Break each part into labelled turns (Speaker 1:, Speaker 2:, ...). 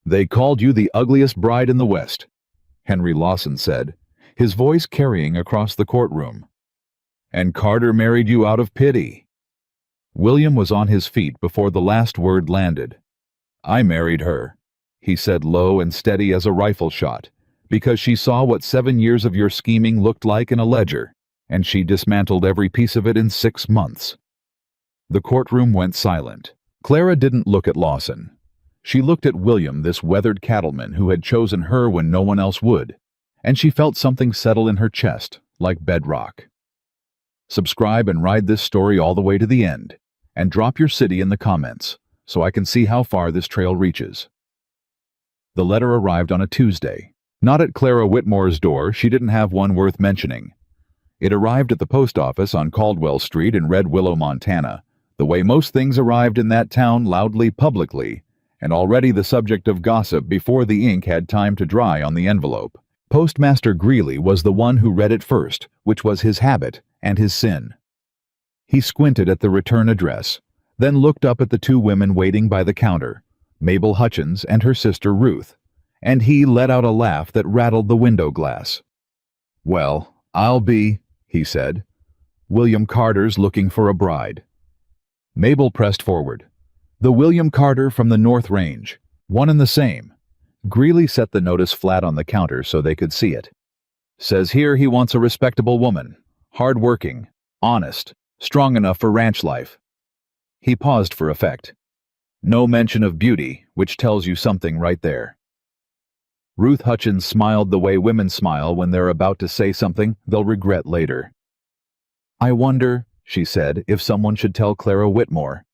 Speaker 1: "They called you the ugliest bride in the West," Henry Lawson said, his voice carrying across the courtroom. "And Carter married you out of pity." William was on his feet before the last word landed. "I married her," he said, low and steady as a rifle shot, "because she saw what 7 years of your scheming looked like in a ledger, and she dismantled every piece of it in 6 months. The courtroom went silent. Clara didn't look at Lawson. She looked at William, this weathered cattleman who had chosen her when no one else would, and she felt something settle in her chest, like bedrock. Subscribe and ride this story all the way to the end, and drop your city in the comments, so I can see how far this trail reaches. The letter arrived on a Tuesday. Not at Clara Whitmore's door, she didn't have one worth mentioning. It arrived at the post office on Caldwell Street in Red Willow, Montana, the way most things arrived in that town, loudly, publicly, and already the subject of gossip before the ink had time to dry on the envelope. Postmaster Greeley was the one who read it first, which was his habit and his sin. He squinted at the return address, then looked up at the 2 women waiting by the counter, Mabel Hutchins and her sister Ruth, and he let out a laugh that rattled the window glass. "Well, I'll be," he said. "William Carter's looking for a bride." Mabel pressed forward. "The William Carter from the North Range. One and the same." Greeley set the notice flat on the counter so they could see it. "Says here he wants a respectable woman, hard-working, honest, strong enough for ranch life." He paused for effect. No mention of beauty, which tells you something right there. Ruth Hutchins smiled the way women smile when they're about to say something they'll regret later. "I wonder," she said, "if someone should tell Clara Whitmore."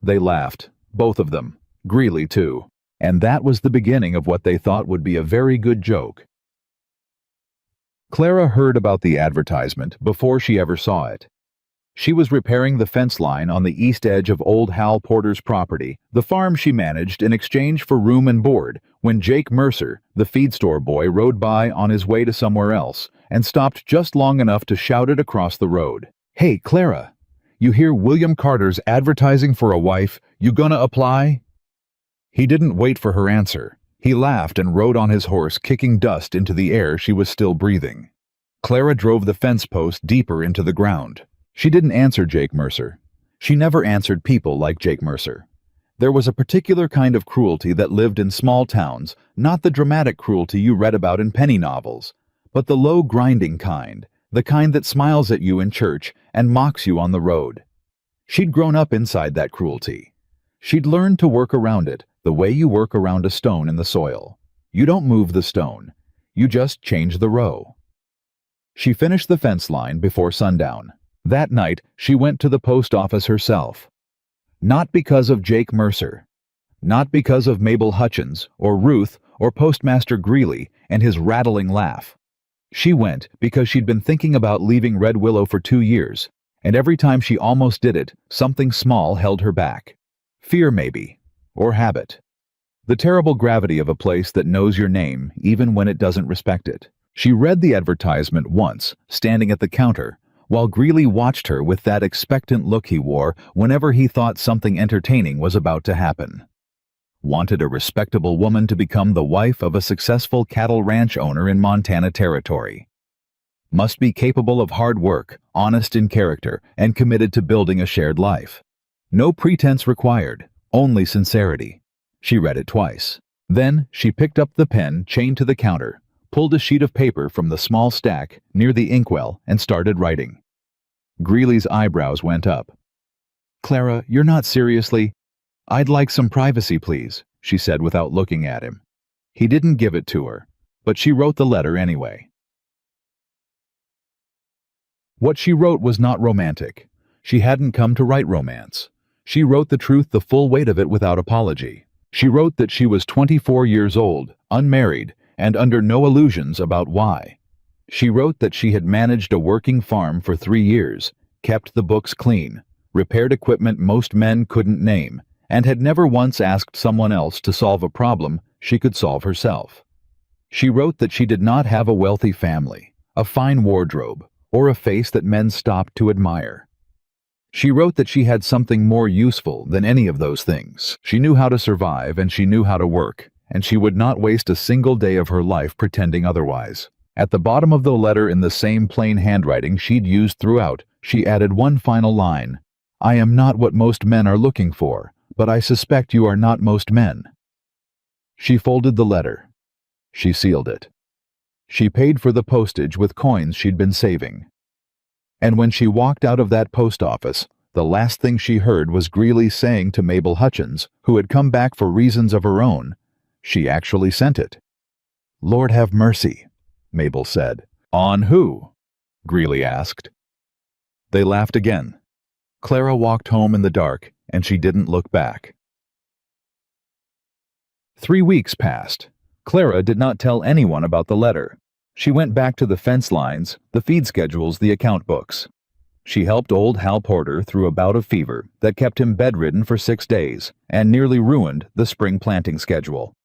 Speaker 1: They laughed, both of them, Greeley too, and that was the beginning of what they thought would be a very good joke. Clara heard about the advertisement before she ever saw it. She was repairing the fence line on the east edge of old Hal Porter's property, the farm she managed in exchange for room and board, when Jake Mercer, the feed store boy, rode by on his way to somewhere else and stopped just long enough to shout it across the road. "Hey, Clara, you hear William Carter's advertising for a wife? You gonna apply?" He didn't wait for her answer. He laughed and rode on his horse, kicking dust into the air she was still breathing. Clara drove the fence post deeper into the ground. She didn't answer Jake Mercer. She never answered people like Jake Mercer. There was a particular kind of cruelty that lived in small towns, not the dramatic cruelty you read about in penny novels, but the low grinding kind, the kind that smiles at you in church and mocks you on the road. She'd grown up inside that cruelty. She'd learned to work around it, the way you work around a stone in the soil. You don't move the stone. You just change the row. She finished the fence line before sundown. That night, she went to the post office herself. Not because of Jake Mercer. Not because of Mabel Hutchins, or Ruth, or Postmaster Greeley and his rattling laugh. She went because she'd been thinking about leaving Red Willow for 2 years, and every time she almost did it, something small held her back. Fear, maybe. Or habit. The terrible gravity of a place that knows your name, even when it doesn't respect it. She read the advertisement once, standing at the counter, while Greeley watched her with that expectant look he wore whenever he thought something entertaining was about to happen. Wanted a respectable woman to become the wife of a successful cattle ranch owner in Montana Territory. Must be capable of hard work, honest in character, and committed to building a shared life. No pretense required, only sincerity. She read it twice. Then she picked up the pen chained to the counter, pulled a sheet of paper from the small stack near the inkwell, and started writing. Greeley's eyebrows went up. "Clara, you're not seriously—" "I'd like some privacy, please," she said without looking at him. He didn't give it to her, but she wrote the letter anyway. What she wrote was not romantic. She hadn't come to write romance. She wrote the truth, the full weight of it, without apology. She wrote that she was 24 years old, unmarried, and under no illusions about why. She wrote that she had managed a working farm for 3 years, kept the books clean, repaired equipment most men couldn't name, and had never once asked someone else to solve a problem she could solve herself. She wrote that she did not have a wealthy family, a fine wardrobe, or a face that men stopped to admire. She wrote that she had something more useful than any of those things. She knew how to survive and she knew how to work, and she would not waste a single day of her life pretending otherwise. At the bottom of the letter, in the same plain handwriting she'd used throughout, she added one final line. "I am not what most men are looking for, but I suspect you are not most men." She folded the letter. She sealed it. She paid for the postage with coins she'd been saving. And when she walked out of that post office, the last thing she heard was Greeley saying to Mabel Hutchins, who had come back for reasons of her own, "She actually sent it." "Lord have mercy," Mabel said. "On who?" Greeley asked. They laughed again. Clara walked home in the dark, and she didn't look back. 3 weeks passed. Clara did not tell anyone about the letter. She went back to the fence lines, the feed schedules, the account books. She helped old Hal Porter through a bout of fever that kept him bedridden for 6 days and nearly ruined the spring planting schedule.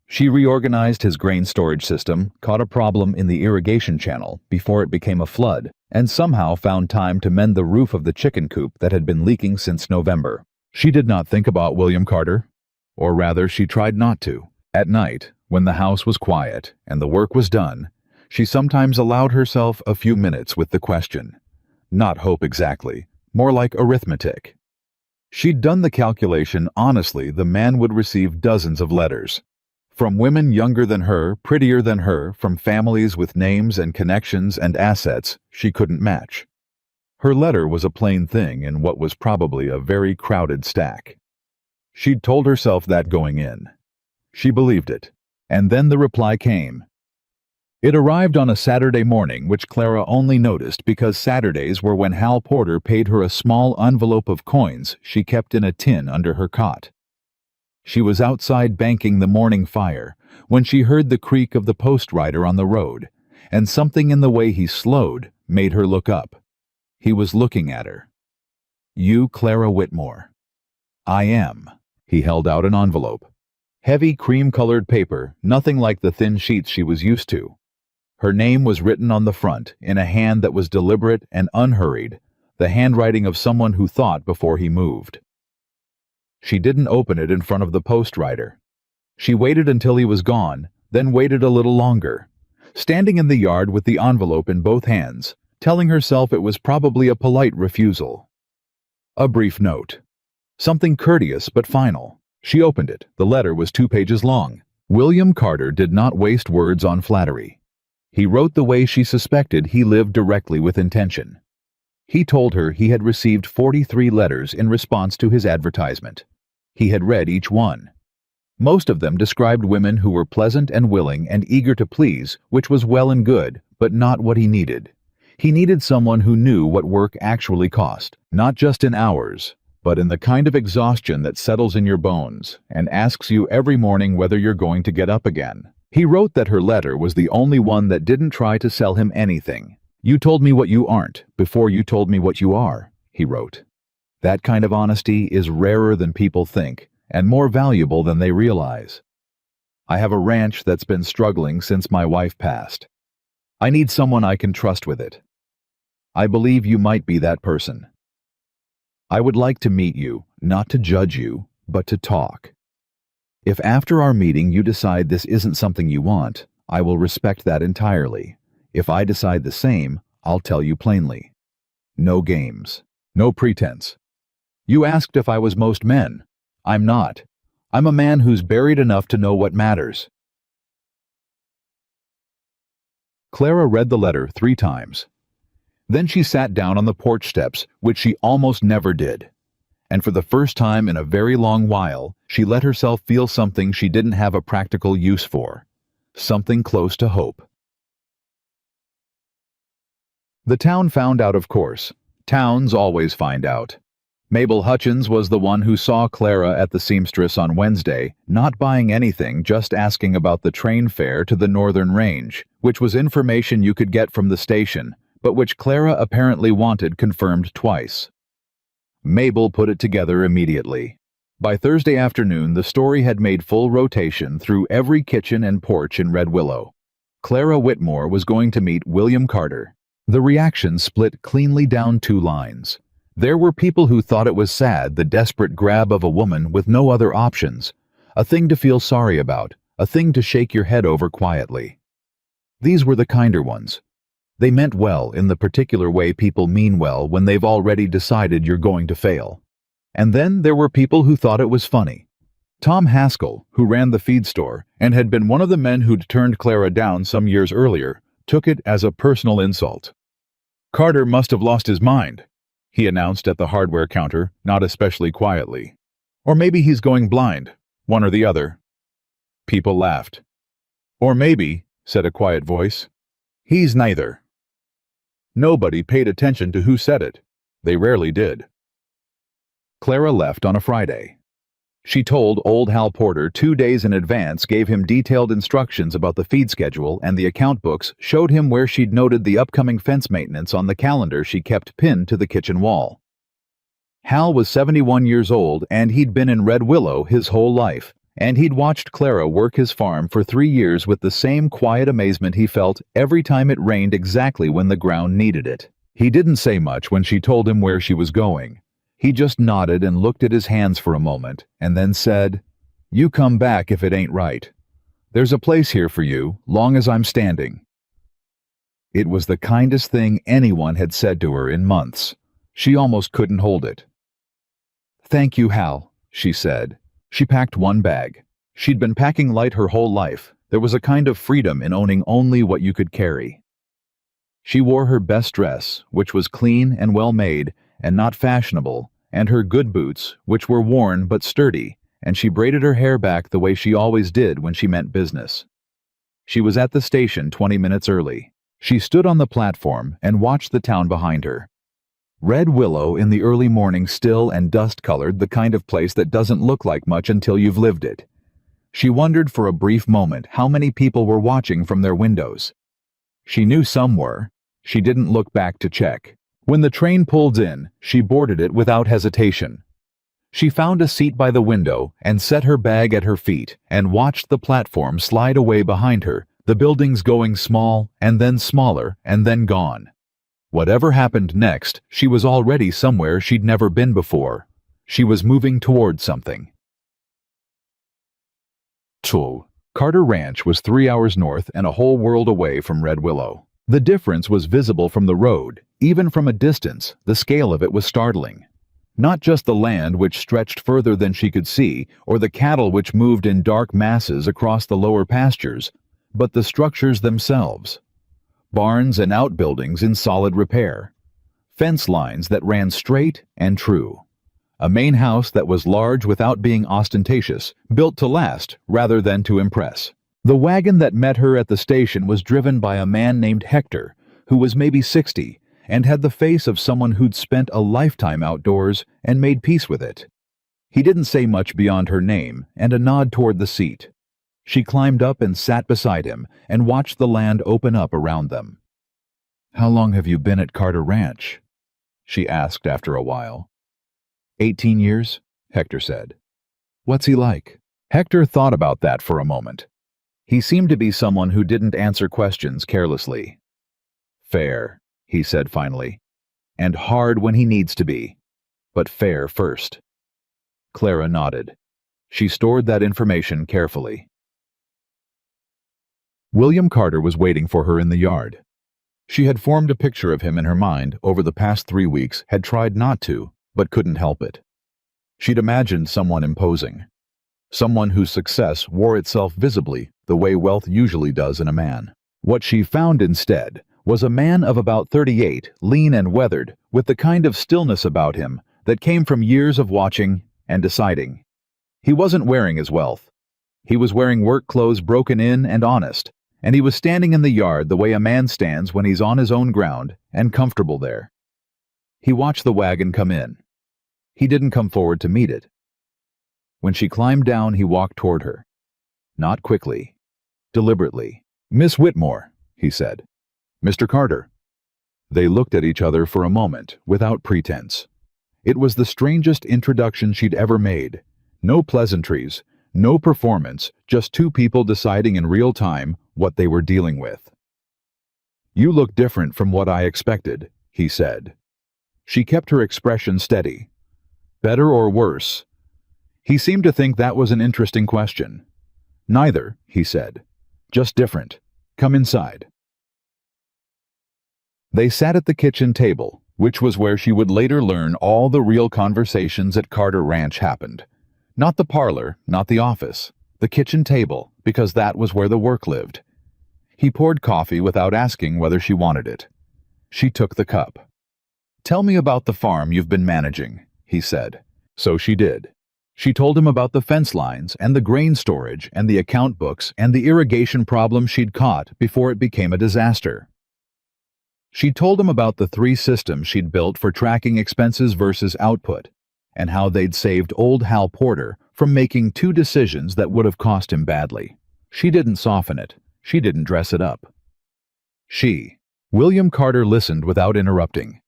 Speaker 1: She reorganized his grain storage system, caught a problem in the irrigation channel before it became a flood, and somehow found time to mend the roof of the chicken coop that had been leaking since November. She did not think about William Carter. Or rather, she tried not to. At night, when the house was quiet and the work was done, she sometimes allowed herself a few minutes with the question. Not hope exactly, more like arithmetic. She'd done the calculation honestly. The man would receive dozens of letters. From women younger than her, prettier than her, from families with names and connections and assets she couldn't match. Her letter was a plain thing in what was probably a very crowded stack. She'd told herself that going in. She believed it. And then the reply came. It arrived on a Saturday morning, which Clara only noticed because Saturdays were when Hal Porter paid her a small envelope of coins she kept in a tin under her cot. She was outside banking the morning fire when she heard the creak of the post rider on the road, and something in the way he slowed made her look up. He was looking at her. "You, Clara Whitmore." "I am." He held out an envelope. Heavy cream-colored paper, nothing like the thin sheets she was used to. Her name was written on the front in a hand that was deliberate and unhurried, the handwriting of someone who thought before he moved. She didn't open it in front of the post rider. She waited until he was gone, then waited a little longer, standing in the yard with the envelope in both hands, telling herself it was probably a polite refusal. A brief note. Something courteous but final. She opened it. The letter was 2 pages long. William Carter did not waste words on flattery. He wrote the way she suspected he lived, directly with intention. He told her he had received 43 letters in response to his advertisement. He had read each one. Most of them described women who were pleasant and willing and eager to please, which was well and good, but not what he needed. He needed someone who knew what work actually cost, not just in hours, but in the kind of exhaustion that settles in your bones and asks you every morning whether you're going to get up again. He wrote that her letter was the only one that didn't try to sell him anything. "You told me what you aren't before you told me what you are," he wrote. That kind of honesty is rarer than people think and more valuable than they realize. "I have a ranch that's been struggling since my wife passed. I need someone I can trust with it. I believe you might be that person. I would like to meet you, not to judge you, but to talk. If after our meeting you decide this isn't something you want, I will respect that entirely. If I decide the same, I'll tell you plainly. No games. No pretense. You asked if I was most men. I'm not. I'm a man who's buried enough to know what matters." Clara read the letter 3 times. Then she sat down on the porch steps, which she almost never did. And for the first time in a very long while, she let herself feel something she didn't have a practical use for. Something close to hope. The town found out, of course. Towns always find out. Mabel Hutchins was the one who saw Clara at the seamstress on Wednesday, not buying anything, just asking about the train fare to the Northern Range, which was information you could get from the station, but which Clara apparently wanted confirmed twice. Mabel put it together immediately. By Thursday afternoon, the story had made full rotation through every kitchen and porch in Red Willow. Clara Whitmore was going to meet William Carter. The reaction split cleanly down 2 lines. There were people who thought it was sad, the desperate grab of a woman with no other options, a thing to feel sorry about, a thing to shake your head over quietly. These were the kinder ones. They meant well in the particular way people mean well when they've already decided you're going to fail. And then there were people who thought it was funny. Tom Haskell, who ran the feed store and had been one of the men who'd turned Clara down some years earlier, took it as a personal insult. "Carter must have lost his mind," he announced at the hardware counter, not especially quietly. "Or maybe he's going blind, one or the other." People laughed. "Or maybe," said a quiet voice, "he's neither." Nobody paid attention to who said it. They rarely did. Clara left on a Friday. She told old Hal Porter 2 days in advance, gave him detailed instructions about the feed schedule and the account books, showed him where she'd noted the upcoming fence maintenance on the calendar she kept pinned to the kitchen wall. Hal was 71 years old, and he'd been in Red Willow his whole life, and he'd watched Clara work his farm for 3 years with the same quiet amazement he felt every time it rained exactly when the ground needed it. He didn't say much when she told him where she was going. He just nodded and looked at his hands for a moment, and then said, "You come back if it ain't right. There's a place here for you, long as I'm standing." It was the kindest thing anyone had said to her in months. She almost couldn't hold it. "Thank you, Hal," she said. She packed one bag. She'd been packing light her whole life. There was a kind of freedom in owning only what you could carry. She wore her best dress, which was clean and well-made and not fashionable, and her good boots, which were worn but sturdy, and she braided her hair back the way she always did when she meant business. She was at the station 20 minutes early. She stood on the platform and watched the town behind her. Red Willow in the early morning, still and dust-colored, the kind of place that doesn't look like much until you've lived it. She wondered for a brief moment how many people were watching from their windows. She knew some were. She didn't look back to check. When the train pulled in, she boarded it without hesitation. She found a seat by the window and set her bag at her feet and watched the platform slide away behind her, the buildings going small and then smaller and then gone. Whatever happened next, she was already somewhere she'd never been before. She was moving toward something. Carter Ranch was 3 hours north and a whole world away from Red Willow. The difference was visible from the road. Even from a distance, the scale of it was startling. Not just the land, which stretched further than she could see, or the cattle which moved in dark masses across the lower pastures, but the structures themselves. Barns and outbuildings in solid repair. Fence lines that ran straight and true. A main house that was large without being ostentatious, built to last rather than to impress. The wagon that met her at the station was driven by a man named Hector, who was maybe 60, and had the face of someone who'd spent a lifetime outdoors and made peace with it. He didn't say much beyond her name and a nod toward the seat. She climbed up and sat beside him and watched the land open up around them. "How long have you been at Carter Ranch?" she asked after a while. 18 years, Hector said. "What's he like?" Hector thought about that for a moment. He seemed to be someone who didn't answer questions carelessly. "Fair," he said finally, "and hard when he needs to be, but fair first." Clara nodded. She stored that information carefully. William Carter was waiting for her in the yard. She had formed a picture of him in her mind over the past 3 weeks, had tried not to, but couldn't help it. She'd imagined someone imposing. Someone whose success wore itself visibly the way wealth usually does in a man. What she found instead was a man of about 38, lean and weathered, with the kind of stillness about him that came from years of watching and deciding. He wasn't wearing his wealth. He was wearing work clothes broken in and honest, and he was standing in the yard the way a man stands when he's on his own ground and comfortable there. He watched the wagon come in. He didn't come forward to meet it. When she climbed down, he walked toward her. Not quickly, deliberately. "Miss Whitmore," he said. "Mr. Carter." They looked at each other for a moment, without pretense. It was the strangest introduction she'd ever made. No pleasantries, no performance, just two people deciding in real time what they were dealing with. "You look different from what I expected," he said. She kept her expression steady. "Better or worse?" He seemed to think that was an interesting question. Neither, he said. Just different. Come inside. They sat at the kitchen table, which was where she would later learn all the real conversations at Carter Ranch happened. Not the parlor, not the office. The kitchen table, because that was where the work lived. He poured coffee without asking whether she wanted it. She took the cup. "Tell me about the farm you've been managing," he said. So she did. She told him about the fence lines and the grain storage and the account books and the irrigation problem she'd caught before it became a disaster. She told him about the 3 systems she'd built for tracking expenses versus output, and how they'd saved old Hal Porter from making 2 decisions that would have cost him badly. She didn't soften it. She didn't dress it up. William Carter listened without interrupting.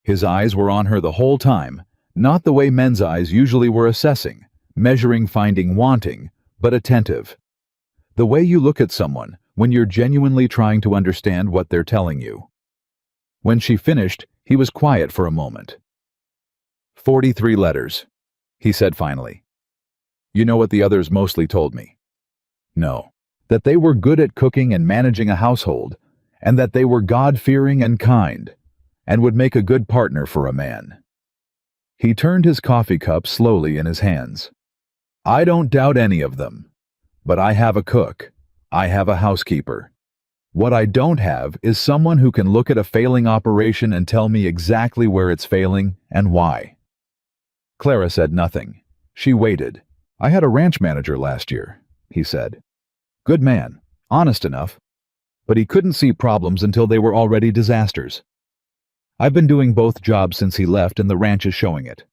Speaker 1: His eyes were on her the whole time, not the way men's eyes usually were assessing, measuring, finding, wanting, but attentive. The way you look at someone when you're genuinely trying to understand what they're telling you. When she finished, he was quiet for a moment. 43 letters, he said finally. You know what the others mostly told me? No. That they were good at cooking and managing a household, and that they were God-fearing and kind, and would make a good partner for a man. He turned his coffee cup slowly in his hands. I don't doubt any of them, but I have a cook. I have a housekeeper. What I don't have is someone who can look at a failing operation and tell me exactly where it's failing and why. Clara said nothing. She waited. I had a ranch manager last year, he said. Good man, honest enough, but he couldn't see problems until they were already disasters. I've been doing both jobs since he left, and the ranch is showing it.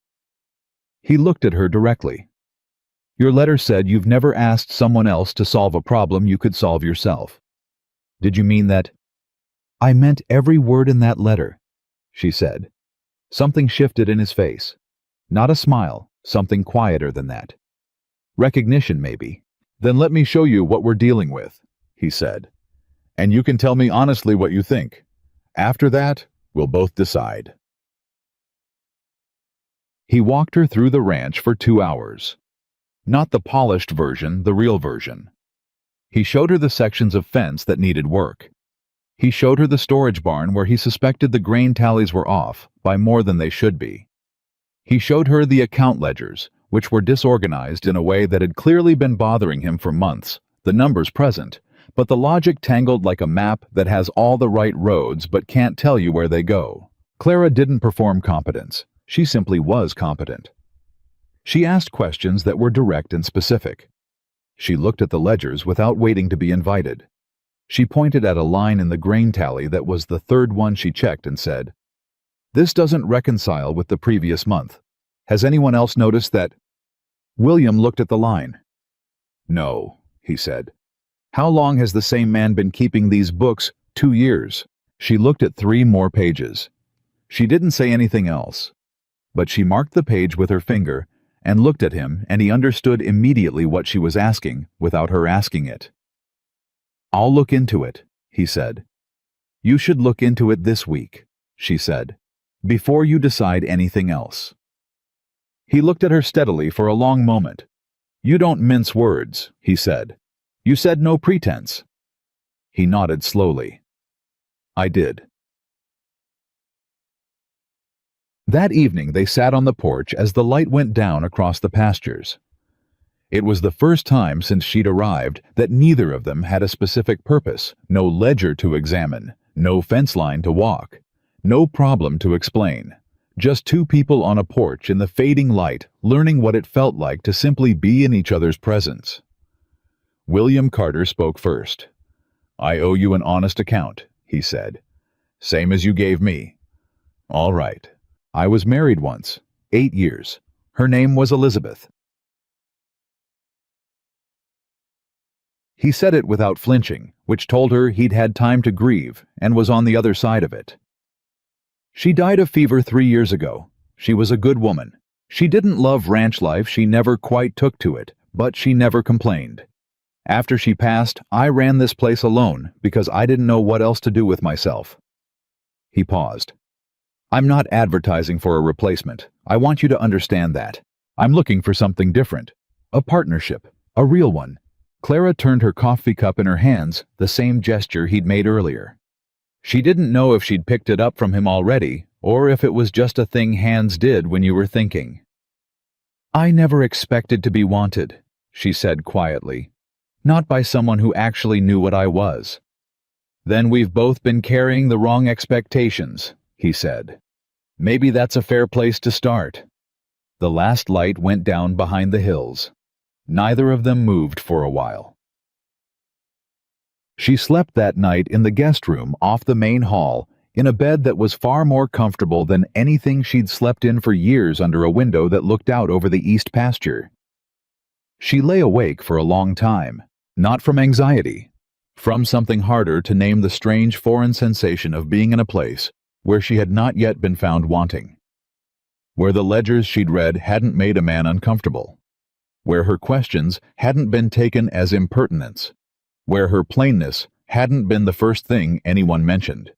Speaker 1: He looked at her directly. Your letter said you've never asked someone else to solve a problem you could solve yourself. Did you mean that? I meant every word in that letter, she said. Something shifted in his face. Not a smile, something quieter than that. Recognition, maybe. Then let me show you what we're dealing with, he said. And you can tell me honestly what you think. After that, we'll both decide. He walked her through the ranch for 2 hours. Not the polished version, the real version. He showed her the sections of fence that needed work. He showed her the storage barn where he suspected the grain tallies were off by more than they should be. He showed her the account ledgers, which were disorganized in a way that had clearly been bothering him for months, the numbers present, but the logic tangled like a map that has all the right roads but can't tell you where they go. Clara didn't perform competence. She simply was competent. She asked questions that were direct and specific. She looked at the ledgers without waiting to be invited. She pointed at a line in the grain tally that was the 3rd one she checked and said, This doesn't reconcile with the previous month. Has anyone else noticed that? William looked at the line. No, he said. How long has the same man been keeping these books? 2 years. She looked at 3 more pages. She didn't say anything else, but she marked the page with her finger and looked at him, and he understood immediately what she was asking without her asking it. I'll look into it, he said. You should look into it this week, she said, before you decide anything else. He looked at her steadily for a long moment. You don't mince words, he said. You said no pretense. He nodded slowly. I did. That evening they sat on the porch as the light went down across the pastures. It was the first time since she'd arrived that neither of them had a specific purpose, no ledger to examine, no fence line to walk, no problem to explain. Just 2 people on a porch in the fading light, learning what it felt like to simply be in each other's presence. William Carter spoke first. I owe you an honest account, he said. Same as you gave me. All right. I was married once, 8 years. Her name was Elizabeth. He said it without flinching, which told her he'd had time to grieve and was on the other side of it. She died of fever 3 years ago. She was a good woman. She didn't love ranch life, she never quite took to it, but she never complained. After she passed, I ran this place alone because I didn't know what else to do with myself. He paused. I'm not advertising for a replacement. I want you to understand that. I'm looking for something different. A partnership. A real one. Clara turned her coffee cup in her hands, the same gesture he'd made earlier. She didn't know if she'd picked it up from him already, or if it was just a thing hands did when you were thinking. "I never expected to be wanted," she said quietly. "Not by someone who actually knew what I was." "Then we've both been carrying the wrong expectations," he said. "Maybe that's a fair place to start." The last light went down behind the hills. Neither of them moved for a while. She slept that night in the guest room off the main hall, in a bed that was far more comfortable than anything she'd slept in for years under a window that looked out over the east pasture. She lay awake for a long time, not from anxiety, from something harder to name, the strange foreign sensation of being in a place where she had not yet been found wanting, where the ledgers she'd read hadn't made a man uncomfortable, where her questions hadn't been taken as impertinence, where her plainness hadn't been the first thing anyone mentioned.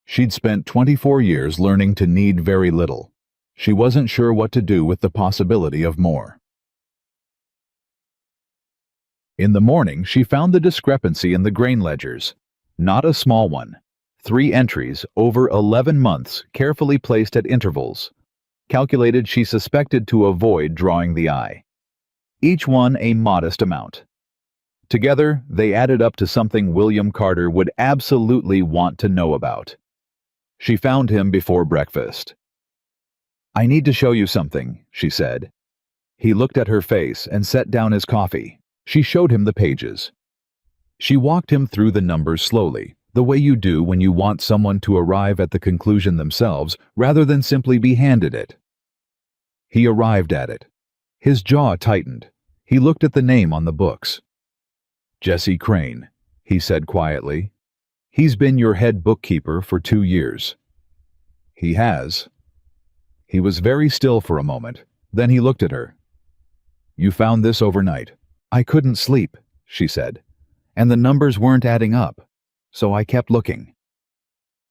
Speaker 1: She'd spent 24 years learning to need very little. She wasn't sure what to do with the possibility of more. In the morning, she found the discrepancy in the grain ledgers. Not a small one. 3 entries over 11 months, carefully placed at intervals, calculated, she suspected, to avoid drawing the eye. Each one a modest amount. Together, they added up to something William Carter would absolutely want to know about. She found him before breakfast. "I need to show you something," she said. He looked at her face and set down his coffee. She showed him the pages. She walked him through the numbers slowly, the way you do when you want someone to arrive at the conclusion themselves rather than simply be handed it. He arrived at it. His jaw tightened. He looked at the name on the books. "Jesse Crane," he said quietly. "He's been your head bookkeeper for 2 years. "He has." He was very still for a moment. Then he looked at her. "You found this overnight." "I couldn't sleep," she said, "and the numbers weren't adding up, so I kept looking."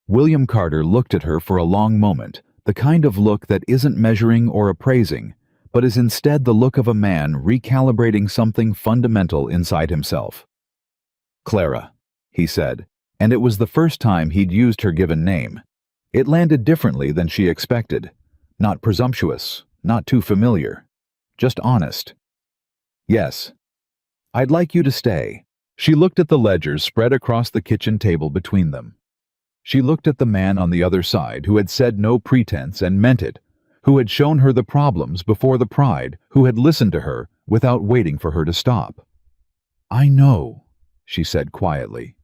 Speaker 1: William Carter looked at her for a long moment, the kind of look that isn't measuring or appraising, but is instead the look of a man recalibrating something fundamental inside himself. "Clara," he said, and it was the first time he'd used her given name. It landed differently than she expected. Not presumptuous, not too familiar, just honest. "Yes. I'd like you to stay." She looked at the ledgers spread across the kitchen table between them. She looked at the man on the other side who had said no pretense and meant it, who had shown her the problems before the pride, who had listened to her without waiting for her to stop. "I know," she said quietly.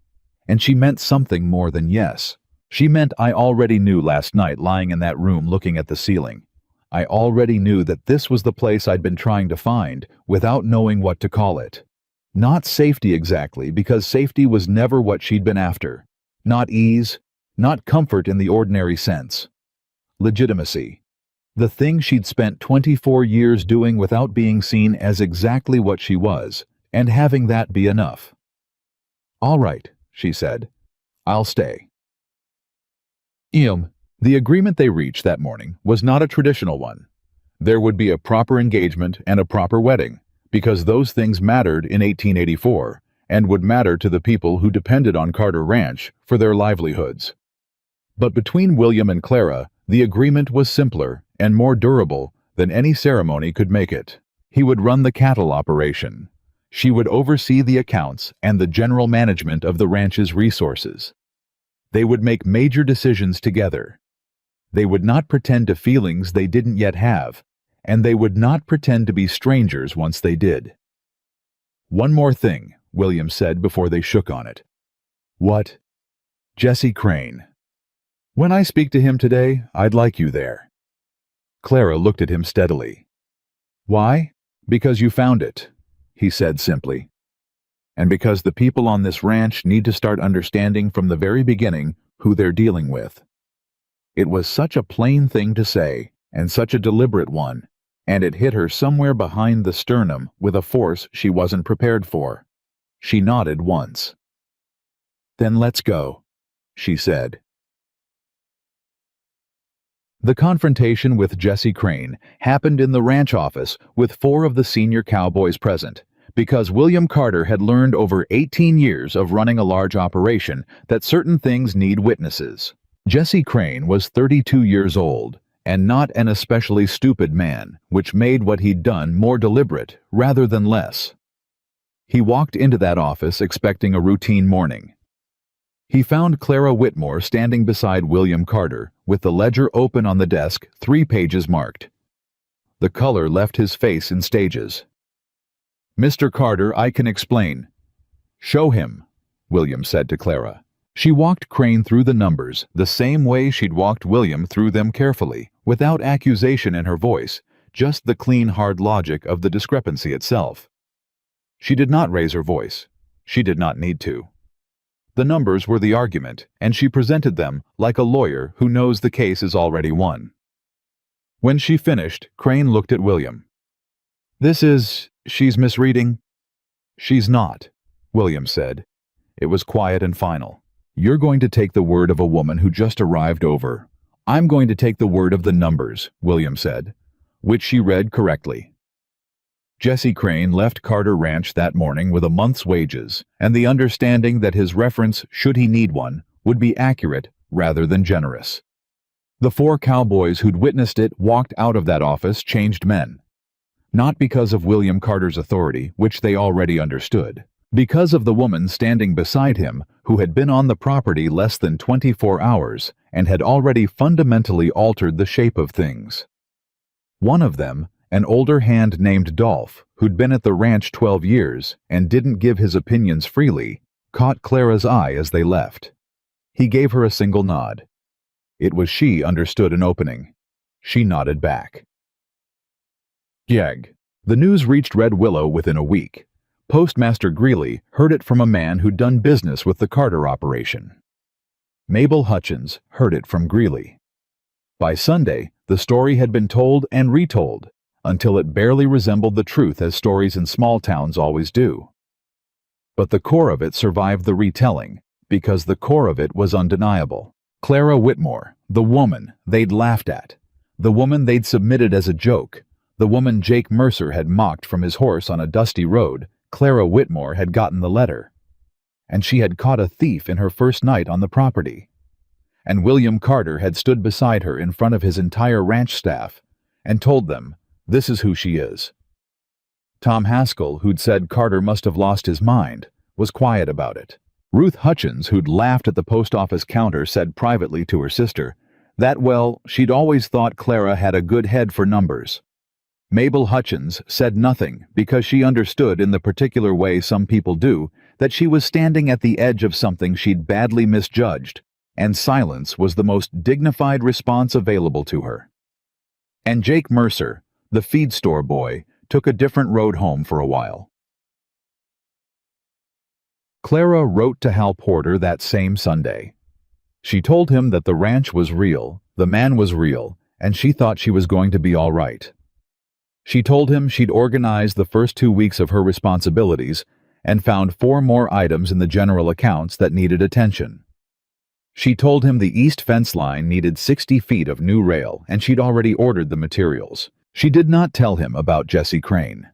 Speaker 1: And she meant something more than yes. She meant, "I already knew last night lying in that room looking at the ceiling. I already knew that this was the place I'd been trying to find without knowing what to call it. Not safety exactly, because safety was never what she'd been after. Not ease, not comfort in the ordinary sense. Legitimacy. The thing she'd spent 24 years doing without being seen as exactly what she was, and having that be enough. "All right," she said. "I'll stay." The agreement they reached that morning was not a traditional one. There would be a proper engagement and a proper wedding, because those things mattered in 1884 and would matter to the people who depended on Carter Ranch for their livelihoods. But between William and Clara, the agreement was simpler and more durable than any ceremony could make it. He would run the cattle operation. She would oversee the accounts and the general management of the ranch's resources. They would make major decisions together. They would not pretend to feelings they didn't yet have, and they would not pretend to be strangers once they did. "One more thing," William said before they shook on it. "What?" "Jesse Crane. When I speak to him today, I'd like you there." Clara looked at him steadily. "Why?" "Because you found it," he said simply. "And because the people on this ranch need to start understanding from the very beginning who they're dealing with." It was such a plain thing to say, and such a deliberate one, and it hit her somewhere behind the sternum with a force she wasn't prepared for. She nodded once. "Then let's go," she said. The confrontation with Jesse Crane happened in the ranch office with 4 of the senior cowboys present, Because William Carter had learned over 18 years of running a large operation that certain things need witnesses. Jesse Crane was 32 years old, and not an especially stupid man, which made what he'd done more deliberate rather than less. He walked into that office expecting a routine morning. He found Clara Whitmore standing beside William Carter, with the ledger open on the desk, 3 pages marked. The color left his face in stages. "Mr. Carter, I can explain." "Show him," William said to Clara. She walked Crane through the numbers the same way she'd walked William through them carefully, without accusation in her voice, just the clean, hard logic of the discrepancy itself. She did not raise her voice. She did not need to. The numbers were the argument, and she presented them like a lawyer who knows the case is already won. When she finished, Crane looked at William. She's misreading." "She's not," William said. It was quiet and final. "You're going to take the word of a woman who just arrived over." "I'm going to take the word of the numbers," William said, which she read correctly. Jesse Crane left Carter Ranch that morning with a month's wages and the understanding that his reference, should he need one, would be accurate rather than generous. The 4 cowboys who'd witnessed it walked out of that office changed men. Not because of William Carter's authority, which they already understood. Because of the woman standing beside him who had been on the property less than 24 hours and had already fundamentally altered the shape of things. One of them, an older hand named Dolph, who'd been at the ranch 12 years and didn't give his opinions freely, caught Clara's eye as they left. He gave her a single nod. It was she understood an opening. She nodded back. Yeg. The news reached Red Willow within a week. Postmaster Greeley heard it from a man who'd done business with the Carter operation. Mabel Hutchins heard it from Greeley. By Sunday, the story had been told and retold, until it barely resembled the truth as stories in small towns always do. But the core of it survived the retelling, because the core of it was undeniable. Clara Whitmore, the woman they'd laughed at, the woman they'd submitted as a joke, the woman Jake Mercer had mocked from his horse on a dusty road, Clara Whitmore had gotten the letter. And she had caught a thief in her first night on the property. And William Carter had stood beside her in front of his entire ranch staff and told them, "This is who she is." Tom Haskell, who'd said Carter must have lost his mind, was quiet about it. Ruth Hutchins, who'd laughed at the post office counter, said privately to her sister that, well, she'd always thought Clara had a good head for numbers. Mabel Hutchins said nothing because she understood in the particular way some people do that she was standing at the edge of something she'd badly misjudged, and silence was the most dignified response available to her. And Jake Mercer, the feed store boy, took a different road home for a while. Clara wrote to Hal Porter that same Sunday. She told him that the ranch was real, the man was real, and she thought she was going to be all right. She told him she'd organized the first 2 weeks of her responsibilities and found 4 more items in the general accounts that needed attention. She told him the east fence line needed 60 feet of new rail, and she'd already ordered the materials. She did not tell him about Jesse Crane.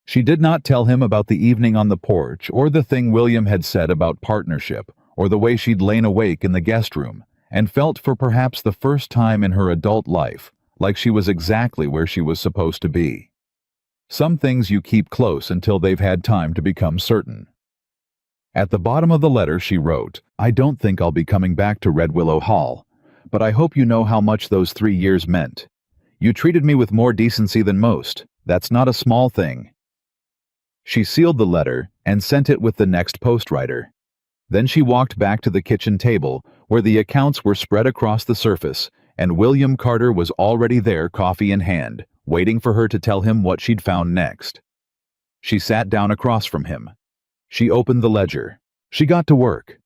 Speaker 1: She did not tell him about the evening on the porch or the thing William had said about partnership or the way she'd lain awake in the guest room and felt for perhaps the first time in her adult life like she was exactly where she was supposed to be. Some things you keep close until they've had time to become certain. At the bottom of the letter she wrote, "I don't think I'll be coming back to Red Willow Hall, but I hope you know how much those 3 years meant. You treated me with more decency than most. That's not a small thing." She sealed the letter and sent it with the next postwriter. Then she walked back to the kitchen table where the accounts were spread across the surface, and William Carter was already there, coffee in hand, waiting for her to tell him what she'd found next. She sat down across from him. She opened the ledger. She got to work.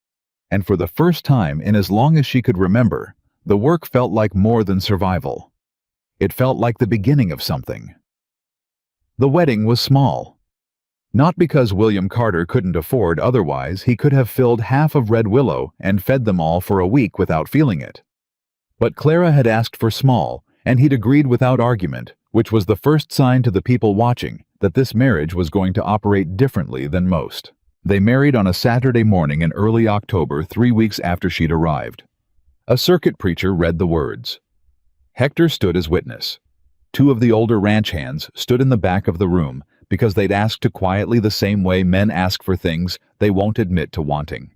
Speaker 1: And for the first time in as long as she could remember, the work felt like more than survival. It felt like the beginning of something. The wedding was small. Not because William Carter couldn't afford otherwise, he could have filled half of Red Willow and fed them all for a week without feeling it. But Clara had asked for small, and he'd agreed without argument, which was the first sign to the people watching that this marriage was going to operate differently than most. They married on a Saturday morning in early October, 3 weeks after she'd arrived. A circuit preacher read the words. Hector stood as witness. 2 of the older ranch hands stood in the back of the room because they'd asked to quietly the same way men ask for things they won't admit to wanting.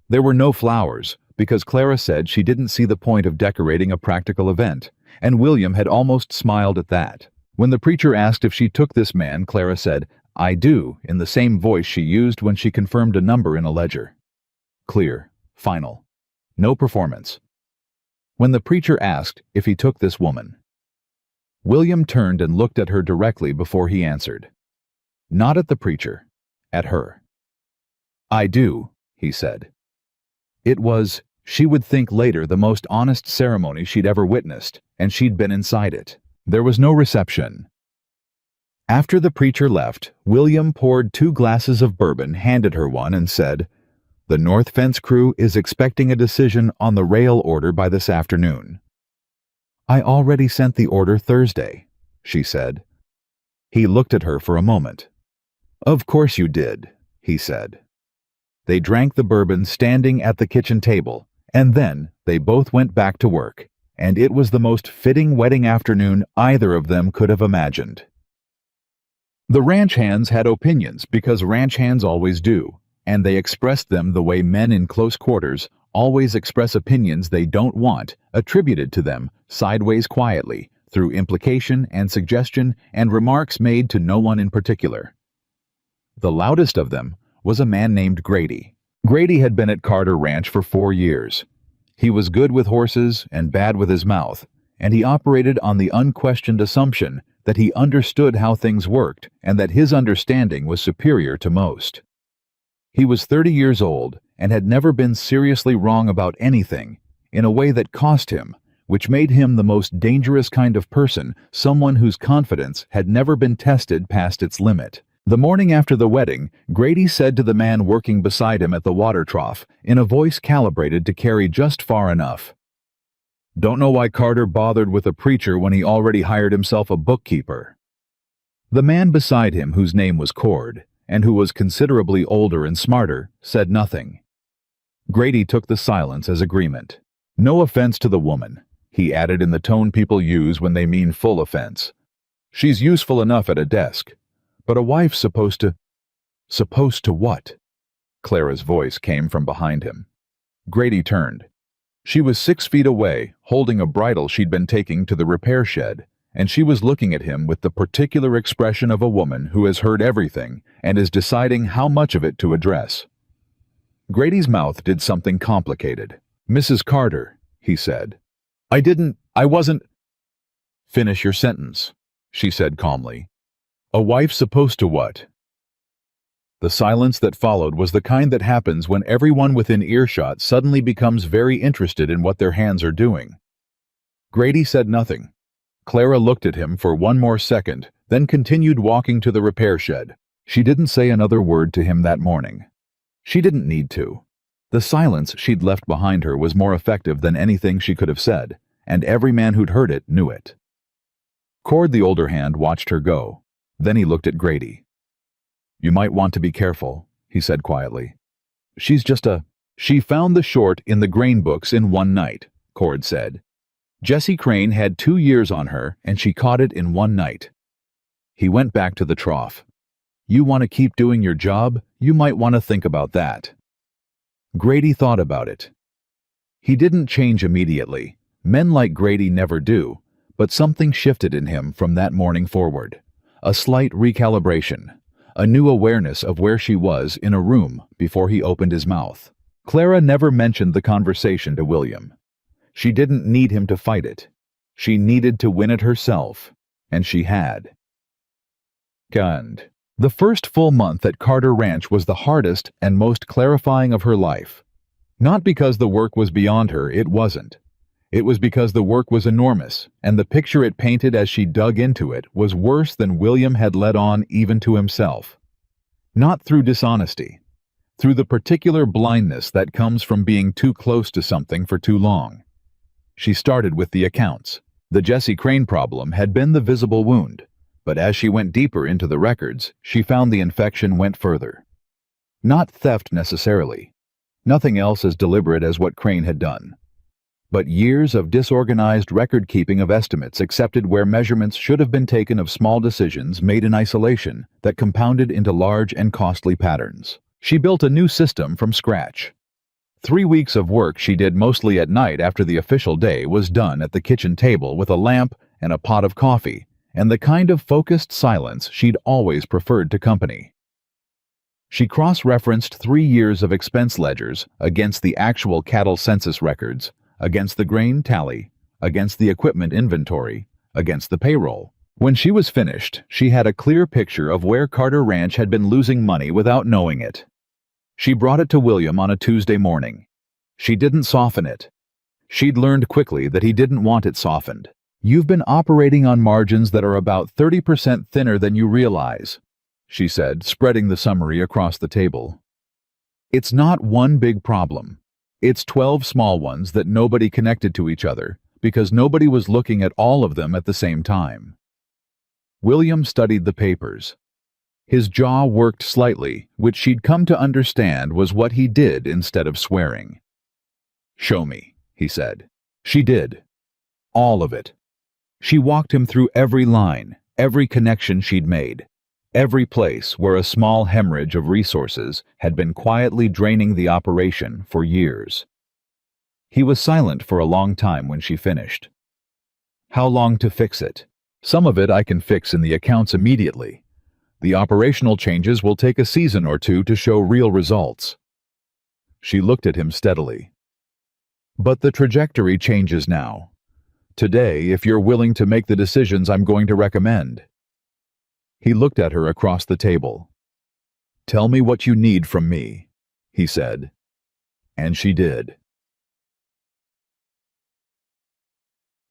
Speaker 1: There were no flowers because Clara said she didn't see the point of decorating a practical event, and William had almost smiled at that. When the preacher asked if she took this man, Clara said, "I do," in the same voice she used when she confirmed a number in a ledger. Clear, final. No performance. When the preacher asked if he took this woman, William turned and looked at her directly before he answered. Not at the preacher, at her. "I do," he said. It was, she would think later, the most honest ceremony she'd ever witnessed, and she'd been inside it. There was no reception. After the preacher left, William poured 2 glasses of bourbon, handed her one, and said, "The North Fence crew is expecting a decision on the rail order by this afternoon." "I already sent the order Thursday," she said. He looked at her for a moment. "Of course you did," he said. They drank the bourbon standing at the kitchen table, and then they both went back to work, and it was the most fitting wedding afternoon either of them could have imagined. The ranch hands had opinions because ranch hands always do, and they expressed them the way men in close quarters always express opinions they don't want attributed to them, sideways quietly, through implication and suggestion and remarks made to no one in particular. The loudest of them was a man named Grady. Grady had been at Carter Ranch for 4 years. He was good with horses and bad with his mouth, and he operated on the unquestioned assumption that he understood how things worked and that his understanding was superior to most. He was 30 years old and had never been seriously wrong about anything, in a way that cost him, which made him the most dangerous kind of person, someone whose confidence had never been tested past its limit. The morning after the wedding, Grady said to the man working beside him at the water trough, in a voice calibrated to carry just far enough, "Don't know why Carter bothered with a preacher when he already hired himself a bookkeeper." The man beside him, whose name was Cord, and who was considerably older and smarter, said nothing. Grady took the silence as agreement. "No offense to the woman," he added in the tone people use when they mean full offense. "She's useful enough at a desk. But a wife's supposed to..." "Supposed to what?" Clara's voice came from behind him. Grady turned. She was 6 feet away, holding a bridle she'd been taking to the repair shed, and she was looking at him with the particular expression of a woman who has heard everything and is deciding how much of it to address. Grady's mouth did something complicated. "Mrs. Carter," he said. I wasn't..." "Finish your sentence," she said calmly. "A wife's supposed to what?" The silence that followed was the kind that happens when everyone within earshot suddenly becomes very interested in what their hands are doing. Grady said nothing. Clara looked at him for 1 more second, then continued walking to the repair shed. She didn't say another word to him that morning. She didn't need to. The silence she'd left behind her was more effective than anything she could have said, and every man who'd heard it knew it. Cord, the older hand, watched her go. Then he looked at Grady. "You might want to be careful," he said quietly. "She's just a..." "She found the short in the grain books in 1 night, Cord said. "Jessie Crane had 2 years on her, and she caught it in 1 night. He went back to the trough. "You want to keep doing your job? You might want to think about that." Grady thought about it. He didn't change immediately. Men like Grady never do, but something shifted in him from that morning forward. A slight recalibration, a new awareness of where she was in a room before he opened his mouth. Clara never mentioned the conversation to William. She didn't need him to fight it. She needed to win it herself, and she had. The first full month at Carter Ranch was the hardest and most clarifying of her life. Not because the work was beyond her, it wasn't. It was because the work was enormous, and the picture it painted as she dug into it was worse than William had let on even to himself. Not through dishonesty, through the particular blindness that comes from being too close to something for too long. She started with the accounts. The Jessie Crane problem had been the visible wound, But as she went deeper into the records, she found the infection went further. Not theft necessarily. Nothing else as deliberate as what Crane had done. But years of disorganized record-keeping of estimates accepted where measurements should have been taken of small decisions made in isolation that compounded into large and costly patterns. She built a new system from scratch. 3 weeks of work she did mostly at night after the official day was done at the kitchen table with a lamp and a pot of coffee, and the kind of focused silence she'd always preferred to company. She cross-referenced 3 years of expense ledgers against the actual cattle census records, against the grain tally, against the equipment inventory, against the payroll. When she was finished, she had a clear picture of where Carter Ranch had been losing money without knowing it. She brought it to William on a Tuesday morning. She didn't soften it. She'd learned quickly that he didn't want it softened. "You've been operating on margins that are about 30% thinner than you realize," she said, spreading the summary across the table. "It's not one big problem. It's 12 small ones that nobody connected to each other, because nobody was looking at all of them at the same time." William studied the papers. His jaw worked slightly, which she'd come to understand was what he did instead of swearing. "Show me," he said. She did. All of it. She walked him through every line, every connection she'd made, every place where a small hemorrhage of resources had been quietly draining the operation for years. He was silent for a long time when she finished. "How long to fix it? Some of it I can fix in the accounts immediately. The operational changes will take a season or two to show real results." She looked at him steadily. "But the trajectory changes now. Today, if you're willing to make the decisions I'm going to recommend." He looked at her across the table. "Tell me what you need from me," he said. And she did.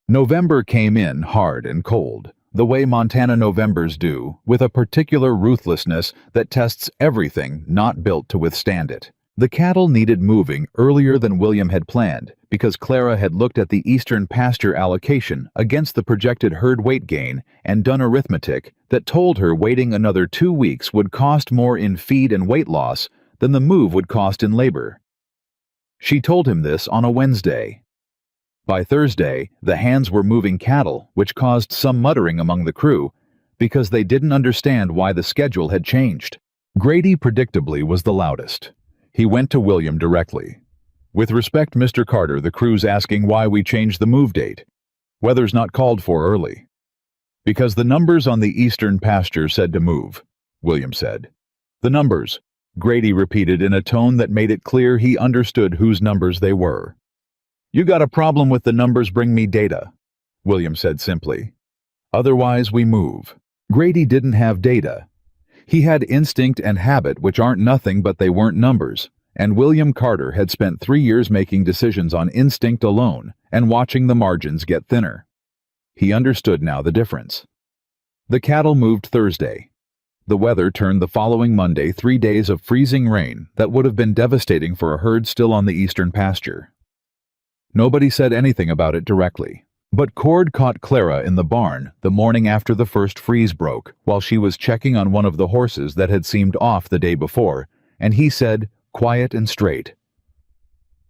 Speaker 1: November came in hard and cold, the way Montana Novembers do, with a particular ruthlessness that tests everything not built to withstand it. The cattle needed moving earlier than William had planned because Clara had looked at the eastern pasture allocation against the projected herd weight gain and done arithmetic that told her waiting another 2 weeks would cost more in feed and weight loss than the move would cost in labor. She told him this on a Wednesday. By Thursday, the hands were moving cattle, which caused some muttering among the crew, because they didn't understand why the schedule had changed. Grady predictably was the loudest. He went to William directly. "With respect, Mr. Carter, the crew's asking why we changed the move date. Weather's not called for early." "Because the numbers on the eastern pasture said to move," William said. "The numbers," Grady repeated in a tone that made it clear he understood whose numbers they were. "You got a problem with the numbers, bring me data," William said simply. "Otherwise, we move." Grady didn't have data. He had instinct and habit, which aren't nothing but they weren't numbers, and William Carter had spent 3 years making decisions on instinct alone and watching the margins get thinner. He understood now the difference. The cattle moved Thursday. The weather turned the following Monday 3 days of freezing rain that would have been devastating for a herd still on the eastern pasture. Nobody said anything about it directly, but Cord caught Clara in the barn the morning after the first freeze broke while she was checking on one of the horses that had seemed off the day before, and he said, quiet and straight,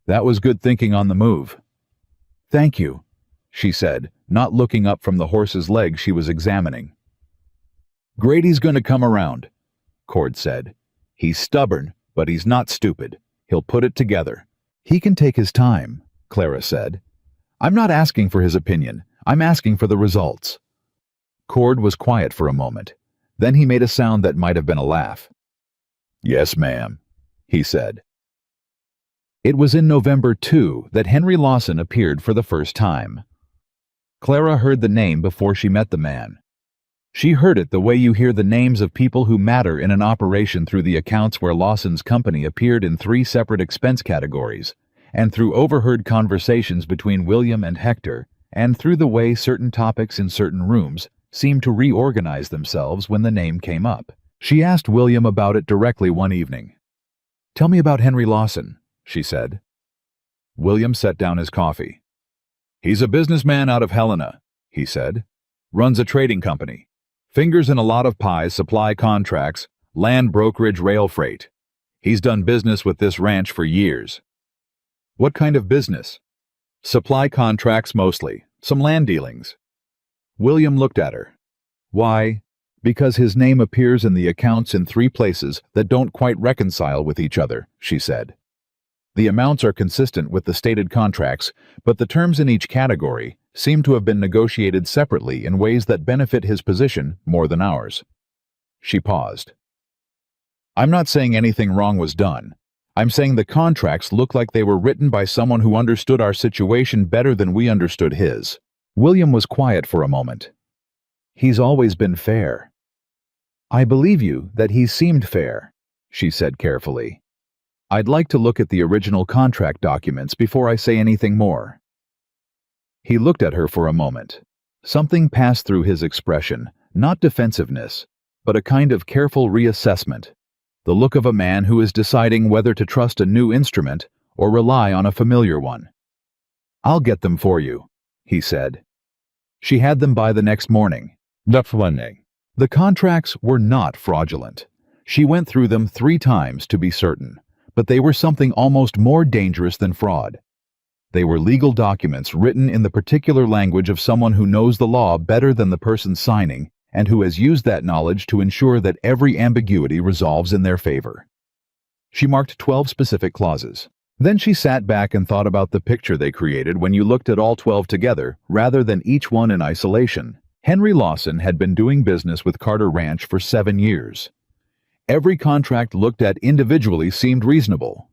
Speaker 1: "That was good thinking on the move." "Thank you," she said, not looking up from the horse's leg she was examining. "Grady's going to come around," Cord said. "He's stubborn, but he's not stupid. He'll put it together." "He can take his time," Clara said. "I'm not asking for his opinion. I'm asking for the results." Cord was quiet for a moment. Then he made a sound that might have been a laugh. "Yes, ma'am," he said. It was in November, too, that Henry Lawson appeared for the first time. Clara heard the name before she met the man. She heard it the way you hear the names of people who matter in an operation through the accounts where Lawson's company appeared in 3 separate expense categories, and through overheard conversations between William and Hector, and through the way certain topics in certain rooms seemed to reorganize themselves when the name came up. She asked William about it directly one evening. "Tell me about Henry Lawson," she said. William set down his coffee. "He's a businessman out of Helena," he said. "Runs a trading company. Fingers in a lot of pies, supply contracts, land brokerage, rail freight. He's done business with this ranch for years. What kind of business? Supply contracts mostly, some land dealings. William looked at her. Why? Because his name appears in the accounts in 3 places that don't quite reconcile with each other, she said. The amounts are consistent with the stated contracts, but the terms in each category seem to have been negotiated separately in ways that benefit his position more than ours. She paused. I'm not saying anything wrong was done. I'm saying the contracts look like they were written by someone who understood our situation better than we understood his. William was quiet for a moment. He's always been fair. I believe you that he seemed fair, she said carefully. I'd like to look at the original contract documents before I say anything more. He looked at her for a moment. Something passed through his expression, not defensiveness, but a kind of careful reassessment, the look of a man who is deciding whether to trust a new instrument or rely on a familiar one. I'll get them for you, he said. She had them by the next morning. The contracts were not fraudulent. She went through them 3 times to be certain, but they were something almost more dangerous than fraud. They were legal documents written in the particular language of someone who knows the law better than the person signing and who has used that knowledge to ensure that every ambiguity resolves in their favor. She marked 12 specific clauses. Then she sat back and thought about the picture they created when you looked at all 12 together rather than each one in isolation. Henry Lawson had been doing business with Carter Ranch for 7 years. Every contract looked at individually seemed reasonable,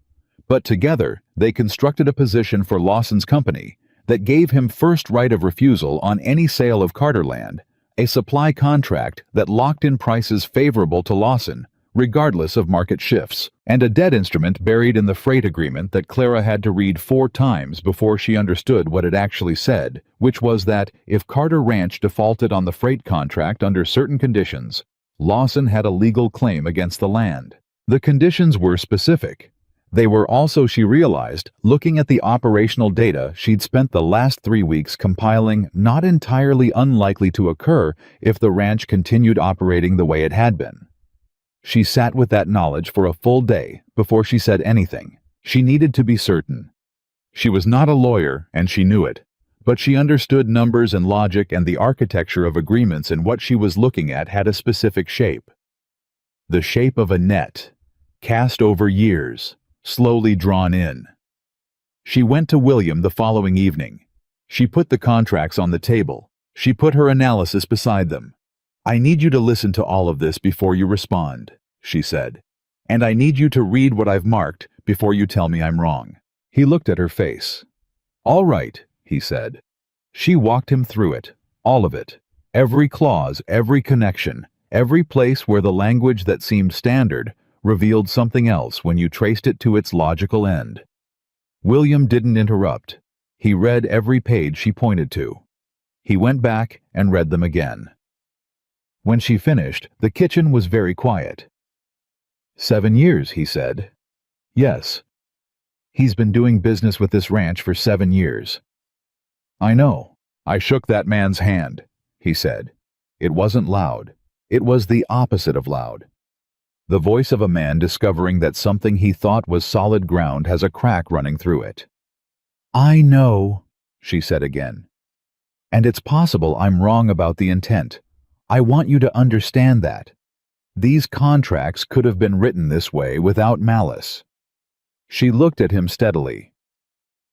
Speaker 1: but together they constructed a position for Lawson's company that gave him first right of refusal on any sale of Carter land, a supply contract that locked in prices favorable to Lawson, regardless of market shifts, and a debt instrument buried in the freight agreement that Clara had to read 4 times before she understood what it actually said, which was that if Carter Ranch defaulted on the freight contract under certain conditions, Lawson had a legal claim against the land. The conditions were specific. They were also, she realized, looking at the operational data she'd spent the last 3 weeks compiling, not entirely unlikely to occur if the ranch continued operating the way it had been. She sat with that knowledge for a full day before she said anything. She needed to be certain. She was not a lawyer, and she knew it, but she understood numbers and logic, and the architecture of agreements, and what she was looking at had a specific shape. The shape of a net, cast over years, slowly drawn in. She went to William the following evening. She put the contracts on the table. She put her analysis beside them. I need you to listen to all of this before you respond, she said. And I need you to read what I've marked before you tell me I'm wrong. He looked at her face. All right, he said. She walked him through it, all of it. Every clause, every connection, every place where the language that seemed standard revealed something else when you traced it to its logical end. William didn't interrupt. He read every page she pointed to. He went back and read them again. When she finished, the kitchen was very quiet. 7 years, he said. Yes. He's been doing business with this ranch for 7 years. I know. I shook that man's hand, he said. It wasn't loud. It was the opposite of loud. The voice of a man discovering that something he thought was solid ground has a crack running through it. I know, she said again. And it's possible I'm wrong about the intent. I want you to understand that. These contracts could have been written this way without malice. She looked at him steadily.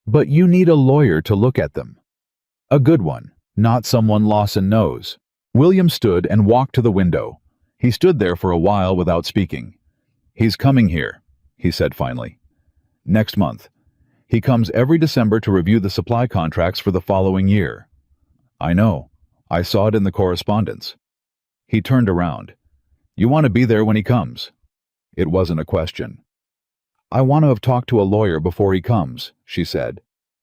Speaker 1: But you need a lawyer to look at them. A good one, not someone Lawson knows. William stood and walked to the window. He stood there for a while without speaking. He's coming here, he said finally. Next month. He comes every December to review the supply contracts for the following year. I know. I saw it in the correspondence. He turned around. You want to be there when he comes? It wasn't a question. I want to have talked to a lawyer before he comes, she said.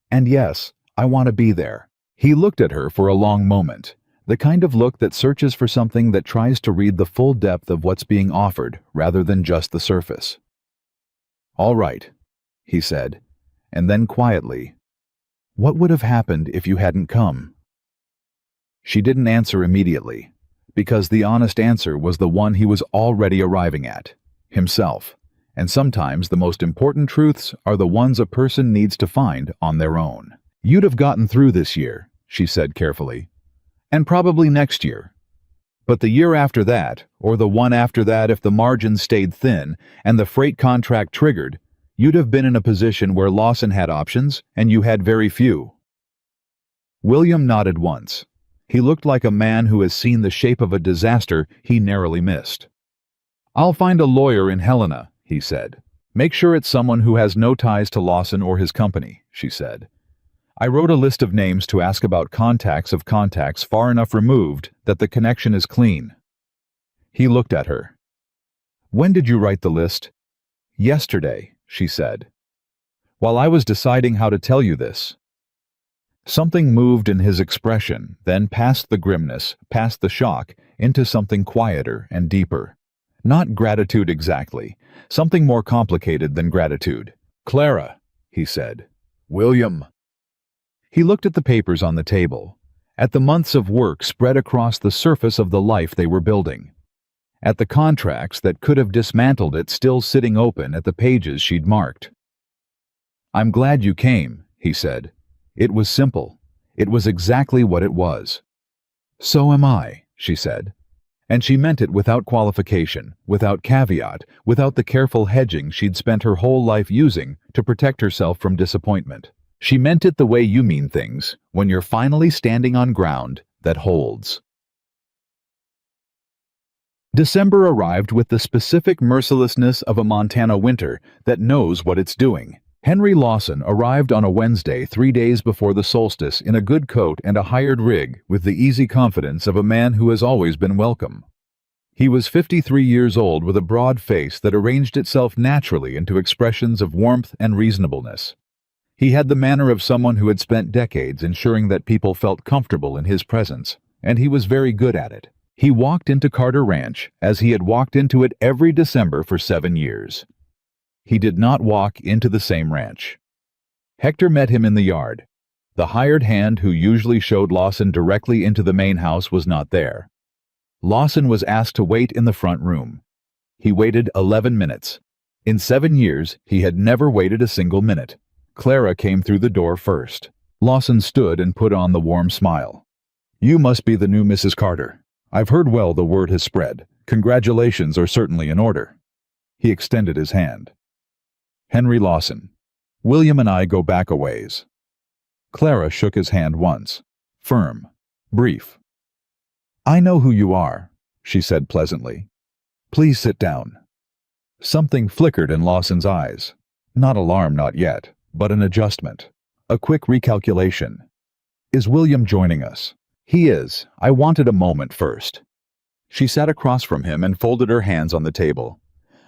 Speaker 1: And yes, I want to be there. He looked at her for a long moment, the kind of look that searches for something that tries to read the full depth of what's being offered rather than just the surface. All right, he said, and then quietly, what would have happened if you hadn't come? She didn't answer immediately. Because the honest answer was the one he was already arriving at, himself. And sometimes the most important truths are the ones a person needs to find on their own. "You'd have gotten through this year," she said carefully. "And probably next year. But the year after that, or the one after that, if the margins stayed thin and the freight contract triggered, you'd have been in a position where Lawson had options and you had very few." William nodded once. He looked like a man who has seen the shape of a disaster he narrowly missed. "I'll find a lawyer in Helena," he said. "Make sure it's someone who has no ties to Lawson or his company," she said. "I wrote a list of names to ask about contacts of contacts far enough removed that the connection is clean." He looked at her. "When did you write the list?" "Yesterday," she said. "While I was deciding how to tell you this." Something moved in his expression, then past the grimness, past the shock, into something quieter and deeper. Not gratitude exactly, something more complicated than gratitude. "Clara," he said. "William." He looked at the papers on the table, at the months of work spread across the surface of the life they were building, at the contracts that could have dismantled it still sitting open at the pages she'd marked. "I'm glad you came," he said. It was simple. It was exactly what it was. "So am I," she said. And she meant it without qualification, without caveat, without the careful hedging she'd spent her whole life using to protect herself from disappointment. She meant it the way you mean things, when you're finally standing on ground that holds. December arrived with the specific mercilessness of a Montana winter that knows what it's doing. Henry Lawson arrived on a Wednesday 3 days before the solstice in a good coat and a hired rig with the easy confidence of a man who has always been welcome. He was 53 years old with a broad face that arranged itself naturally into expressions of warmth and reasonableness. He had the manner of someone who had spent decades ensuring that people felt comfortable in his presence, and he was very good at it. He walked into Carter Ranch as he had walked into it every December for 7 years. He did not walk into the same ranch. Hector met him in the yard. The hired hand who usually showed Lawson directly into the main house was not there. Lawson was asked to wait in the front room. He waited 11 minutes. In 7 years, he had never waited a single minute. Clara came through the door first. Lawson stood and put on the warm smile. "You must be the new Mrs. Carter. I've heard well the word has spread. Congratulations are certainly in order." He extended his hand. "Henry Lawson. William and I go back a ways." Clara shook his hand once. Firm. Brief. "I know who you are," she said pleasantly. "Please sit down." Something flickered in Lawson's eyes. Not alarm, not yet, but an adjustment. A quick recalculation. "Is William joining us?" "He is. I wanted a moment first." She sat across from him and folded her hands on the table.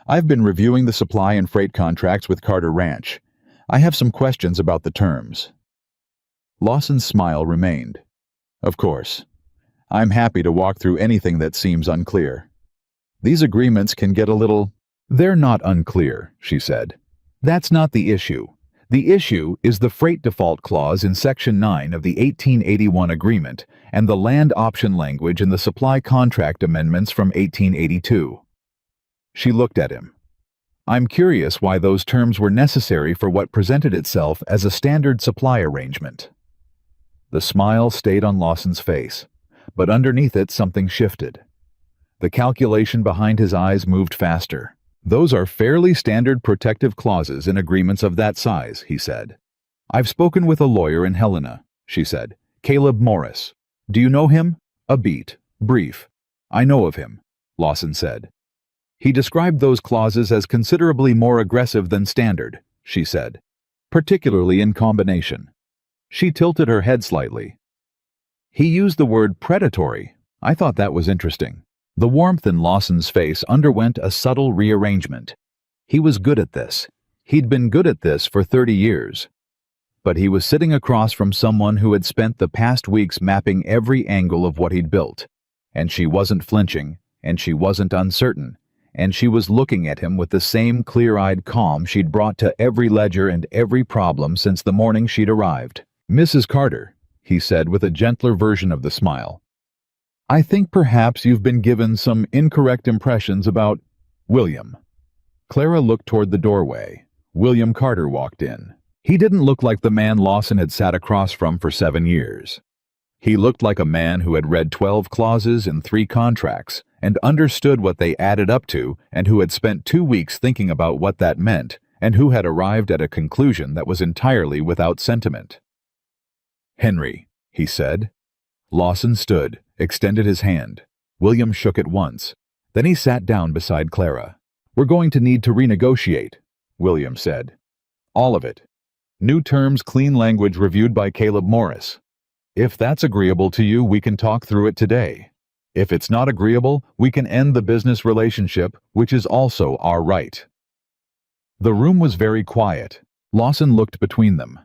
Speaker 1: "I've been reviewing the supply and freight contracts with Carter Ranch. I have some questions about the terms." Lawson's smile remained. "Of course. I'm happy to walk through anything that seems unclear. These agreements can get a little—" "They're not unclear," she said. "That's not the issue. The issue is the freight default clause in Section 9 of the 1881 agreement and the land option language in the supply contract amendments from 1882. She looked at him. "I'm curious why those terms were necessary for what presented itself as a standard supply arrangement." The smile stayed on Lawson's face, but underneath it something shifted. The calculation behind his eyes moved faster. "Those are fairly standard protective clauses in agreements of that size," he said. "I've spoken with a lawyer in Helena," she said. "Caleb Morris. Do you know him?" "A beat. Brief. I know of him," Lawson said. "He described those clauses as considerably more aggressive than standard," she said, "particularly in combination." She tilted her head slightly. "He used the word predatory. I thought that was interesting." The warmth in Lawson's face underwent a subtle rearrangement. He was good at this. He'd been good at this for 30 years. But he was sitting across from someone who had spent the past weeks mapping every angle of what he'd built. And she wasn't flinching, and she wasn't uncertain, and she was looking at him with the same clear-eyed calm she'd brought to every ledger and every problem since the morning she'd arrived. "Mrs. Carter," he said with a gentler version of the smile. I think perhaps you've been given some incorrect impressions about William. Clara looked toward the doorway. William Carter walked in. He didn't look like the man Lawson had sat across from for 7 years. He looked like a man who had read 12 clauses in 3 contracts and understood what they added up to, and who had spent 2 weeks thinking about what that meant, and who had arrived at a conclusion that was entirely without sentiment. "Henry," he said. Lawson stood, extended his hand. William shook it once. Then he sat down beside Clara. "We're going to need to renegotiate," William said. "All of it. New terms, clean language reviewed by Caleb Morris. If that's agreeable to you, we can talk through it today. If it's not agreeable, we can end the business relationship, which is also our right." The room was very quiet. Lawson looked between them.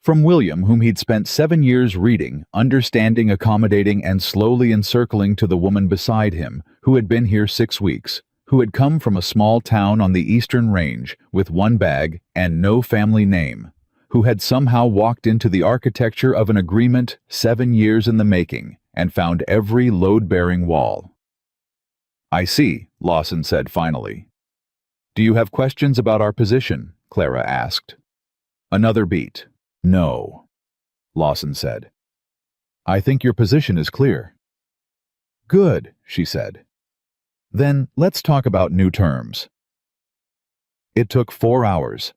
Speaker 1: From William, whom he'd spent 7 years reading, understanding, accommodating, and slowly encircling, to the woman beside him, who had been here 6 weeks, who had come from a small town on the eastern range with 1 bag and no family name, who had somehow walked into the architecture of an agreement 7 years in the making and found every load-bearing wall. "I see," Lawson said finally. "Do you have questions about our position?" Clara asked. Another beat. "No," Lawson said. "I think your position is clear." "Good," she said. "Then let's talk about new terms." It took 4 hours.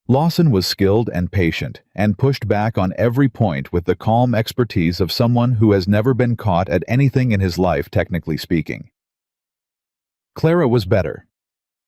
Speaker 1: Lawson was skilled and patient, and pushed back on every point with the calm expertise of someone who has never been caught at anything in his life, technically speaking. Clara was better.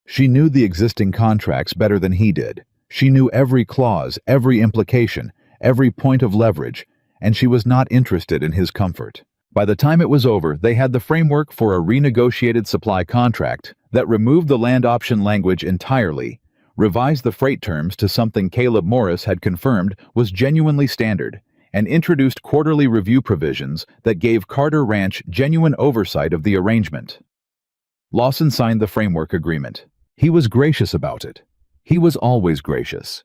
Speaker 1: She knew the existing contracts better than he did. She knew every clause, every implication, every point of leverage, and she was not interested in his comfort. By the time it was over, they had the framework for a renegotiated supply contract that removed the land option language entirely, revised the freight terms to something Caleb Morris had confirmed was genuinely standard, and introduced quarterly review provisions that gave Carter Ranch genuine oversight of the arrangement. Lawson signed the framework agreement. He was gracious about it. He was always gracious.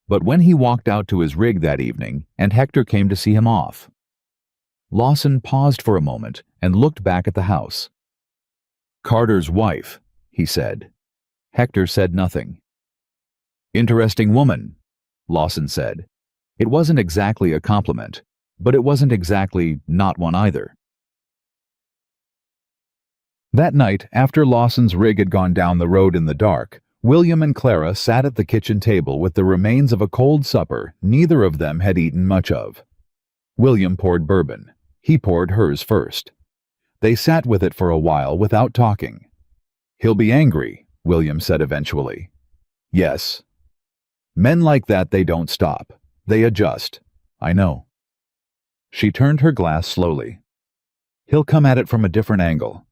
Speaker 1: But when he walked out to his rig that evening, and Hector came to see him off, Lawson paused for a moment and looked back at the house. "Carter's wife," he said. Hector said nothing. "Interesting woman," Lawson said. It wasn't exactly a compliment, but it wasn't exactly not one either. That night, after Lawson's rig had gone down the road in the dark, William and Clara sat at the kitchen table with the remains of a cold supper neither of them had eaten much of. William poured bourbon. He poured hers first. They sat with it for a while without talking. "He'll be angry," William said eventually. "Yes. Men like that, they don't stop. They adjust. I know." She turned her glass slowly. "He'll come at it from a different angle.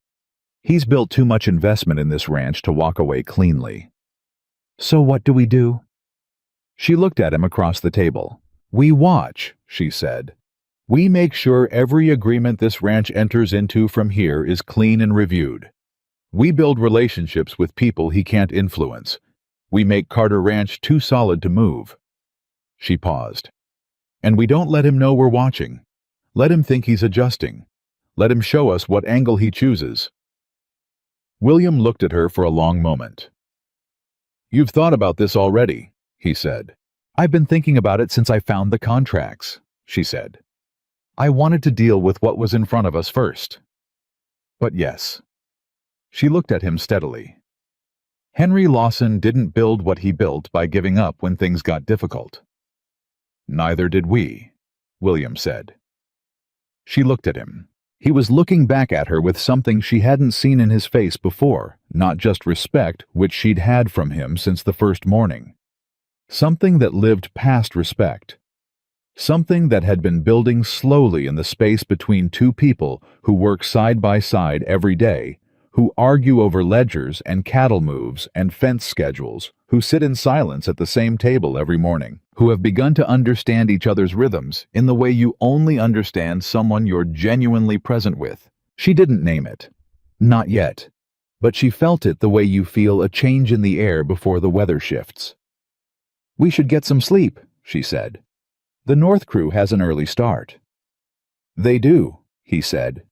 Speaker 1: He's built too much investment in this ranch to walk away cleanly." "So what do we do?" She looked at him across the table. "We watch," she said. "We make sure every agreement this ranch enters into from here is clean and reviewed. We build relationships with people he can't influence. We make Carter Ranch too solid to move." She paused. "And we don't let him know we're watching. Let him think he's adjusting. Let him show us what angle he chooses." William looked at her for a long moment. "You've thought about this already," he said. "I've been thinking about it since I found the contracts," she said. "I wanted to deal with what was in front of us first. But yes." She looked at him steadily. "Henry Lawson didn't build what he built by giving up when things got difficult." "Neither did we," William said. She looked at him. He was looking back at her with something she hadn't seen in his face before, not just respect, which she'd had from him since the first morning. Something that lived past respect. Something that had been building slowly in the space between two people who work side by side every day, who argue over ledgers and cattle moves and fence schedules, who sit in silence at the same table every morning, who have begun to understand each other's rhythms in the way you only understand someone you're genuinely present with. She didn't name it. Not yet. But she felt it the way you feel a change in the air before the weather shifts. "We should get some sleep," she said. "The North crew has an early start." "They do," he said.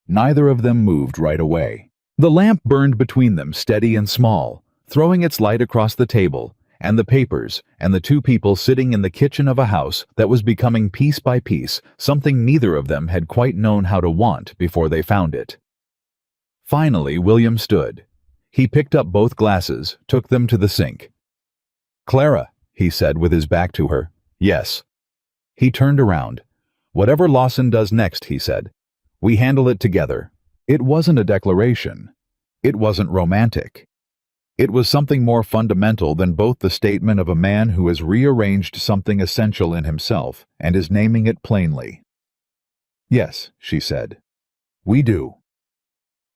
Speaker 1: Neither of them moved right away. The lamp burned between them, steady and small, throwing its light across the table, and the papers, and the two people sitting in the kitchen of a house that was becoming piece by piece something neither of them had quite known how to want before they found it. Finally, William stood. He picked up both glasses, took them to the sink. "Clara," he said with his back to her. "Yes." He turned around. "Whatever Lawson does next," he said, "we handle it together." It wasn't a declaration. It wasn't romantic. It was something more fundamental than both the statement of a man who has rearranged something essential in himself and is naming it plainly. "Yes," she said. "We do."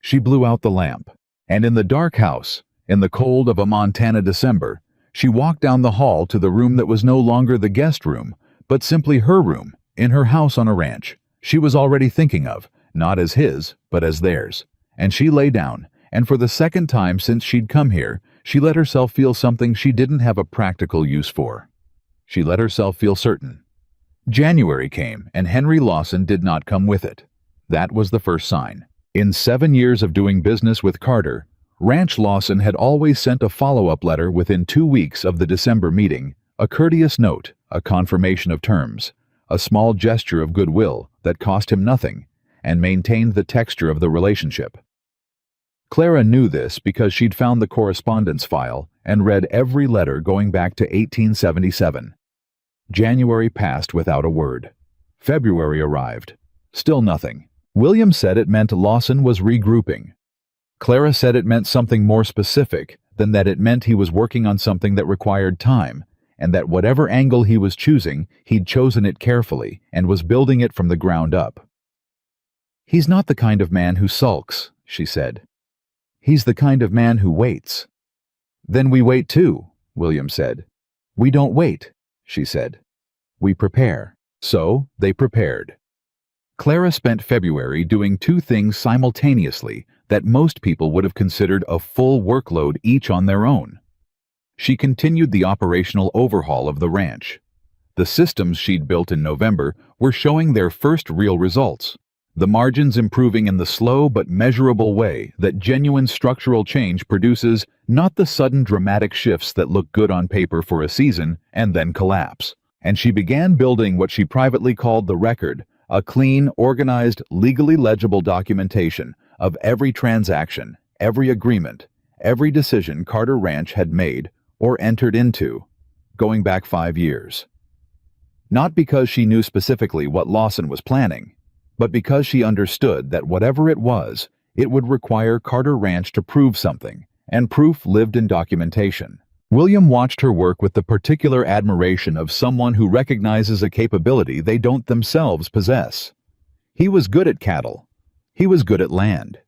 Speaker 1: She blew out the lamp, and in the dark house, in the cold of a Montana December, she walked down the hall to the room that was no longer the guest room, but simply her room, in her house on a ranch, she was already thinking of, not as his, but as theirs. And she lay down, and for the second time since she'd come here, she let herself feel something she didn't have a practical use for. She let herself feel certain. January came, and Henry Lawson did not come with it. That was the first sign. In 7 years of doing business with Carter, Ranch Lawson had always sent a follow-up letter within 2 weeks of the December meeting, a courteous note, a confirmation of terms, a small gesture of goodwill that cost him nothing, and maintained the texture of the relationship. Clara knew this because she'd found the correspondence file and read every letter going back to 1877. January passed without a word. February arrived. Still nothing. William said it meant Lawson was regrouping. Clara said it meant something more specific than that. It meant he was working on something that required time, and that whatever angle he was choosing, he'd chosen it carefully and was building it from the ground up. "He's not the kind of man who sulks," she said. "He's the kind of man who waits." "Then we wait too," William said. "We don't wait," she said. "We prepare." So they prepared. Clara spent February doing 2 things simultaneously that most people would have considered a full workload each on their own. She continued the operational overhaul of the ranch. The systems she'd built in November were showing their first real results, the margins improving in the slow but measurable way that genuine structural change produces, not the sudden dramatic shifts that look good on paper for a season and then collapse. And she began building what she privately called the record, a clean, organized, legally legible documentation of every transaction, every agreement, every decision Carter Ranch had made or entered into, going back 5 years. Not because she knew specifically what Lawson was planning, but because she understood that whatever it was, it would require Carter Ranch to prove something, and proof lived in documentation. William watched her work with the particular admiration of someone who recognizes a capability they don't themselves possess. He was good at cattle. He was good at land.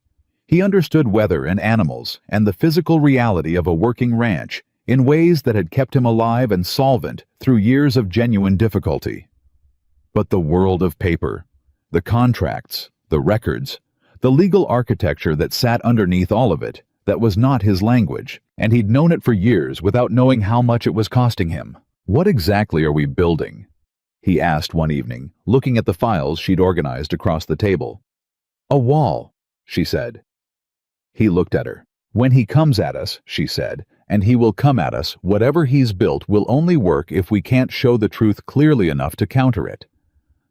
Speaker 1: He understood weather and animals and the physical reality of a working ranch in ways that had kept him alive and solvent through years of genuine difficulty. But the world of paper, the contracts, the records, the legal architecture that sat underneath all of it, that was not his language, and he'd known it for years without knowing how much it was costing him. "What exactly are we building?" he asked one evening, looking at the files she'd organized across the table. "A wall," she said. He looked at her. "When he comes at us," she said, "and he will come at us, whatever he's built will only work if we can't show the truth clearly enough to counter it.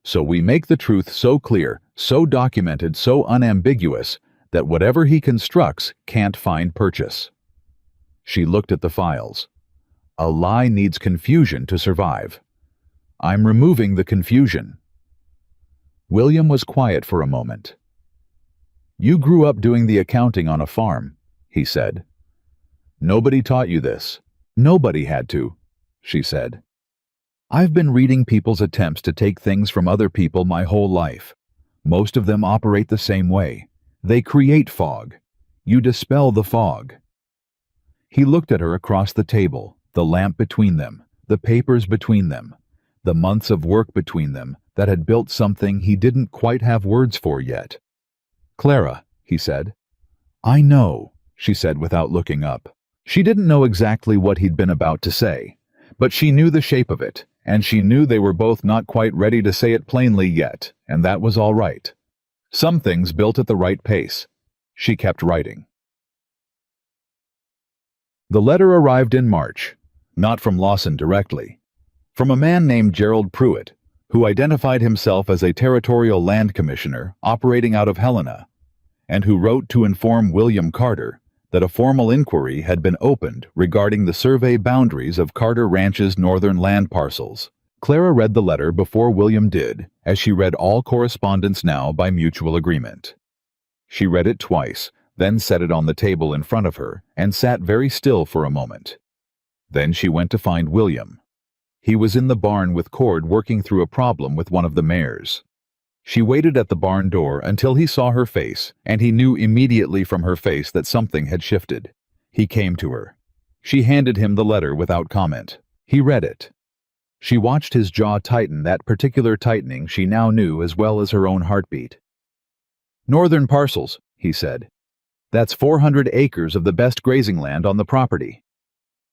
Speaker 1: So we make the truth so clear, so documented, so unambiguous, that whatever he constructs can't find purchase." She looked at the files. "A lie needs confusion to survive. I'm removing the confusion." William was quiet for a moment. "You grew up doing the accounting on a farm," he said. "Nobody taught you this." "Nobody had to," she said. "I've been reading people's attempts to take things from other people my whole life. Most of them operate the same way. They create fog. You dispel the fog." He looked at her across the table, the lamp between them, the papers between them, the months of work between them that had built something he didn't quite have words for yet. "Clara," he said. "I know," she said without looking up. She didn't know exactly what he'd been about to say, but she knew the shape of it, and she knew they were both not quite ready to say it plainly yet, and that was all right. Some things built at the right pace. She kept writing. The letter arrived in March, not from Lawson directly, from a man named Gerald Pruitt, who identified himself as a territorial land commissioner operating out of Helena, and who wrote to inform William Carter that a formal inquiry had been opened regarding the survey boundaries of Carter Ranch's northern land parcels. Clara read the letter before William did, as she read all correspondence now by mutual agreement. She read it twice, then set it on the table in front of her, and sat very still for a moment. Then she went to find William. He was in the barn with Cord working through a problem with one of the mares. She waited at the barn door until he saw her face, and he knew immediately from her face that something had shifted. He came to her. She handed him the letter without comment. He read it. She watched his jaw tighten, that particular tightening she now knew as well as her own heartbeat. "Northern parcels," he said. "That's 400 acres of the best grazing land on the property."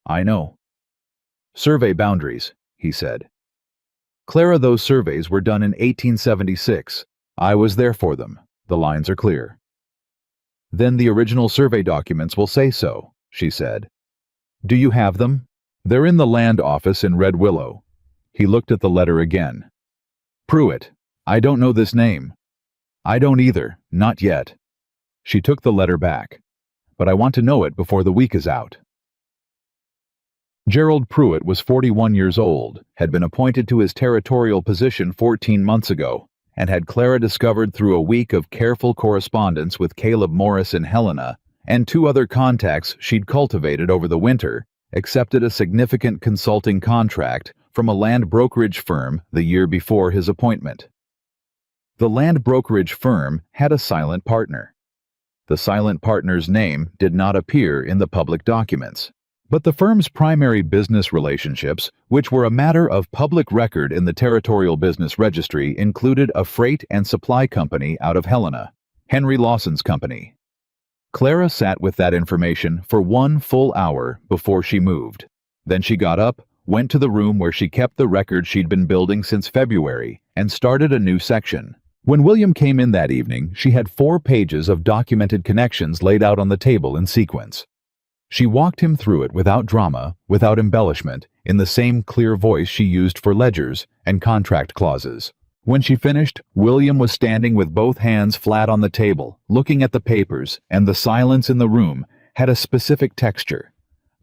Speaker 1: "I know." "Survey boundaries," he said. "Clara, those surveys were done in 1876. I was there for them. The lines are clear." "Then the original survey documents will say so," she said. "Do you have them?" "They're in the land office in Red Willow." He looked at the letter again. "Pruitt. I don't know this name." "I don't either, not yet." She took the letter back. "But I want to know it before the week is out." Gerald Pruitt was 41 years old, had been appointed to his territorial position 14 months ago, and had Clara discovered through a week of careful correspondence with Caleb Morris in Helena and 2 other contacts she'd cultivated over the winter, accepted a significant consulting contract from a land brokerage firm the year before his appointment. The land brokerage firm had a silent partner. The silent partner's name did not appear in the public documents. But the firm's primary business relationships, which were a matter of public record in the Territorial Business Registry, included a freight and supply company out of Helena, Henry Lawson's company. Clara sat with that information for 1 full hour before she moved. Then she got up, went to the room where she kept the record she'd been building since February, and started a new section. When William came in that evening, she had 4 pages of documented connections laid out on the table in sequence. She walked him through it without drama, without embellishment, in the same clear voice she used for ledgers and contract clauses. When she finished, William was standing with both hands flat on the table, looking at the papers, and the silence in the room had a specific texture.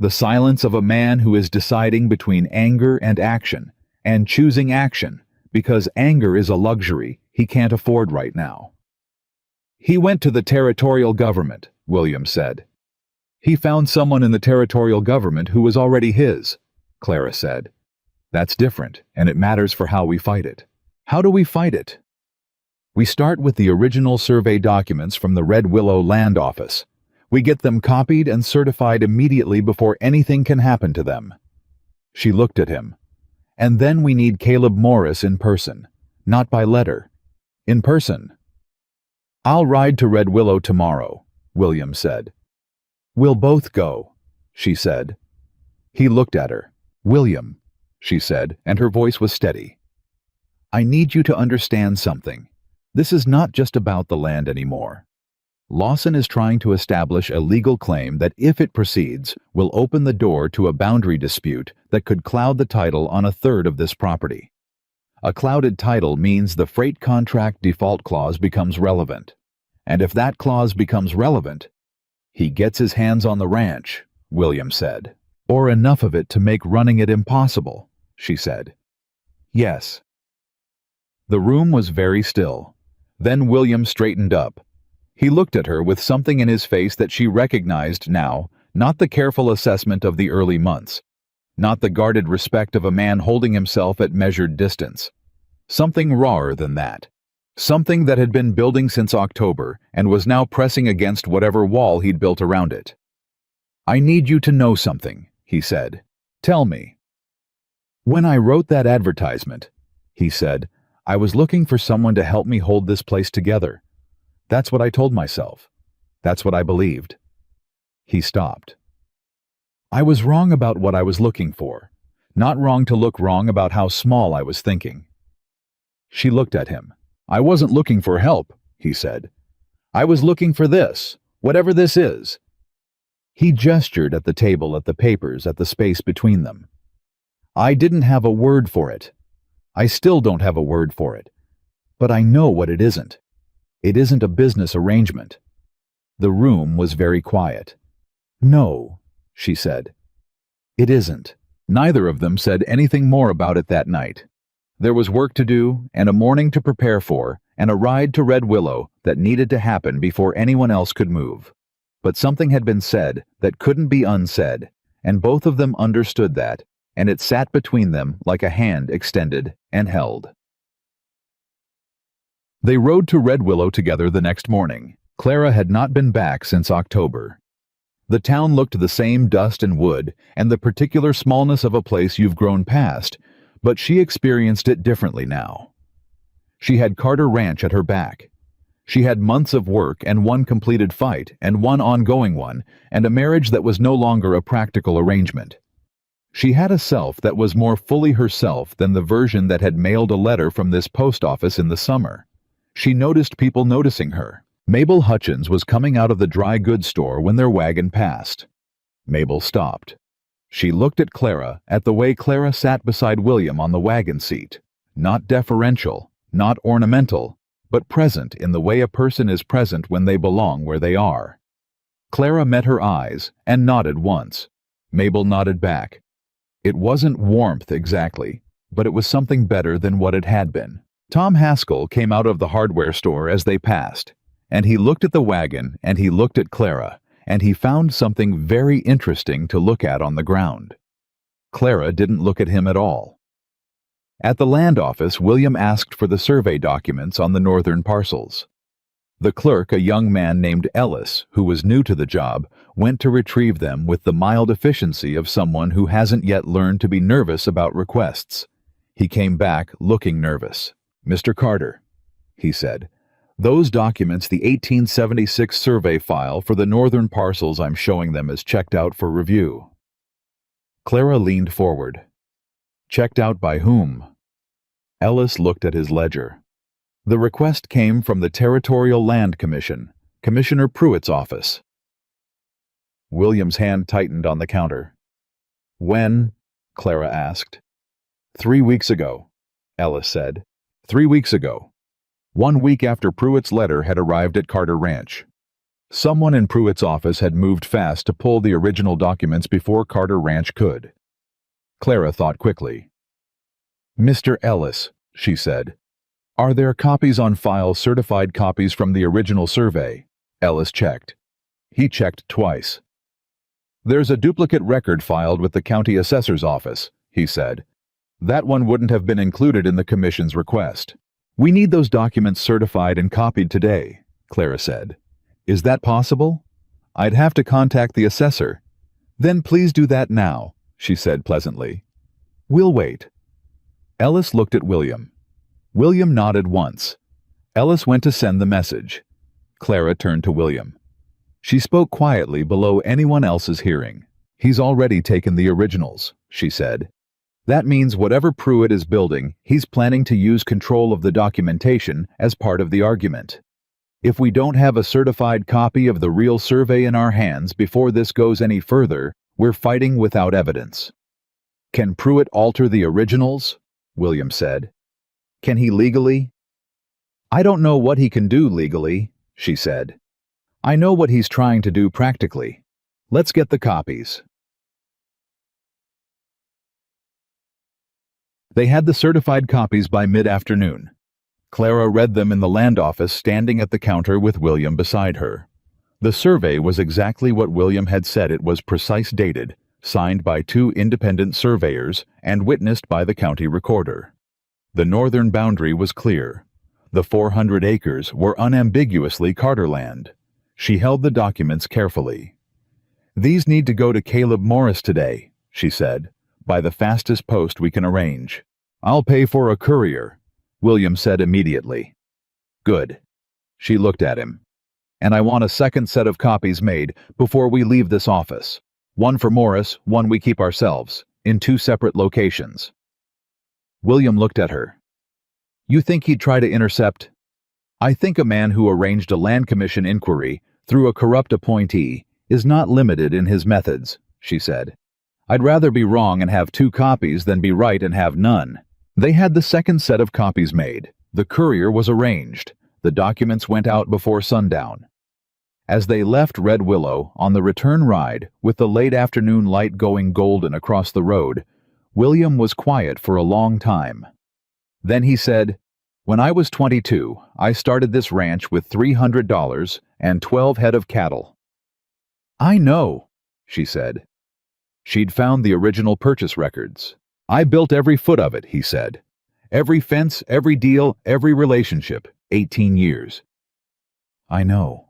Speaker 1: The silence of a man who is deciding between anger and choosing action, because anger is a luxury he can't afford right now. "He went to the territorial government," William said. "He found someone in the territorial government who was already his," Clara said. "That's different, and it matters for how we fight it." "How do we fight it?" "We start with the original survey documents from the Red Willow Land Office. We get them copied and certified immediately before anything can happen to them." She looked at him. "And then we need Caleb Morris in person, not by letter. In person." "I'll ride to Red Willow tomorrow," William said. "We'll both go," she said. He looked at her. "William," she said, and her voice was steady. "I need you to understand something. This is not just about the land anymore. Lawson is trying to establish a legal claim that, if it proceeds, will open the door to a boundary dispute that could cloud the title on 1/3 of this property. A clouded title means the freight contract default clause becomes relevant. And if that clause becomes relevant, he gets his hands on the ranch," William said. "Or enough of it to make running it impossible," she said. "Yes." The room was very still. Then William straightened up. He looked at her with something in his face that she recognized now, not the careful assessment of the early months, not the guarded respect of a man holding himself at measured distance. Something rawer than that. Something that had been building since October and was now pressing against whatever wall he'd built around it. "I need you to know something," he said. "Tell me." "When I wrote that advertisement," he said, "I was looking for someone to help me hold this place together. That's what I told myself. That's what I believed." He stopped. "I was wrong about what I was looking for. Not wrong to look wrong about how small I was thinking." She looked at him. "I wasn't looking for help," he said. "I was looking for this, whatever this is." He gestured at the table at the papers at the space between them. "I didn't have a word for it. I still don't have a word for it. But I know what it isn't. It isn't a business arrangement." The room was very quiet. "No," she said. "It isn't." Neither of them said anything more about it that night. There was work to do, and a morning to prepare for, and a ride to Red Willow that needed to happen before anyone else could move. But something had been said that couldn't be unsaid, and both of them understood that, and it sat between them like a hand extended and held. They rode to Red Willow together the next morning. Clara had not been back since October. The town looked the same, dust and wood, and the particular smallness of a place you've grown past, but she experienced it differently now. She had Carter Ranch at her back. She had months of work and one completed fight and one ongoing one, and a marriage that was no longer a practical arrangement. She had a self that was more fully herself than the version that had mailed a letter from this post office in the summer. She noticed people noticing her. Mabel Hutchins was coming out of the dry goods store when their wagon passed. Mabel stopped. She looked at Clara, at the way Clara sat beside William on the wagon seat. Not deferential, not ornamental, but present in the way a person is present when they belong where they are. Clara met her eyes and nodded once. Mabel nodded back. It wasn't warmth exactly, but it was something better than what it had been. Tom Haskell came out of the hardware store as they passed, and he looked at the wagon and he looked at Clara, and he found something very interesting to look at on the ground. Clara didn't look at him at all. At the land office, William asked for the survey documents on the northern parcels. The clerk, a young man named Ellis, who was new to the job, went to retrieve them with the mild efficiency of someone who hasn't yet learned to be nervous about requests. He came back looking nervous. "Mr. Carter," he said, "those documents, the 1876 survey file for the northern parcels I'm showing them is checked out for review." Clara leaned forward. "Checked out by whom?" Ellis looked at his ledger. "The request came from the Territorial Land Commission, Commissioner Pruitt's office." William's hand tightened on the counter. "When?" Clara asked. 3 weeks ago, Ellis said. 3 weeks ago. 1 week after Pruitt's letter had arrived at Carter Ranch. Someone in Pruitt's office had moved fast to pull the original documents before Carter Ranch could. Clara thought quickly. "Mr. Ellis," she said, "are there copies on file, certified copies from the original survey?" Ellis checked. He checked twice. "There's a duplicate record filed with the county assessor's office," he said. "That one wouldn't have been included in the commission's request." "We need those documents certified and copied today," Clara said. "Is that possible?" "I'd have to contact the assessor." "Then please do that now," she said pleasantly. "We'll wait." Ellis looked at William. William nodded once. Ellis went to send the message. Clara turned to William. She spoke quietly below anyone else's hearing. "He's already taken the originals," she said. "That means whatever Pruitt is building, he's planning to use control of the documentation as part of the argument. If we don't have a certified copy of the real survey in our hands before this goes any further, we're fighting without evidence." "Can Pruitt alter the originals?" William said. "Can he legally?" "I don't know what he can do legally," she said. "I know what he's trying to do practically. Let's get the copies." They had the certified copies by mid-afternoon. Clara read them in the land office, standing at the counter with William beside her. The survey was exactly what William had said it was, precise dated, signed by 2 independent surveyors, and witnessed by the county recorder. The northern boundary was clear. The 400 acres were unambiguously Carter land. She held the documents carefully. "These need to go to Caleb Morris today," she said, "by the fastest post we can arrange." "I'll pay for a courier," William said immediately. "Good." She looked at him. "And I want a second set of copies made before we leave this office. One for Morris, one we keep ourselves, in 2 separate locations." William looked at her. "You think he'd try to intercept?" I think a man who arranged a land commission inquiry through a corrupt appointee is not limited in his methods, she said. I'd rather be wrong and have 2 copies than be right and have none. They had the second set of copies made. The courier was arranged. The documents went out before sundown. As they left Red Willow on the return ride, with the late afternoon light going golden across the road, William was quiet for a long time. Then he said, "When I was 22, I started this ranch with $300 and 12 head of cattle." "I know," she said. She'd found the original purchase records. "I built every foot of it," he said. "Every fence, every deal, every relationship, 18 years." "I know."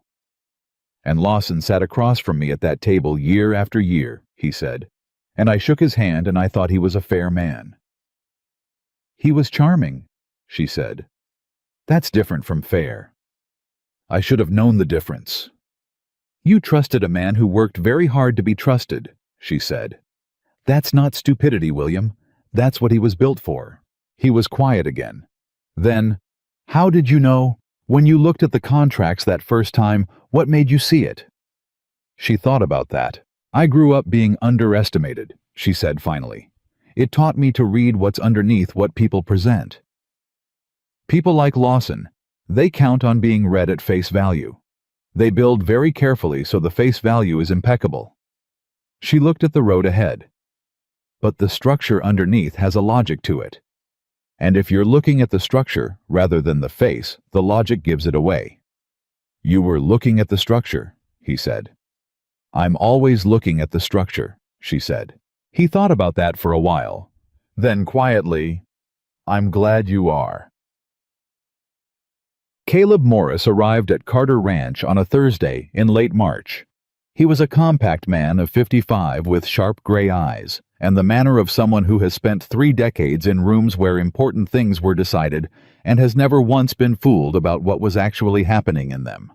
Speaker 1: "And Lawson sat across from me at that table year after year," he said, "and I shook his hand and I thought he was a fair man." "He was charming," she said. "That's different from fair." "I should have known the difference." "You trusted a man who worked very hard to be trusted," she said. "That's not stupidity, William. That's what he was built for." He was quiet again. Then, "How did you know? When you looked at the contracts that first time, what made you see it?" She thought about that. "I grew up being underestimated," she said finally. "It taught me to read what's underneath what people present. People like Lawson, they count on being read at face value. They build very carefully so the face value is impeccable." She looked at the road ahead. "But the structure underneath has a logic to it. And if you're looking at the structure rather than the face, the logic gives it away." "You were looking at the structure," he said. "I'm always looking at the structure," she said. He thought about that for a while. Then quietly, "I'm glad you are." Caleb Morris arrived at Carter Ranch on a Thursday in late March. He was a compact man of 55 with sharp gray eyes, and the manner of someone who has spent 3 decades in rooms where important things were decided and has never once been fooled about what was actually happening in them.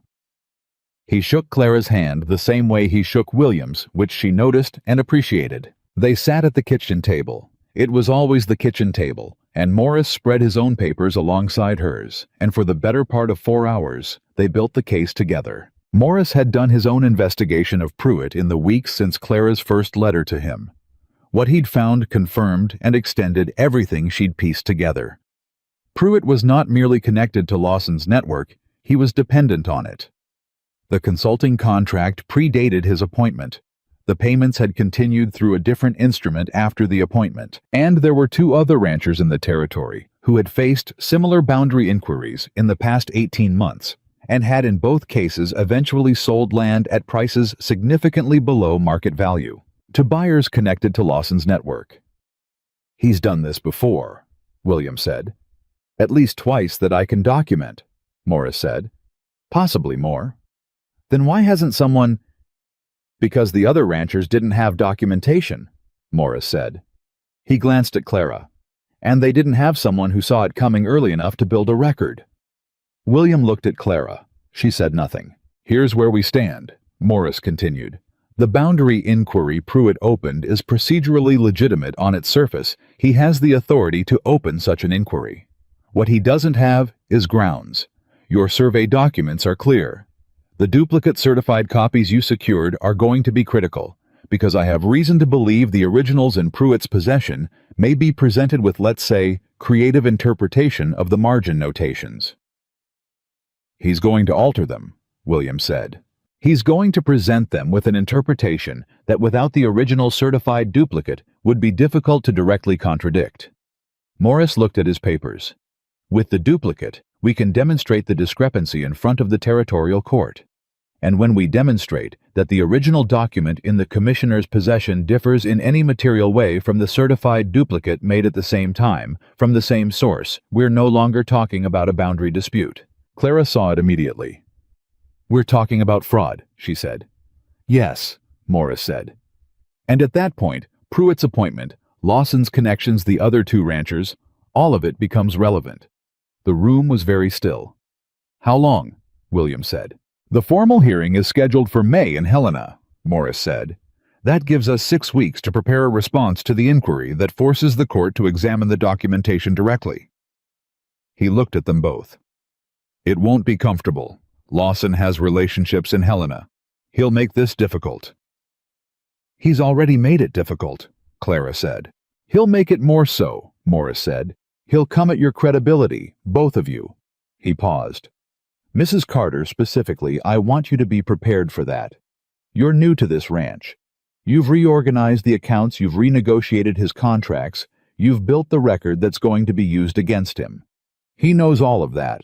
Speaker 1: He shook Clara's hand the same way he shook William's, which she noticed and appreciated. They sat at the kitchen table. It was always the kitchen table, and Morris spread his own papers alongside hers, and for the better part of 4 hours, they built the case together. Morris had done his own investigation of Pruitt in the weeks since Clara's first letter to him. What he'd found confirmed and extended everything she'd pieced together. Pruitt was not merely connected to Lawson's network, he was dependent on it. The consulting contract predated his appointment. The payments had continued through a different instrument after the appointment, and there were 2 other ranchers in the territory who had faced similar boundary inquiries in the past 18 months and had in both cases eventually sold land at prices significantly below market value to buyers connected to Lawson's network. "He's done this before," William said. "At least twice that I can document," Morris said. "Possibly more." "Then why hasn't someone—" "Because the other ranchers didn't have documentation," Morris said. He glanced at Clara. "And they didn't have someone who saw it coming early enough to build a record." William looked at Clara. She said nothing. "Here's where we stand," Morris continued. "The boundary inquiry Pruitt opened is procedurally legitimate on its surface. He has the authority to open such an inquiry. What he doesn't have is grounds. Your survey documents are clear. The duplicate certified copies you secured are going to be critical, because I have reason to believe the originals in Pruitt's possession may be presented with, let's say, creative interpretation of the margin notations." "He's going to alter them," William said. "He's going to present them with an interpretation that without the original certified duplicate would be difficult to directly contradict." Morris looked at his papers. "With the duplicate, we can demonstrate the discrepancy in front of the territorial court. And when we demonstrate that the original document in the commissioner's possession differs in any material way from the certified duplicate made at the same time, from the same source, we're no longer talking about a boundary dispute." Clara saw it immediately. "We're talking about fraud," she said. "Yes," Morris said. And at that point, Pruitt's appointment, Lawson's connections, the other 2 ranchers, all of it becomes relevant. The room was very still. "How long?" William said. "The formal hearing is scheduled for May in Helena," Morris said. "That gives us 6 weeks to prepare a response to the inquiry that forces the court to examine the documentation directly." He looked at them both. It won't be comfortable. Lawson has relationships in Helena. He'll make this difficult. He's already made it difficult, Clara said. He'll make it more so, Morris said. He'll come at your credibility, both of you. He paused. Mrs. Carter, specifically, I want you to be prepared for that. You're new to this ranch. You've reorganized the accounts, you've renegotiated his contracts, you've built the record that's going to be used against him. He knows all of that.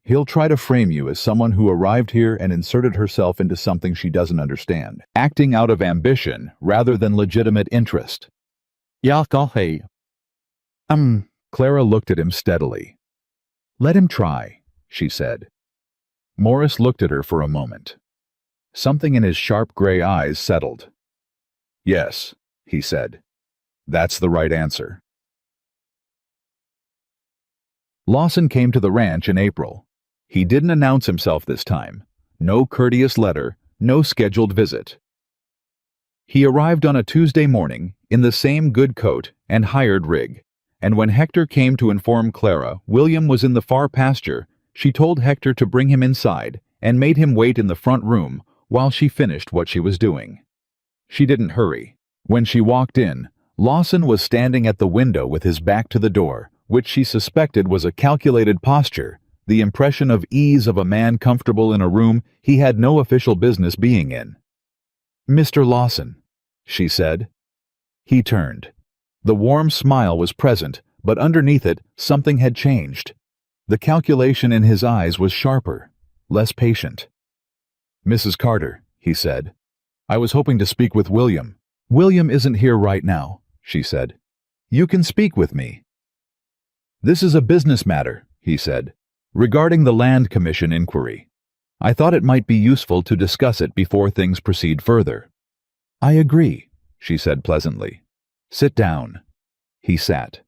Speaker 1: He'll try to frame you as someone who arrived here and inserted herself into something she doesn't understand, acting out of ambition rather than legitimate interest.
Speaker 2: Ja, có thể.
Speaker 1: Clara looked at him steadily. Let him try, she said. Morris looked at her for a moment. Something in his sharp gray eyes settled. Yes, he said. That's the right answer. Lawson came to the ranch in April. He didn't announce himself this time. No courteous letter, no scheduled visit. He arrived on a Tuesday morning in the same good coat and hired rig, and when Hector came to inform Clara William was in the far pasture, she told Hector to bring him inside and made him wait in the front room while she finished what she was doing. She didn't hurry. When she walked in, Lawson was standing at the window with his back to the door, which she suspected was a calculated posture, the impression of ease of a man comfortable in a room he had no official business being in. Mr. Lawson, she said. He turned. The warm smile was present, but underneath it, something had changed. The calculation in his eyes was sharper, less patient. Mrs. Carter, he said. I was hoping to speak with William. William isn't here right now, she said. You can speak with me. This is a business matter, he said, regarding the Land Commission inquiry. I thought it might be useful to discuss it before things proceed further. I agree, she said pleasantly. Sit down. He sat.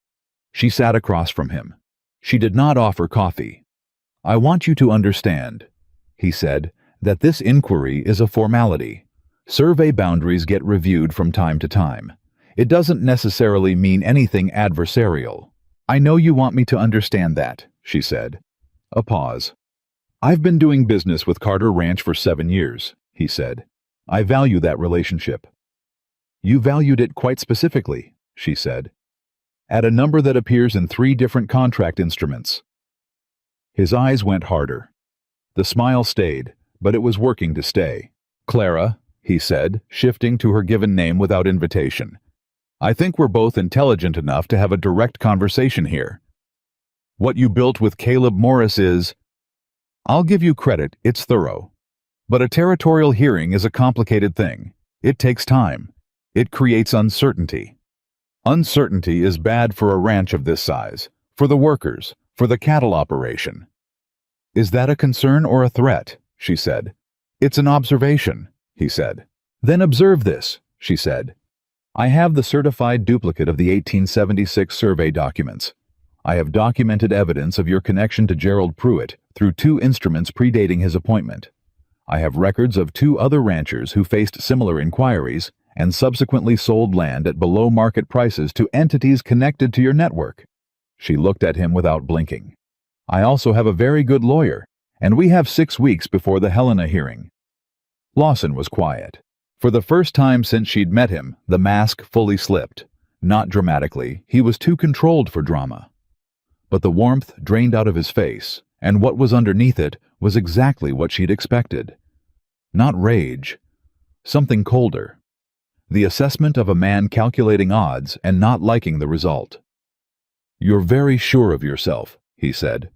Speaker 1: She sat across from him. She did not offer coffee. I want you to understand, he said, that this inquiry is a formality. Survey boundaries get reviewed from time to time. It doesn't necessarily mean anything adversarial. I know you want me to understand that, she said. A pause. I've been doing business with Carter Ranch for 7 years, he said. I value that relationship. You valued it quite specifically, she said. At a number that appears in 3 different contract instruments. His eyes went harder. The smile stayed, but it was working to stay. Clara, he said, shifting to her given name without invitation. I think we're both intelligent enough to have a direct conversation here. What you built with Caleb Morris is... I'll give you credit, it's thorough. But a territorial hearing is a complicated thing. It takes time. It creates uncertainty. Uncertainty is bad for a ranch of this size, for the workers, for the cattle operation. Is that a concern or a threat? She said. It's an observation, he said. Then observe this, she said. I have the certified duplicate of the 1876 survey documents. I have documented evidence of your connection to Gerald Pruitt through 2 instruments predating his appointment. I have records of 2 other ranchers who faced similar inquiries and subsequently sold land at below market prices to entities connected to your network. She looked at him without blinking. I also have a very good lawyer, and we have 6 weeks before the Helena hearing. Lawson was quiet. For the first time since she'd met him, the mask fully slipped. Not dramatically, he was too controlled for drama. But the warmth drained out of his face, and what was underneath it was exactly what she'd expected. Not rage. Something colder. The assessment of a man calculating odds and not liking the result. You're very sure of yourself, he said.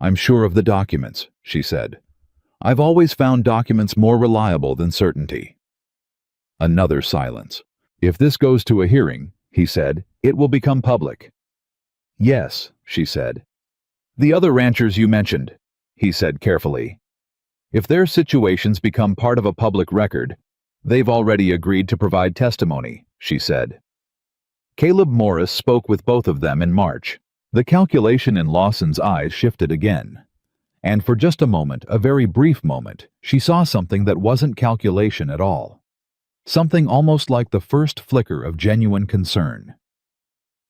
Speaker 1: I'm sure of the documents, she said. I've always found documents more reliable than certainty. Another silence. If this goes to a hearing, he said, it will become public. Yes, she said. The other ranchers you mentioned, he said carefully. If their situations become part of a public record, they've already agreed to provide testimony, she said. Caleb Morris spoke with both of them in March. The calculation in Lawson's eyes shifted again. And for just a moment, a very brief moment, she saw something that wasn't calculation at all. Something almost like the first flicker of genuine concern.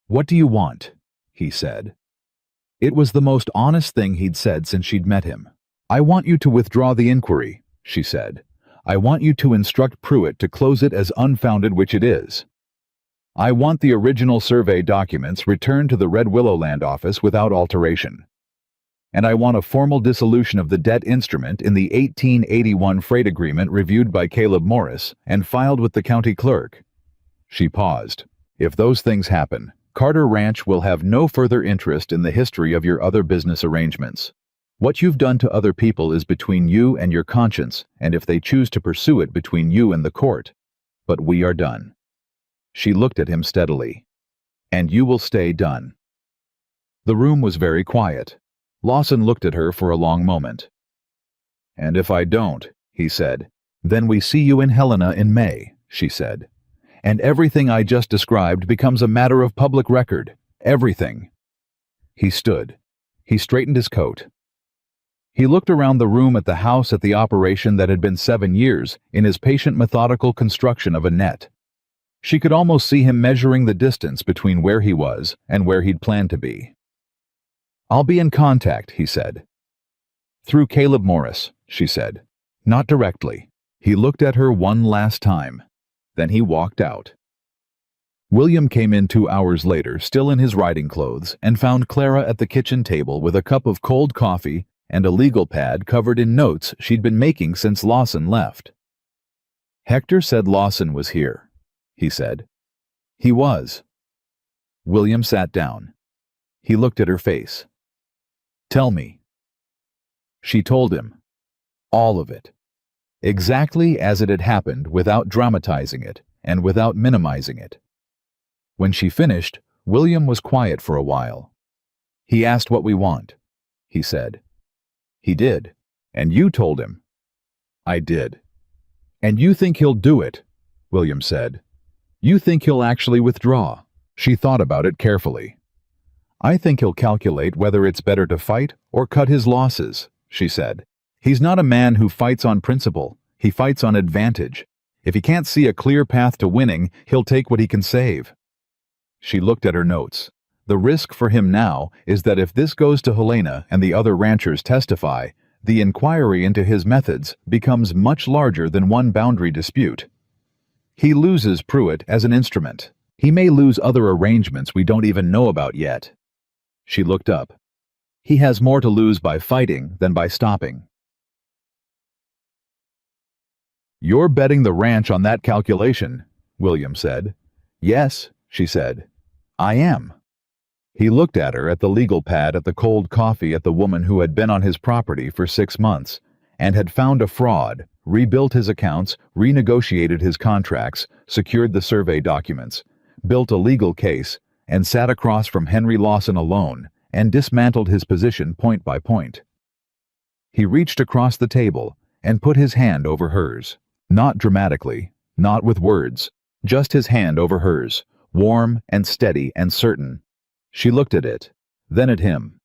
Speaker 1: What do you want? He said. It was the most honest thing he'd said since she'd met him. "I want you to withdraw the inquiry," she said. "I want you to instruct Pruitt to close it as unfounded, which it is. I want the original survey documents returned to the Red Willow Land office without alteration. And I want a formal dissolution of the debt instrument in the 1881 freight agreement reviewed by Caleb Morris and filed with the county clerk." She paused. "If those things happen, Carter Ranch will have no further interest in the history of your other business arrangements. What you've done to other people is between you and your conscience, and if they choose to pursue it, between you and the court. But we are done." She looked at him steadily. "And you will stay done." The room was very quiet. Lawson looked at her for a long moment. "And if I don't," he said. "Then we see you in Helena in May," she said. "And everything I just described becomes a matter of public record. Everything." He stood. He straightened his coat. He looked around the room at the house, at the operation that had been 7 years, in his patient, methodical construction of a net. She could almost see him measuring the distance between where he was and where he'd planned to be. "I'll be in contact," he said. "Through Caleb Morris," she said. "Not directly." He looked at her one last time. Then he walked out. William came in 2 hours later, still in his riding clothes, and found Clara at the kitchen table with a cup of cold coffee and a legal pad covered in notes she'd been making since Lawson left. "Hector said Lawson was here," he said. "He was." William sat down. He looked at her face. "Tell me." She told him. All of it. Exactly as it had happened, without dramatizing it and without minimizing it. When she finished, William was quiet for a while. "He asked what we want," he said. "He did. And you told him." "I did." "And you think he'll do it," William said. "You think he'll actually withdraw." She thought about it carefully. "I think he'll calculate whether it's better to fight or cut his losses," she said. "He's not a man who fights on principle. He fights on advantage. If he can't see a clear path to winning, he'll take what he can save." She looked at her notes. "The risk for him now is that if this goes to Helena and the other ranchers testify, the inquiry into his methods becomes much larger than one boundary dispute. He loses Pruitt as an instrument. He may lose other arrangements we don't even know about yet." She looked up. "He has more to lose by fighting than by stopping." "You're betting the ranch on that calculation," William said. "Yes," she said. "I am." He looked at her, at the legal pad, at the cold coffee, at the woman who had been on his property for 6 months and had found a fraud, rebuilt his accounts, renegotiated his contracts, secured the survey documents, built a legal case, and sat across from Henry Lawson alone and dismantled his position point by point. He reached across the table and put his hand over hers. Not dramatically, not with words, just his hand over hers, warm and steady and certain. She looked at it, then at him.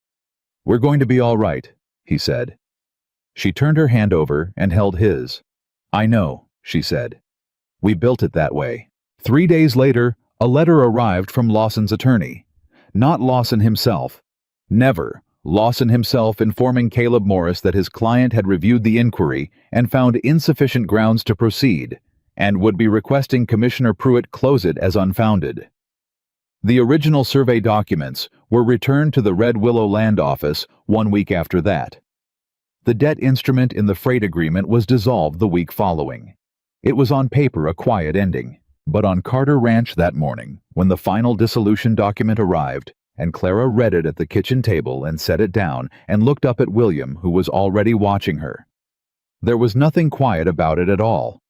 Speaker 1: "We're going to be all right," he said. She turned her hand over and held his. "I know," she said. "We built it that way." 3 days later, a letter arrived from Lawson's attorney. Not Lawson himself. Never. Lawson himself informing Caleb Morris that his client had reviewed the inquiry and found insufficient grounds to proceed, and would be requesting Commissioner Pruitt close it as unfounded. The original survey documents were returned to the Red Willow Land Office 1 week after that. The debt instrument in the freight agreement was dissolved the week following. It was on paper a quiet ending, but on Carter Ranch that morning, when the final dissolution document arrived, and Clara read it at the kitchen table and set it down and looked up at William, who was already watching her, there was nothing quiet about it at all.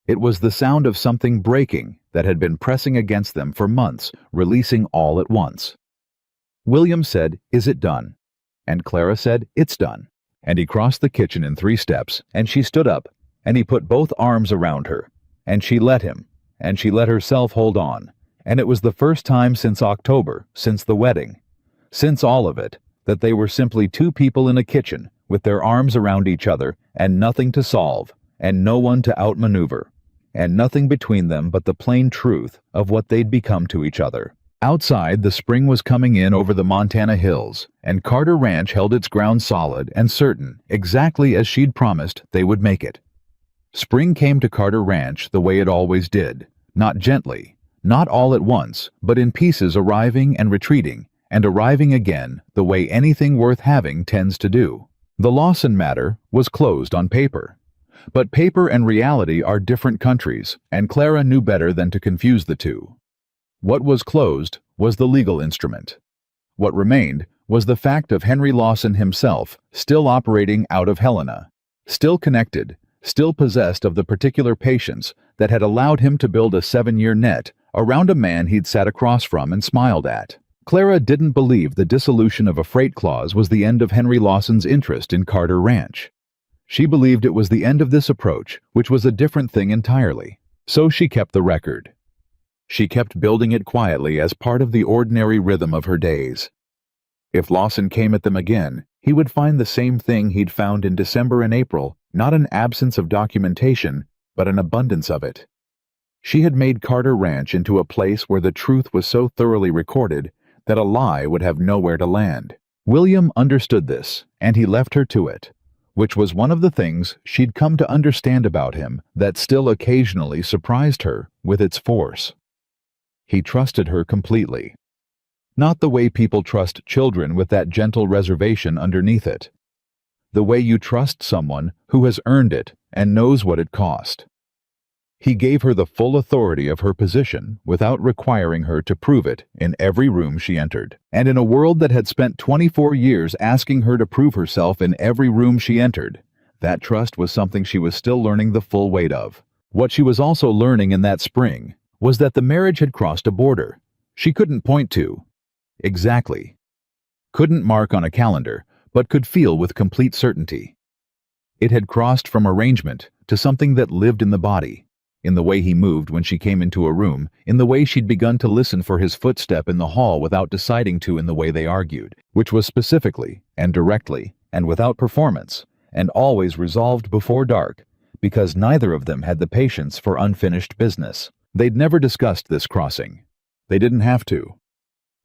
Speaker 1: It was the sound of something breaking that had been pressing against them for months, releasing all at once. William said, "Is it done?" And Clara said, "It's done." And he crossed the kitchen in 3 steps, and she stood up, and he put both arms around her, and she let him, and she let herself hold on, and it was the first time since October, since the wedding, since all of it, that they were simply 2 people in a kitchen with their arms around each other and nothing to solve, and no one to outmaneuver, and nothing between them but the plain truth of what they'd become to each other. Outside, the spring was coming in over the Montana hills, and Carter Ranch held its ground solid and certain, exactly as she'd promised they would make it. Spring came to Carter Ranch the way it always did, not gently, not all at once, but in pieces, arriving and retreating, and arriving again the way anything worth having tends to do. The Lawson matter was closed on paper. But paper and reality are different countries, and Clara knew better than to confuse the two. What was closed was the legal instrument. What remained was the fact of Henry Lawson himself still operating out of Helena, still connected, still possessed of the particular patience that had allowed him to build a 7-year net around a man he'd sat across from and smiled at. Clara didn't believe the dissolution of a freight clause was the end of Henry Lawson's interest in Carter Ranch. She believed it was the end of this approach, which was a different thing entirely. So she kept the record. She kept building it quietly as part of the ordinary rhythm of her days. If Lawson came at them again, he would find the same thing he'd found in December and April, not an absence of documentation, but an abundance of it. She had made Carter Ranch into a place where the truth was so thoroughly recorded that a lie would have nowhere to land. William understood this, and he left her to it, which was one of the things she'd come to understand about him that still occasionally surprised her with its force. He trusted her completely. Not the way people trust children with that gentle reservation underneath it. The way you trust someone who has earned it and knows what it cost. He gave her the full authority of her position without requiring her to prove it in every room she entered. And in a world that had spent 24 years asking her to prove herself in every room she entered, that trust was something she was still learning the full weight of. What she was also learning in that spring was that the marriage had crossed a border she couldn't point to exactly, couldn't mark on a calendar, but could feel with complete certainty. It had crossed from arrangement to something that lived in the body, in the way he moved when she came into a room, in the way she'd begun to listen for his footstep in the hall without deciding to, in the way they argued, which was specifically and directly and without performance, and always resolved before dark, because neither of them had the patience for unfinished business. They'd never discussed this crossing. They didn't have to.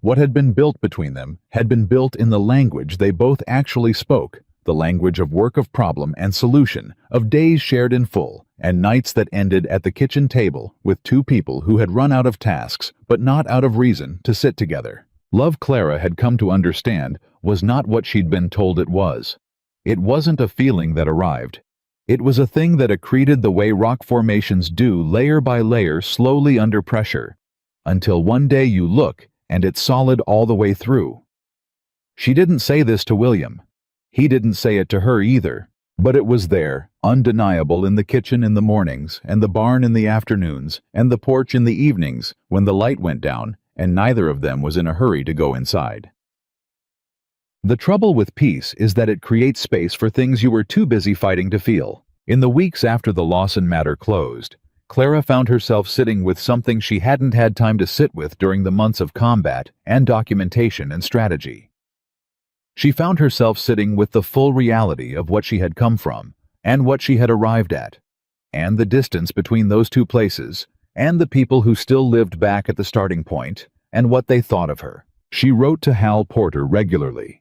Speaker 1: What had been built between them had been built in the language they both actually spoke, the language of work, of problem and solution, of days shared in full, and nights that ended at the kitchen table with two people who had run out of tasks, but not out of reason, to sit together. Love, Clara had come to understand, was not what she'd been told it was. It wasn't a feeling that arrived. It was a thing that accreted the way rock formations do, layer by layer, slowly under pressure, until one day you look and it's solid all the way through. She didn't say this to William. He didn't say it to her either, but it was there, undeniable, in the kitchen in the mornings, and the barn in the afternoons, and the porch in the evenings when the light went down, and neither of them was in a hurry to go inside. The trouble with peace is that it creates space for things you were too busy fighting to feel. In the weeks after the Lawson matter closed, Clara found herself sitting with something she hadn't had time to sit with during the months of combat and documentation and strategy. She found herself sitting with the full reality of what she had come from, and what she had arrived at, and the distance between those two places, and the people who still lived back at the starting point, and what they thought of her. She wrote to Hal Porter regularly.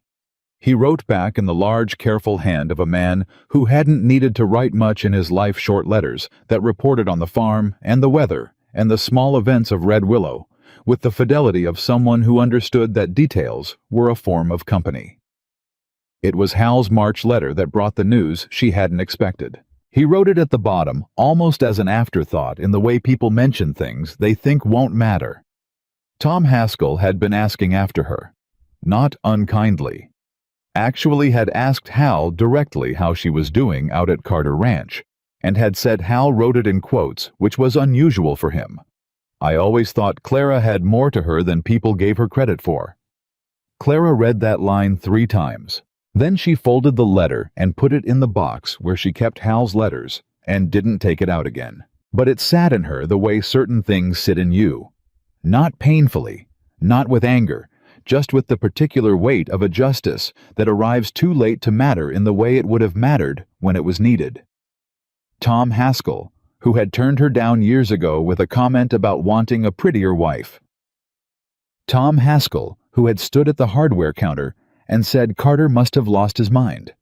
Speaker 1: He wrote back in the large, careful hand of a man who hadn't needed to write much in his life, short letters that reported on the farm and the weather and the small events of Red Willow, with the fidelity of someone who understood that details were a form of company. It was Hal's March letter that brought the news she hadn't expected. He wrote it at the bottom, almost as an afterthought, in the way people mention things they think won't matter. Tom Haskell had been asking after her, not unkindly. Actually had asked Hal directly how she was doing out at Carter Ranch, and had said Hal wrote it in quotes, which was unusual for him. I always thought Clara had more to her than people gave her credit for. Clara read that line 3 times. Then she folded the letter and put it in the box where she kept Hal's letters, and didn't take it out again. But it sat in her the way certain things sit in you. Not painfully, not with anger, just with the particular weight of a justice that arrives too late to matter in the way it would have mattered when it was needed. Tom Haskell, who had turned her down years ago with a comment about wanting a prettier wife. Tom Haskell, who had stood at the hardware counter and said Carter must have lost his mind.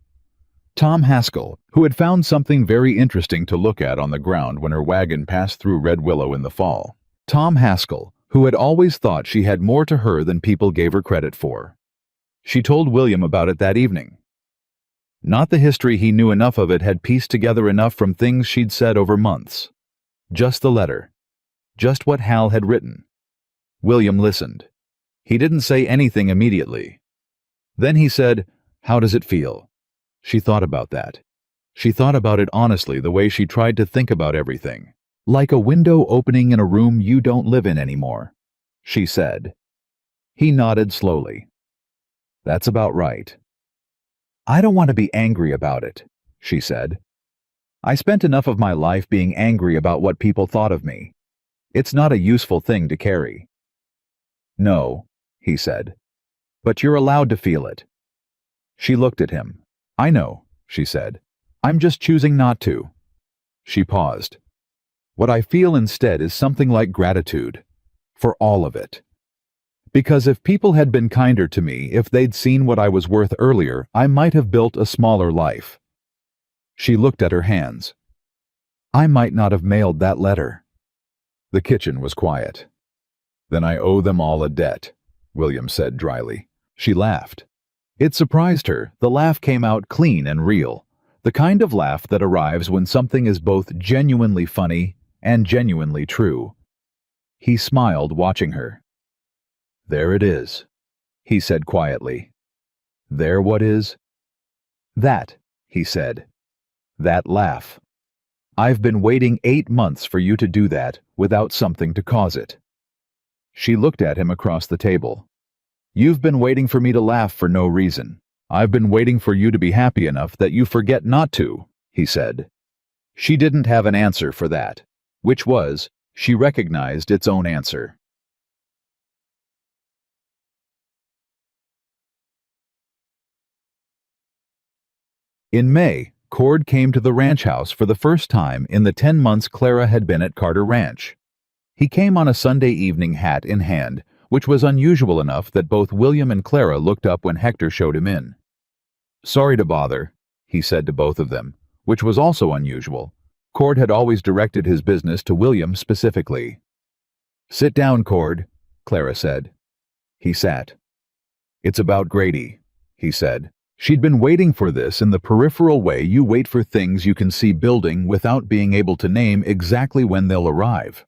Speaker 1: Tom Haskell, who had found something very interesting to look at on the ground when her wagon passed through Red Willow in the fall. Tom Haskell, who had always thought she had more to her than people gave her credit for. She told William about it that evening. Not the history he knew enough of it had pieced together enough from things she'd said over months. Just the letter. Just what Hal had written. William listened. He didn't say anything immediately. Then he said, "How does it feel?" She thought about that. She thought about it honestly, the way she tried to think about everything. Like a window opening in a room you don't live in anymore, she said. He nodded slowly. That's about right. I don't want to be angry about it, she said. I spent enough of my life being angry about what people thought of me. It's not a useful thing to carry. No, he said. But you're allowed to feel it. She looked at him. I know, she said. I'm just choosing not to. She paused. What I feel instead is something like gratitude. For all of it. Because if people had been kinder to me, if they'd seen what I was worth earlier, I might have built a smaller life. She looked at her hands. I might not have mailed that letter. The kitchen was quiet. Then I owe them all a debt, William said dryly. She laughed. It surprised her. The laugh came out clean and real. The kind of laugh that arrives when something is both genuinely funny and genuinely true. He smiled, watching her. There it is, he said quietly. There what is? That, he said. That laugh. I've been waiting 8 months for you to do that without something to cause it. She looked at him across the table. You've been waiting for me to laugh for no reason. I've been waiting for you to be happy enough that you forget not to, he said. She didn't have an answer for that, which was, she recognized its own answer. In May, Cord came to the ranch house for the first time in the 10 months Clara had been at Carter Ranch. He came on a Sunday evening, hat in hand, which was unusual enough that both William and Clara looked up when Hector showed him in. Sorry to bother, he said to both of them, which was also unusual. Cord had always directed his business to William specifically. Sit down, Cord, Clara said. He sat. It's about Grady, he said. She'd been waiting for this in the peripheral way you wait for things you can see building without being able to name exactly when they'll arrive.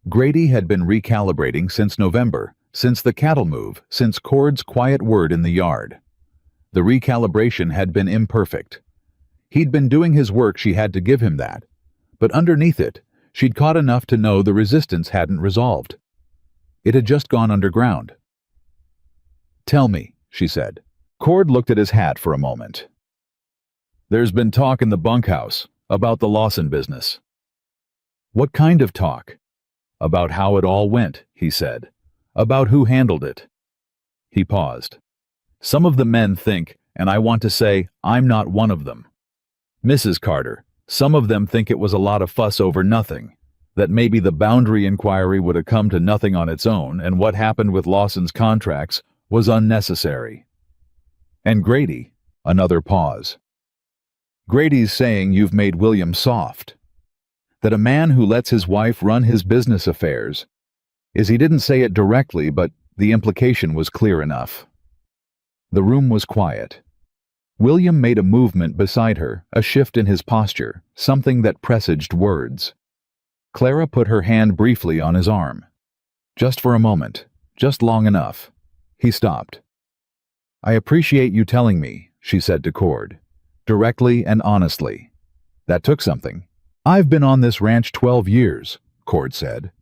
Speaker 1: Grady had been recalibrating since November, since the cattle move, since Cord's quiet word in the yard. The recalibration had been imperfect. He'd been doing his work, she had to give him that. But underneath it, she'd caught enough to know the resistance hadn't resolved. It had just gone underground. Tell me, she said. Cord looked at his hat for a moment. There's been talk in the bunkhouse about the Lawson business. What kind of talk? About how it all went, he said. About who handled it. He paused. Some of the men think, and I want to say, I'm not one of them. Mrs. Carter, some of them think it was a lot of fuss over nothing, that maybe the boundary inquiry would have come to nothing on its own, and what happened with Lawson's contracts was unnecessary. And Grady, another pause. Grady's saying you've made William soft. That a man who lets his wife run his business affairs is, he didn't say it directly, but the implication was clear enough. The room was quiet. William made a movement beside her, a shift in his posture, something that presaged words. Clara put her hand briefly on his arm. Just for a moment, just long enough. He stopped. I appreciate you telling me, she said to Cord, directly and honestly. That took something. I've been on this ranch 12 years, Cord said.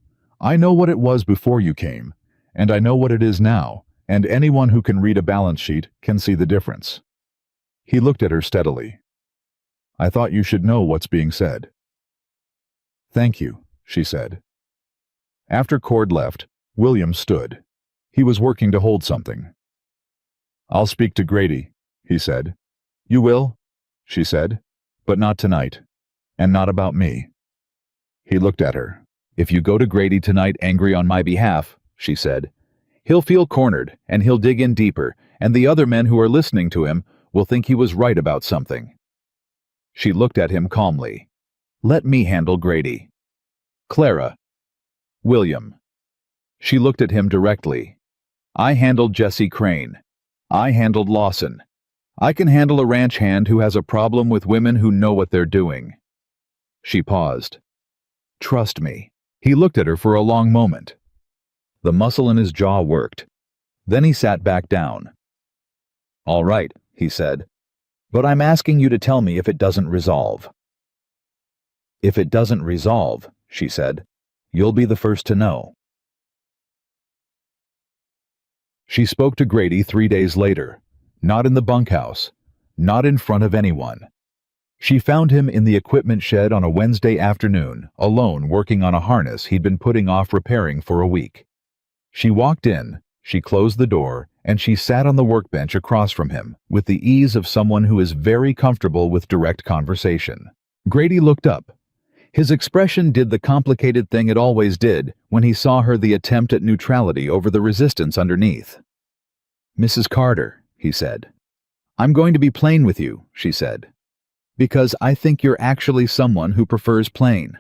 Speaker 1: I know what it was before you came, and I know what it is now, and anyone who can read a balance sheet can see the difference. He looked at her steadily. I thought you should know what's being said. Thank you, she said. After Cord left, William stood. He was working to hold something. I'll speak to Grady, he said. You will? She said. But not tonight. And not about me. He looked at her. If you go to Grady tonight angry on my behalf, she said. "He'll feel cornered, and he'll dig in deeper, and the other men who are listening to him will think he was right about something." She looked at him calmly. "Let me handle Grady." "Clara." "William." She looked at him directly. "I handled Jesse Crane. I handled Lawson. I can handle a ranch hand who has a problem with women who know what they're doing." She paused. "Trust me." He looked at her for a long moment. The muscle in his jaw worked. Then he sat back down. "All right," he said, "but I'm asking you to tell me if it doesn't resolve." "If it doesn't resolve," she said, "you'll be the first to know." She spoke to Grady 3 days later, not in the bunkhouse, not in front of anyone. She found him in the equipment shed on a Wednesday afternoon, alone working on a harness he'd been putting off repairing for a week. She walked in, she closed the door, and she sat on the workbench across from him with the ease of someone who is very comfortable with direct conversation. Grady looked up. His expression did the complicated thing it always did when he saw her, the attempt at neutrality over the resistance underneath. "Mrs. Carter," he said. "I'm going to be plain with you," she said, "because I think you're actually someone who prefers plain."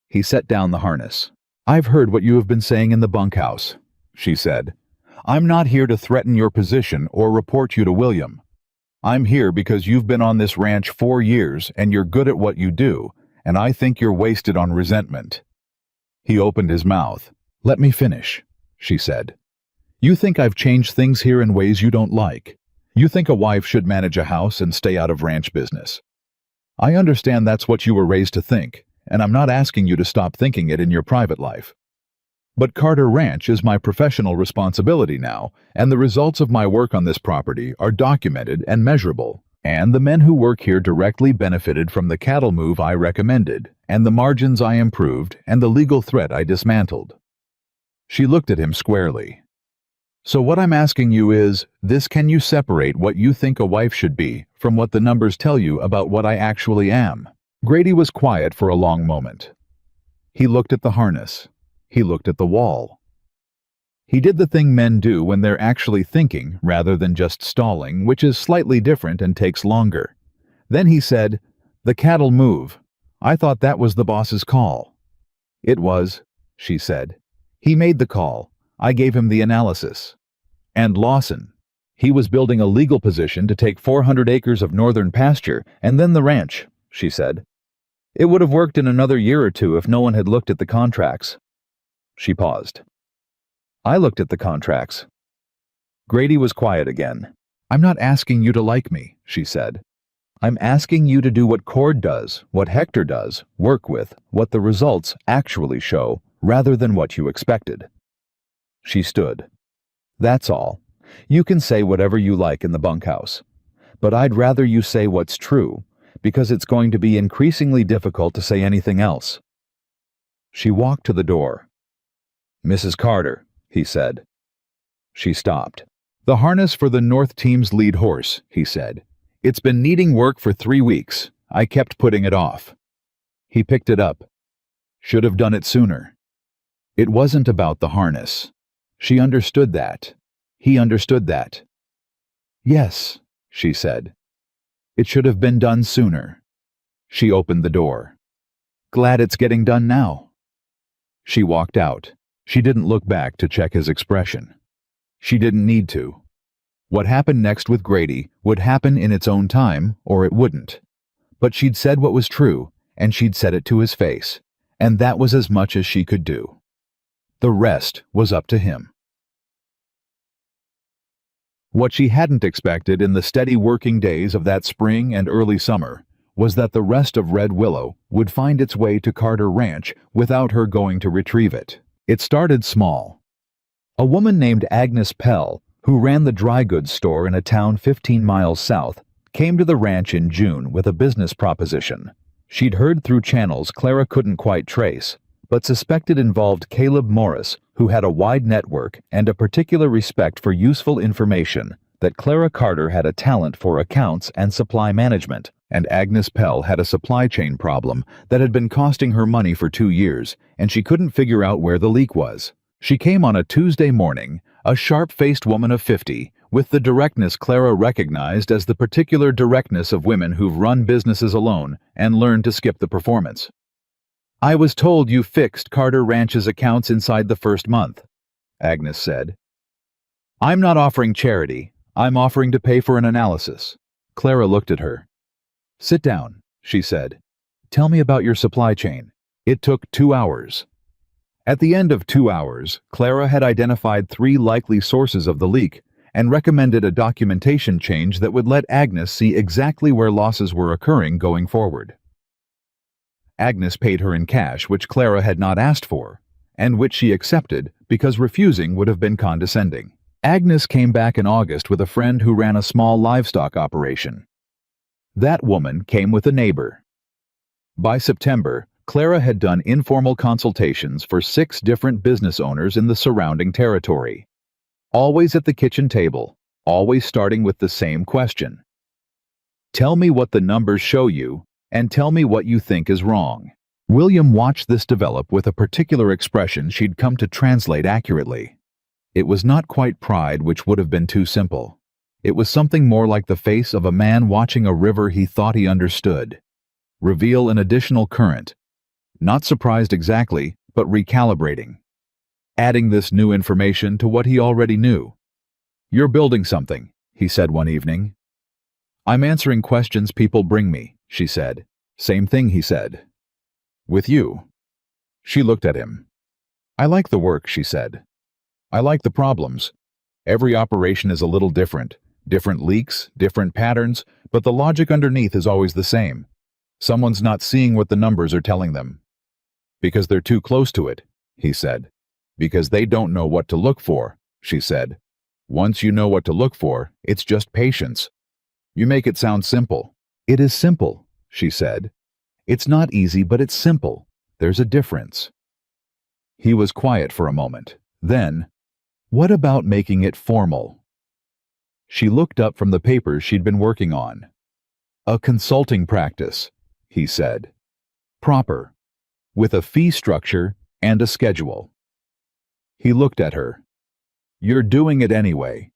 Speaker 1: He set down the harness. "I've heard what you have been saying in the bunkhouse," she said. "I'm not here to threaten your position or report you to William. I'm here because you've been on this ranch 4 years and you're good at what you do, and I think you're wasted on resentment." He opened his mouth. "Let me finish," she said. "You think I've changed things here in ways you don't like. You think a wife should manage a house and stay out of ranch business. I understand that's what you were raised to think, and I'm not asking you to stop thinking it in your private life. But Carter Ranch is my professional responsibility now, and the results of my work on this property are documented and measurable, and the men who work here directly benefited from the cattle move I recommended, and the margins I improved, and the legal threat I dismantled." She looked at him squarely. "So what I'm asking you is, can you separate what you think a wife should be from what the numbers tell you about what I actually am?" Grady was quiet for a long moment. He looked at the harness. He looked at the wall. He did the thing men do when they're actually thinking rather than just stalling, which is slightly different and takes longer. Then he said, "The cattle move. I thought that was the boss's call." "It was," she said. "He made the call. I gave him the analysis." "And Lawson. He was building a legal position to take 400 acres of northern pasture and then the ranch," she said. "It would have worked in another year or two if no one had looked at the contracts." She paused. "I looked at the contracts." Grady was quiet again. "I'm not asking you to like me," she said. "I'm asking you to do what Cord does, what Hector does, work with what the results actually show, rather than what you expected." She stood. "That's all. You can say whatever you like in the bunkhouse. But I'd rather you say what's true, because it's going to be increasingly difficult to say anything else." She walked to the door. "Mrs. Carter," he said. She stopped. "The harness for the North team's lead horse," he said. "It's been needing work for 3 weeks. I kept putting it off." He picked it up. "Should have done it sooner." It wasn't about the harness. She understood that. He understood that. "Yes," she said. "It should have been done sooner." She opened the door. "Glad it's getting done now." She walked out. She didn't look back to check his expression. She didn't need to. What happened next with Grady would happen in its own time, or it wouldn't. But she'd said what was true, and she'd said it to his face, and that was as much as she could do. The rest was up to him. What she hadn't expected in the steady working days of that spring and early summer was that the rest of Red Willow would find its way to Carter Ranch without her going to retrieve it. It started small. A woman named Agnes Pell, who ran the dry goods store in a town 15 miles south, came to the ranch in June with a business proposition. She'd heard through channels Clara couldn't quite trace, but suspected involved Caleb Morris, who had a wide network and a particular respect for useful information, that Clara Carter had a talent for accounts and supply management, and Agnes Pell had a supply chain problem that had been costing her money for 2 years, and she couldn't figure out where the leak was. She came on a Tuesday morning, a sharp-faced woman of 50, with the directness Clara recognized as the particular directness of women who've run businesses alone and learned to skip the performance. "I was told you fixed Carter Ranch's accounts inside the first month," Agnes said. "I'm not offering charity. I'm offering to pay for an analysis." Clara looked at her. "Sit down," she said. "Tell me about your supply chain." It took 2 hours. At the end of 2 hours, Clara had identified 3 likely sources of the leak and recommended a documentation change that would let Agnes see exactly where losses were occurring going forward. Agnes paid her in cash, which Clara had not asked for, and which she accepted because refusing would have been condescending. Agnes came back in August with a friend who ran a small livestock operation. That woman came with a neighbor. By September, Clara had done informal consultations for 6 different business owners in the surrounding territory. Always at the kitchen table, always starting with the same question. "Tell me what the numbers show you, and tell me what you think is wrong." William watched this develop with a particular expression she'd come to translate accurately. It was not quite pride, which would have been too simple. It was something more like the face of a man watching a river he thought he understood reveal an additional current. Not surprised exactly, but recalibrating. Adding this new information to what he already knew. "You're building something," he said one evening. "I'm answering questions people bring me," she said. "Same thing," he said. "With you." She looked at him. "I like the work," she said. "I like the problems. Every operation is a little different. Different leaks, different patterns, but the logic underneath is always the same. Someone's not seeing what the numbers are telling them. Because they're too close to it," he said. "Because they don't know what to look for," she said. "Once you know what to look for, it's just patience. You make it sound simple." "It is simple," she said. "It's not easy, but it's simple. There's a difference." He was quiet for a moment. Then, "What about making it formal?" She looked up from the papers she'd been working on. "A consulting practice," he said. "Proper. With a fee structure and a schedule." He looked at her. "You're doing it anyway.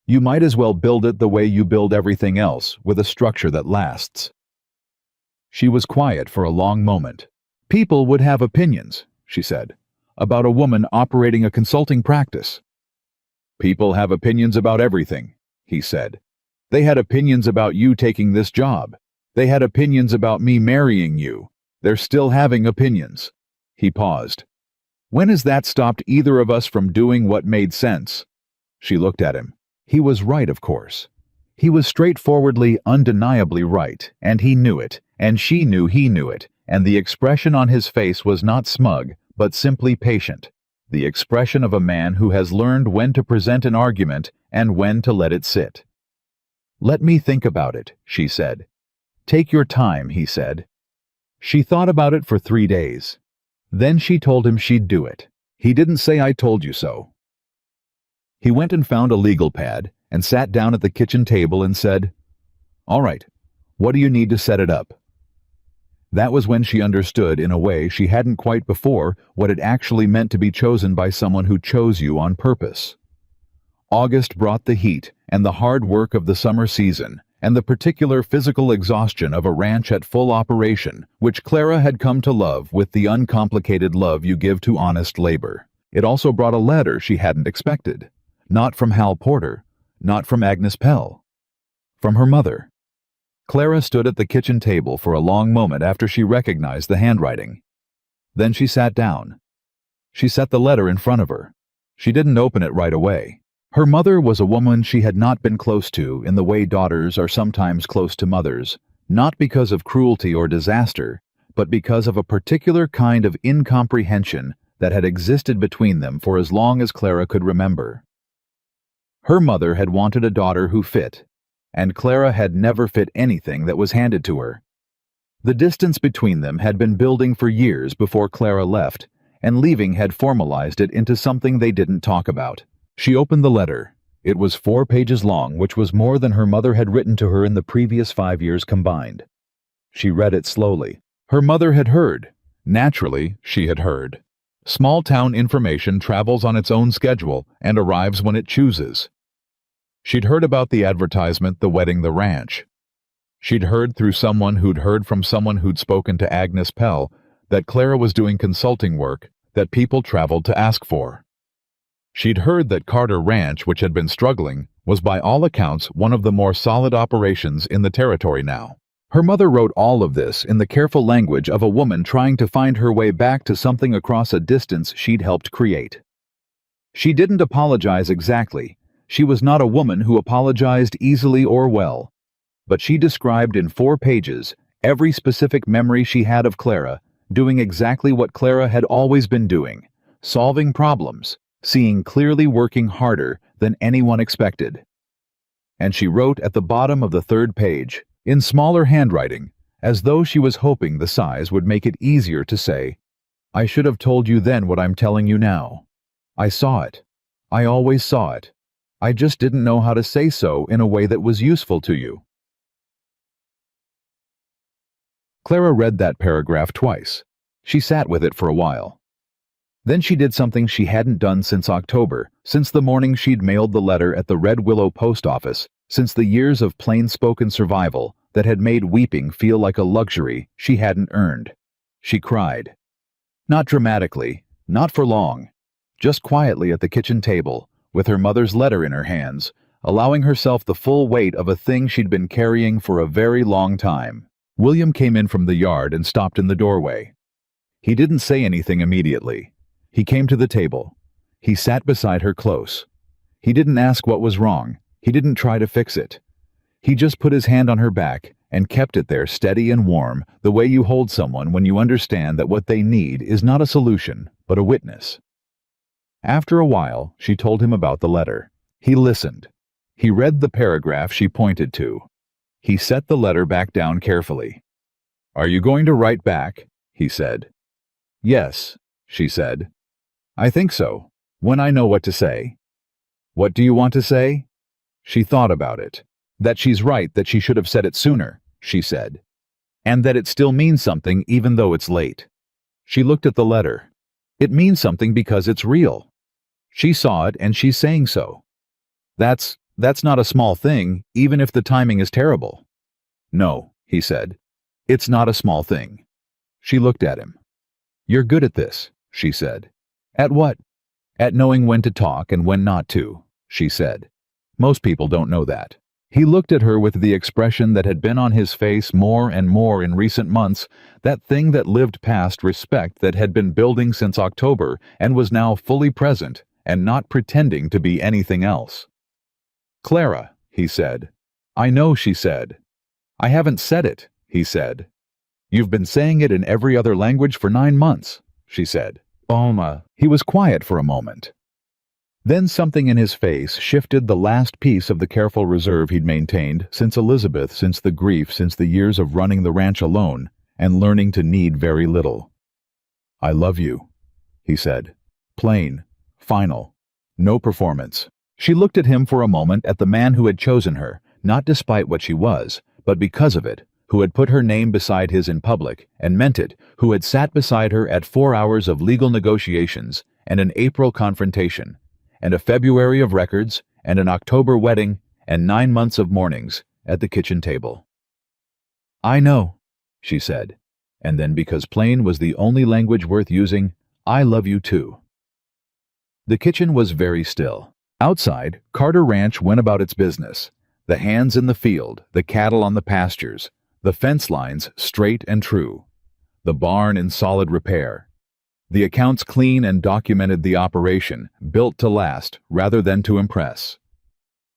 Speaker 1: You might as well build it the way you build everything else, with a structure that lasts." She was quiet for a long moment. "People would have opinions," she said, "about a woman operating a consulting practice." "People have opinions about everything," he said. "They had opinions about you taking this job. They had opinions about me marrying you. They're still having opinions." He paused. "When has that stopped either of us from doing what made sense?" She looked at him. He was right, of course. He was straightforwardly, undeniably right, and he knew it, and she knew he knew it, and the expression on his face was not smug, but simply patient. The expression of a man who has learned when to present an argument and when to let it sit. "Let me think about it," she said. "Take your time," he said. She thought about it for 3 days. Then she told him she'd do it. He didn't say "I told you so." He went and found a legal pad and sat down at the kitchen table and said, "All right, what do you need to set it up?" That was when she understood, in a way she hadn't quite before, what it actually meant to be chosen by someone who chose you on purpose. August brought the heat and the hard work of the summer season, and the particular physical exhaustion of a ranch at full operation, which Clara had come to love with the uncomplicated love you give to honest labor. It also brought a letter she hadn't expected. Not from Hal Porter, not from Agnes Pell. From her mother. Clara stood at the kitchen table for a long moment after she recognized the handwriting. Then she sat down. She set the letter in front of her. She didn't open it right away. Her mother was a woman she had not been close to in the way daughters are sometimes close to mothers, not because of cruelty or disaster, but because of a particular kind of incomprehension that had existed between them for as long as Clara could remember. Her mother had wanted a daughter who fit, and Clara had never fit anything that was handed to her. The distance between them had been building for years before Clara left, and leaving had formalized it into something they didn't talk about. She opened the letter. It was 4 pages long, which was more than her mother had written to her in the previous 5 years combined. She read it slowly. Her mother had heard. Naturally, she had heard. Small-town information travels on its own schedule and arrives when it chooses. She'd heard about the advertisement, the wedding, the ranch. She'd heard through someone who'd heard from someone who'd spoken to Agnes Pell that Clara was doing consulting work that people traveled to ask for. She'd heard that Carter Ranch, which had been struggling, was by all accounts one of the more solid operations in the territory now. Her mother wrote all of this in the careful language of a woman trying to find her way back to something across a distance she'd helped create. She didn't apologize exactly. She was not a woman who apologized easily or well. But she described in 4 pages every specific memory she had of Clara, doing exactly what Clara had always been doing, solving problems, seeing clearly, working harder than anyone expected. And she wrote at the bottom of the 3rd page, in smaller handwriting, as though she was hoping the size would make it easier to say, "I should have told you then what I'm telling you now. I saw it. I always saw it. I just didn't know how to say so in a way that was useful to you." Clara read that paragraph twice. She sat with it for a while. Then she did something she hadn't done since October, since the morning she'd mailed the letter at the Red Willow post office, since the years of plain-spoken survival that had made weeping feel like a luxury she hadn't earned. She cried. Not dramatically, not for long, just quietly at the kitchen table, with her mother's letter in her hands, allowing herself the full weight of a thing she'd been carrying for a very long time. William came in from the yard and stopped in the doorway. He didn't say anything immediately. He came to the table. He sat beside her close. He didn't ask what was wrong. He didn't try to fix it. He just put his hand on her back and kept it there steady and warm, the way you hold someone when you understand that what they need is not a solution, but a witness. After a while, she told him about the letter. He listened. He read the paragraph she pointed to. He set the letter back down carefully. "Are you going to write back?" he said. "Yes," she said. "I think so, when I know what to say." "What do you want to say?" She thought about it. "That she's right, that she should have said it sooner," she said. "And that it still means something even though it's late." She looked at the letter. "It means something because it's real. She saw it and she's saying so. That's not a small thing, even if the timing is terrible." "No," he said. "It's not a small thing." She looked at him. "You're good at this," she said. "At what?" "At knowing when to talk and when not to," she said. "Most people don't know that." He looked at her with the expression that had been on his face more and more in recent months, that thing that lived past respect that had been building since October and was now fully present and not pretending to be anything else. "Clara," he said. "I know," she said. "I haven't said it," he said. "You've been saying it in every other language for 9 months," she said. He was quiet for a moment. Then something in his face shifted the last piece of the careful reserve he'd maintained since Elizabeth, since the grief, since the years of running the ranch alone and learning to need very little. "I love you," he said. Plain, final, no performance. She looked at him for a moment, at the man who had chosen her, not despite what she was, but because of it, who had put her name beside his in public, and meant it, who had sat beside her at 4 hours of legal negotiations, and an April confrontation, and a February of records, and an October wedding, and 9 months of mornings at the kitchen table. "I know," she said, and then, because plain was the only language worth using, "I love you too." The kitchen was very still. Outside, Carter Ranch went about its business. The hands in the field, the cattle on the pastures, the fence lines straight and true, the barn in solid repair. The accounts clean and documented the operation, built to last rather than to impress.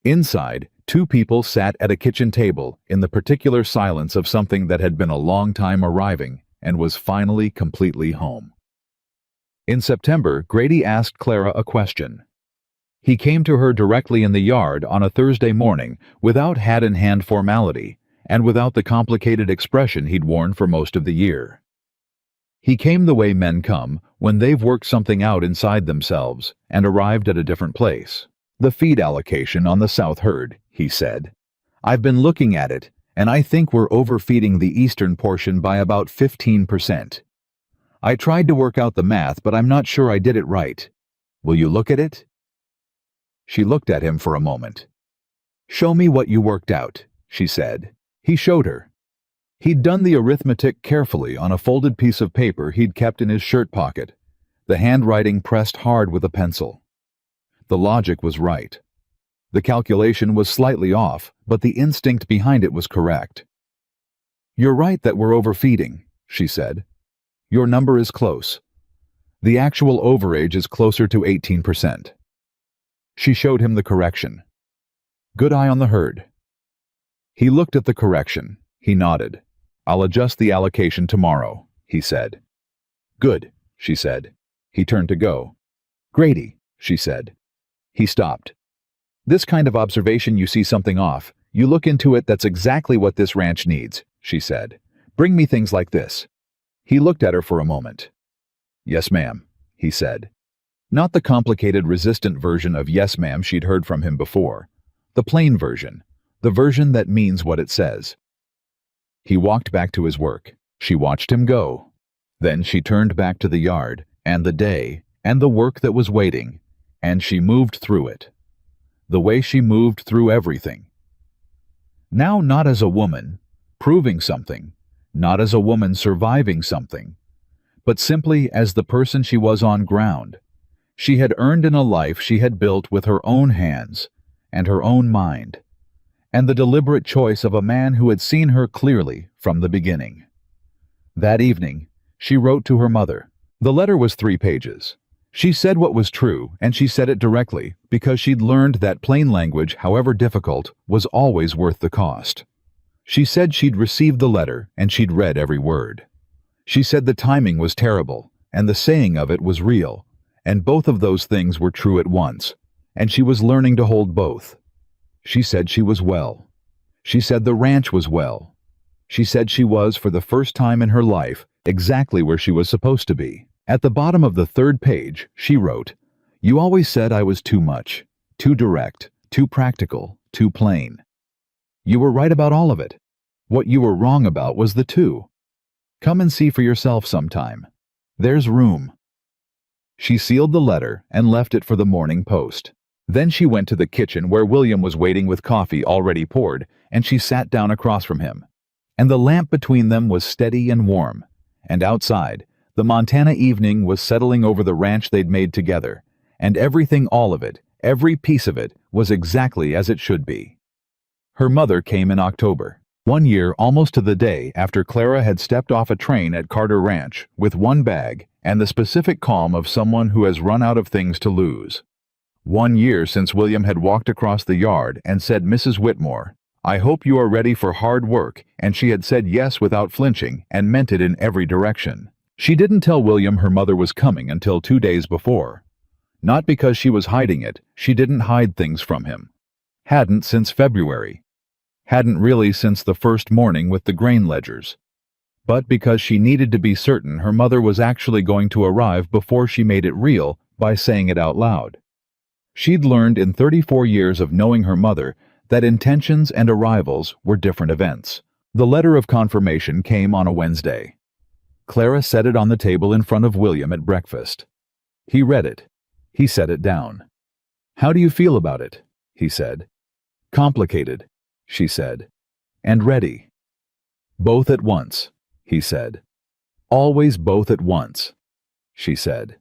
Speaker 1: Inside, 2 people sat at a kitchen table in the particular silence of something that had been a long time arriving and was finally completely home. In September, Grady asked Clara a question. He came to her directly in the yard on a Thursday morning without hat-in-hand formality and without the complicated expression he'd worn for most of the year. He came the way men come when they've worked something out inside themselves and arrived at a different place. "The feed allocation on the South herd," he said. "I've been looking at it, and I think we're overfeeding the eastern portion by about 15%. I tried to work out the math, but I'm not sure I did it right. Will you look at it? She looked at him for a moment. Show me what you worked out, she said. He showed her. He'd done the arithmetic carefully on a folded piece of paper he'd kept in his shirt pocket, the handwriting pressed hard with a pencil. The logic was right. The calculation was slightly off, but the instinct behind it was correct. You're right that we're overfeeding, she said. Your number is close. The actual overage is closer to 18%. She showed him the correction. Good eye on the herd. He looked at the correction. He nodded. I'll adjust the allocation tomorrow, he said. Good, she said. He turned to go. Grady, she said. He stopped. This kind of observation, you see something off. You look into it, that's exactly what this ranch needs, she said. Bring me things like this. He looked at her for a moment. Yes, ma'am, he said. Not the complicated, resistant version of yes, ma'am she'd heard from him before. The plain version. The version that means what it says. He walked back to his work. She watched him go. Then she turned back to the yard, and the day, and the work that was waiting, and she moved through it. The way she moved through everything. Now not as a woman, proving something, not as a woman surviving something, but simply as the person she was on ground. She had earned in a life she had built with her own hands, and her own mind, and the deliberate choice of a man who had seen her clearly from the beginning. That evening, she wrote to her mother. The letter was 3 pages. She said what was true, and she said it directly, because she'd learned that plain language, however difficult, was always worth the cost. She said she'd received the letter, and she'd read every word. She said the timing was terrible, and the saying of it was real, and both of those things were true at once, and she was learning to hold both. She said she was well. She said the ranch was well. She said she was, for the first time in her life, exactly where she was supposed to be. At the bottom of the 3rd page, she wrote, You always said I was too much, too direct, too practical, too plain. You were right about all of it. What you were wrong about was the two. Come and see for yourself sometime. There's room. She sealed the letter and left it for the morning post. Then she went to the kitchen where William was waiting with coffee already poured, and she sat down across from him. And the lamp between them was steady and warm, and outside, the Montana evening was settling over the ranch they'd made together, and everything, all of it, every piece of it, was exactly as it should be. Her mother came in October, 1 year almost to the day after Clara had stepped off a train at Carter Ranch with 1 bag and the specific calm of someone who has run out of things to lose. 1 year since William had walked across the yard and said, Mrs. Whitmore, I hope you are ready for hard work, and she had said yes without flinching and meant it in every direction. She didn't tell William her mother was coming until 2 days before. Not because she was hiding it, she didn't hide things from him. Hadn't since February. Hadn't really since the first morning with the grain ledgers. But because she needed to be certain her mother was actually going to arrive before she made it real by saying it out loud. She'd learned in 34 years of knowing her mother that intentions and arrivals were different events. The letter of confirmation came on a Wednesday. Clara set it on the table in front of William at breakfast. He read it. He set it down. How do you feel about it? He said. Complicated, she said. And ready. Both at once, he said. Always both at once, she said.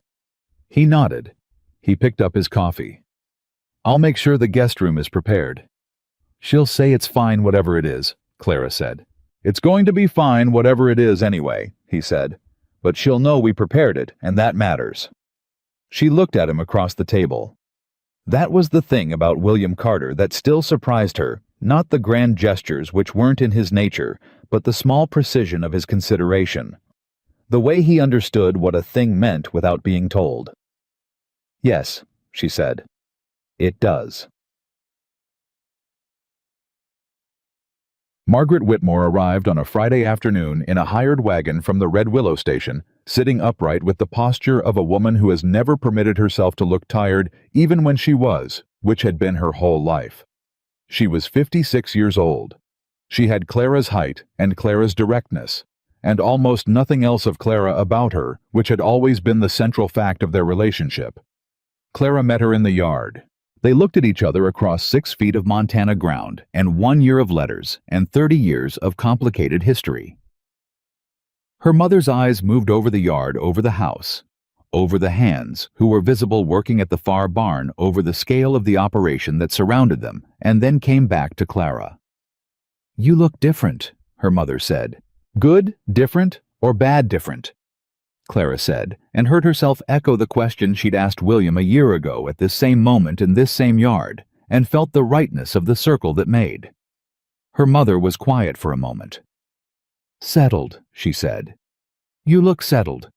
Speaker 1: He nodded. He picked up his coffee. I'll make sure the guest room is prepared. She'll say it's fine whatever it is, Clara said. It's going to be fine whatever it is anyway, he said. But she'll know we prepared it, and that matters. She looked at him across the table. That was the thing about William Carter that still surprised her, not the grand gestures which weren't in his nature, but the small precision of his consideration. The way he understood what a thing meant without being told. Yes, she said. It does. Margaret Whitmore arrived on a Friday afternoon in a hired wagon from the Red Willow station, sitting upright with the posture of a woman who has never permitted herself to look tired even when she was, which had been her whole life. She was 56 years old. She had Clara's height and Clara's directness, and almost nothing else of Clara about her, which had always been the central fact of their relationship. Clara met her in the yard. They looked at each other across 6 feet of Montana ground and 1 year of letters and 30 years of complicated history. Her mother's eyes moved over the yard, over the house, over the hands who were visible working at the far barn, over the scale of the operation that surrounded them, and then came back to Clara. "You look different," her mother said. "Good, different, or bad different?" Clara said, and heard herself echo the question she'd asked William a year ago at this same moment in this same yard, and felt the rightness of the circle that made. Her mother was quiet for a moment. "Settled," she said. "You look settled.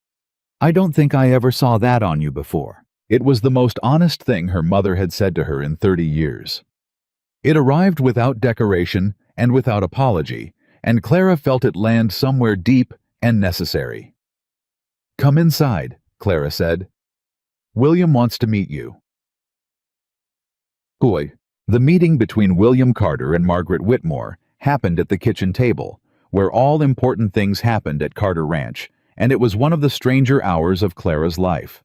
Speaker 1: I don't think I ever saw that on you before." It was the most honest thing her mother had said to her in 30 years. It arrived without decoration and without apology, and Clara felt it land somewhere deep and necessary. "Come inside," Clara said. "William wants to meet you." Cowboy. The meeting between William Carter and Margaret Whitmore happened at the kitchen table, where all important things happened at Carter Ranch, and it was one of the stranger hours of Clara's life.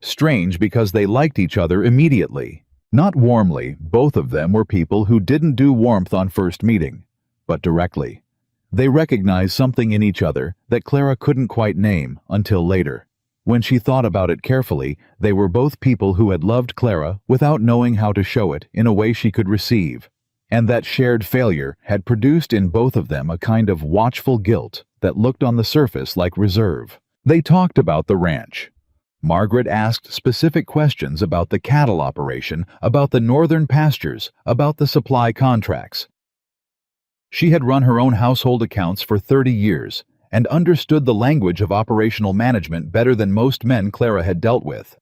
Speaker 1: Strange because they liked each other immediately. Not warmly, both of them were people who didn't do warmth on first meeting, but directly. They recognized something in each other that Clara couldn't quite name until later. When she thought about it carefully, they were both people who had loved Clara without knowing how to show it in a way she could receive, and that shared failure had produced in both of them a kind of watchful guilt that looked on the surface like reserve. They talked about the ranch. Margaret asked specific questions about the cattle operation, about the northern pastures, about the supply contracts. She had run her own household accounts for 30 years and understood the language of operational management better than most men Clara had dealt with.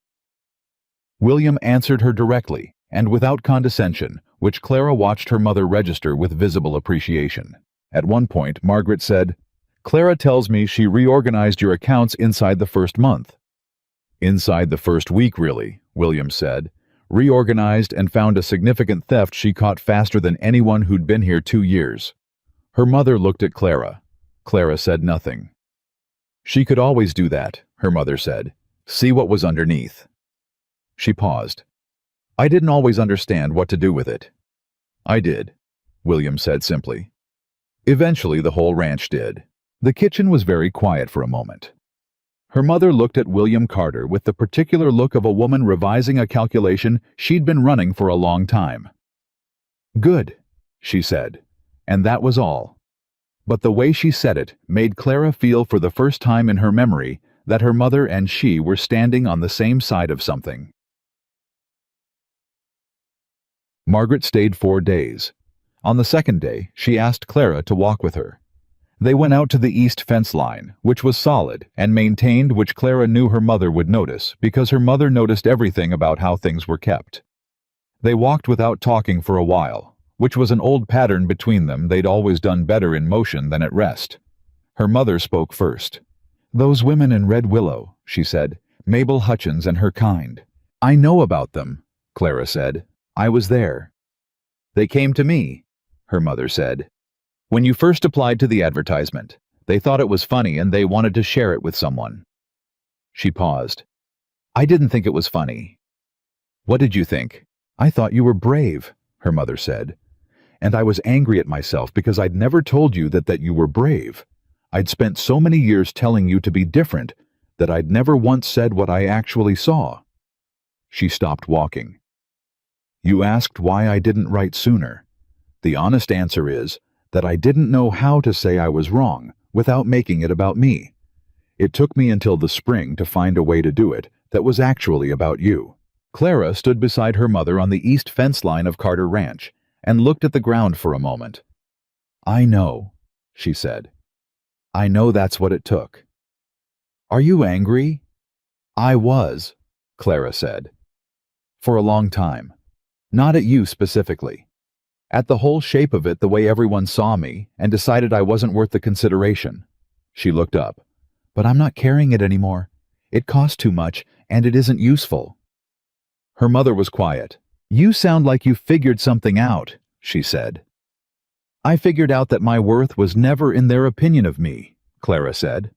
Speaker 1: William answered her directly and without condescension, which Clara watched her mother register with visible appreciation. At one point, Margaret said, "Clara tells me she reorganized your accounts inside the first month." "Inside the first week, really," William said. "Reorganized and found a significant theft she caught faster than anyone who'd been here 2 years." Her mother looked at Clara. Clara said nothing. "She could always do that," her mother said. "See what was underneath." She paused. "I didn't always understand what to do with it." "I did," William said simply. Eventually the whole ranch did. The kitchen was very quiet for a moment. Her mother looked at William Carter with the particular look of a woman revising a calculation she'd been running for a long time. "Good," she said, and that was all. But the way she said it made Clara feel for the first time in her memory that her mother and she were standing on the same side of something. Margaret stayed 4 days. On the second day, she asked Clara to walk with her. They went out to the east fence line, which was solid and maintained, which Clara knew her mother would notice because her mother noticed everything about how things were kept. They walked without talking for a while, which was an old pattern between them. They'd always done better in motion than at rest. Her mother spoke first. "Those women in Red Willow," she said, "Mabel Hutchins and her kind. I know about them," Clara said. "I was there." "They came to me," her mother said. "When you first applied to the advertisement, they thought it was funny and they wanted to share it with someone." She paused. "I didn't think it was funny." "What did you think?" "I thought you were brave," her mother said. "And I was angry at myself because I'd never told you that you were brave. I'd spent so many years telling you to be different that I'd never once said what I actually saw." She stopped walking. "You asked why I didn't write sooner. The honest answer is that I didn't know how to say I was wrong without making it about me. It took me until the spring to find a way to do it that was actually about you." Clara stood beside her mother on the east fence line of Carter Ranch and looked at the ground for a moment. "I know," she said. "I know that's what it took." "Are you angry?" "I was," Clara said. "For a long time. Not at you specifically. At the whole shape of it, the way everyone saw me, and decided I wasn't worth the consideration." She looked up. "But I'm not carrying it anymore. It costs too much, and it isn't useful." Her mother was quiet. "You sound like you figured something out," she said. "I figured out that my worth was never in their opinion of me," Clara said.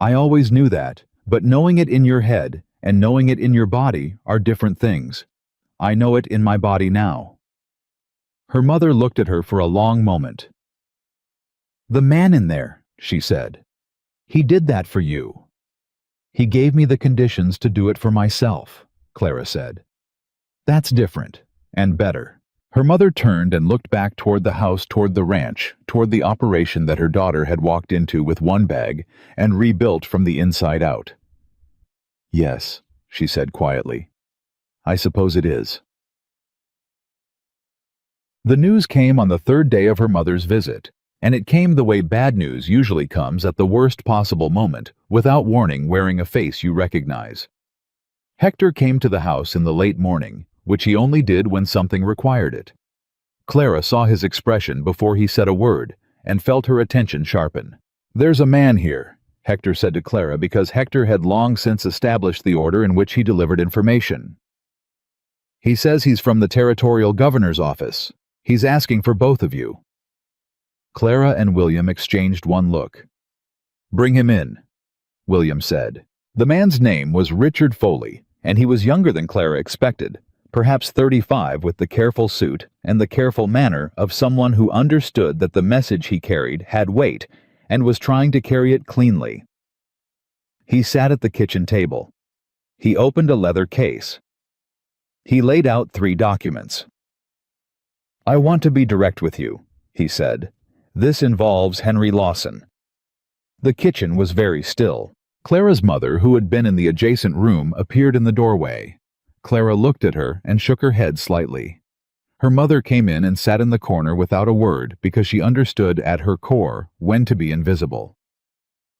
Speaker 1: I always knew that, but knowing it in your head and knowing it in your body are different things. I know it in my body now. Her mother looked at her for a long moment. The man in there, she said. He did that for you. He gave me the conditions to do it for myself, Clara said. That's different, and better. Her mother turned and looked back toward the house, toward the ranch, toward the operation that her daughter had walked into with one bag and rebuilt from the inside out. Yes, she said quietly. I suppose it is. The news came on the third day of her mother's visit, and it came the way bad news usually comes at the worst possible moment, without warning, wearing a face you recognize. Hector came to the house in the late morning, which he only did when something required it. Clara saw his expression before he said a word, and felt her attention sharpen. There's a man here, Hector said to Clara, because Hector had long since established the order in which he delivered information. He says he's from the territorial governor's office. He's asking for both of you. Clara and William exchanged one look. Bring him in, William said. The man's name was Richard Foley, and he was younger than Clara expected, perhaps 35, with the careful suit and the careful manner of someone who understood that the message he carried had weight and was trying to carry it cleanly. He sat at the kitchen table. He opened a leather case. He laid out 3 documents. I want to be direct with you, he said. This involves Henry Lawson. The kitchen was very still. Clara's mother, who had been in the adjacent room, appeared in the doorway. Clara looked at her and shook her head slightly. Her mother came in and sat in the corner without a word because she understood at her core when to be invisible.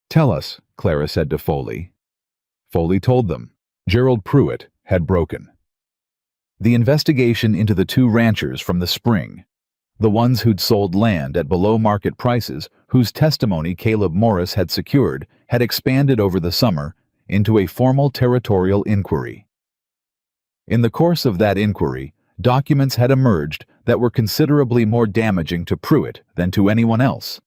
Speaker 1: Tell us, Clara said to Foley. Foley told them. Gerald Pruitt had broken. The investigation into the 2 ranchers from the spring, the ones who'd sold land at below-market prices, whose testimony Caleb Morris had secured, had expanded over the summer into a formal territorial inquiry. In the course of that inquiry, documents had emerged that were considerably more damaging to Pruitt than to anyone else.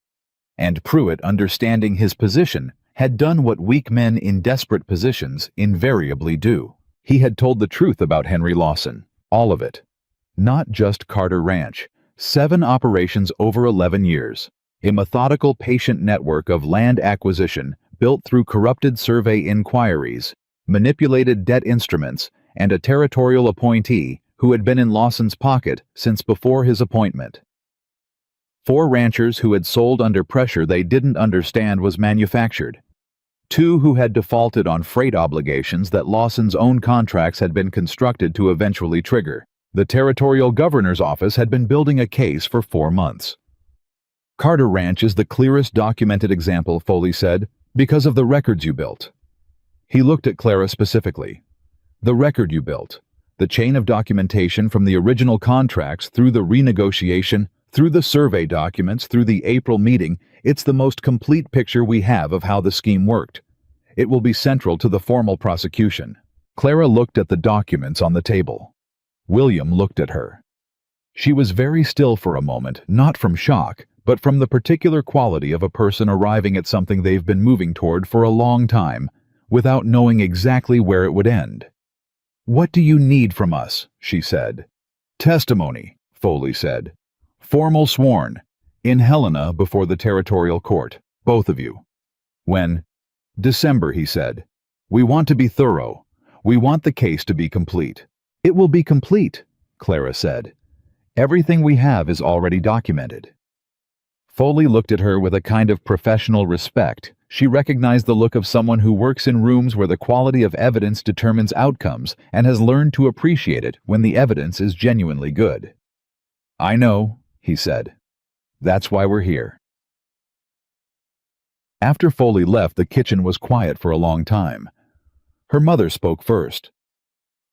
Speaker 1: And Pruitt, understanding his position, had done what weak men in desperate positions invariably do. He had told the truth about Henry Lawson, all of it. Not just Carter Ranch, 7 operations over 11 years, a methodical, patient network of land acquisition built through corrupted survey inquiries, manipulated debt instruments, and a territorial appointee who had been in Lawson's pocket since before his appointment. 4 ranchers who had sold under pressure they didn't understand was manufactured. 2 who had defaulted on freight obligations that Lawson's own contracts had been constructed to eventually trigger. The territorial governor's office had been building a case for 4 months. Carter Ranch is the clearest documented example, Foley said, because of the records you built. He looked at Clara specifically. The record you built, the chain of documentation from the original contracts through the renegotiation, through the survey documents, through the April meeting, it's the most complete picture we have of how the scheme worked. It will be central to the formal prosecution. Clara looked at the documents on the table. William looked at her. She was very still for a moment, not from shock, but from the particular quality of a person arriving at something they've been moving toward for a long time, without knowing exactly where it would end. What do you need from us? She said. Testimony, Foley said. Formal sworn. In Helena before the territorial court, both of you. When? December, he said. We want to be thorough. We want the case to be complete. It will be complete, Clara said. Everything we have is already documented. Foley looked at her with a kind of professional respect. She recognized the look of someone who works in rooms where the quality of evidence determines outcomes and has learned to appreciate it when the evidence is genuinely good. I know, he said. That's why we're here. After Foley left, the kitchen was quiet for a long time. Her mother spoke first.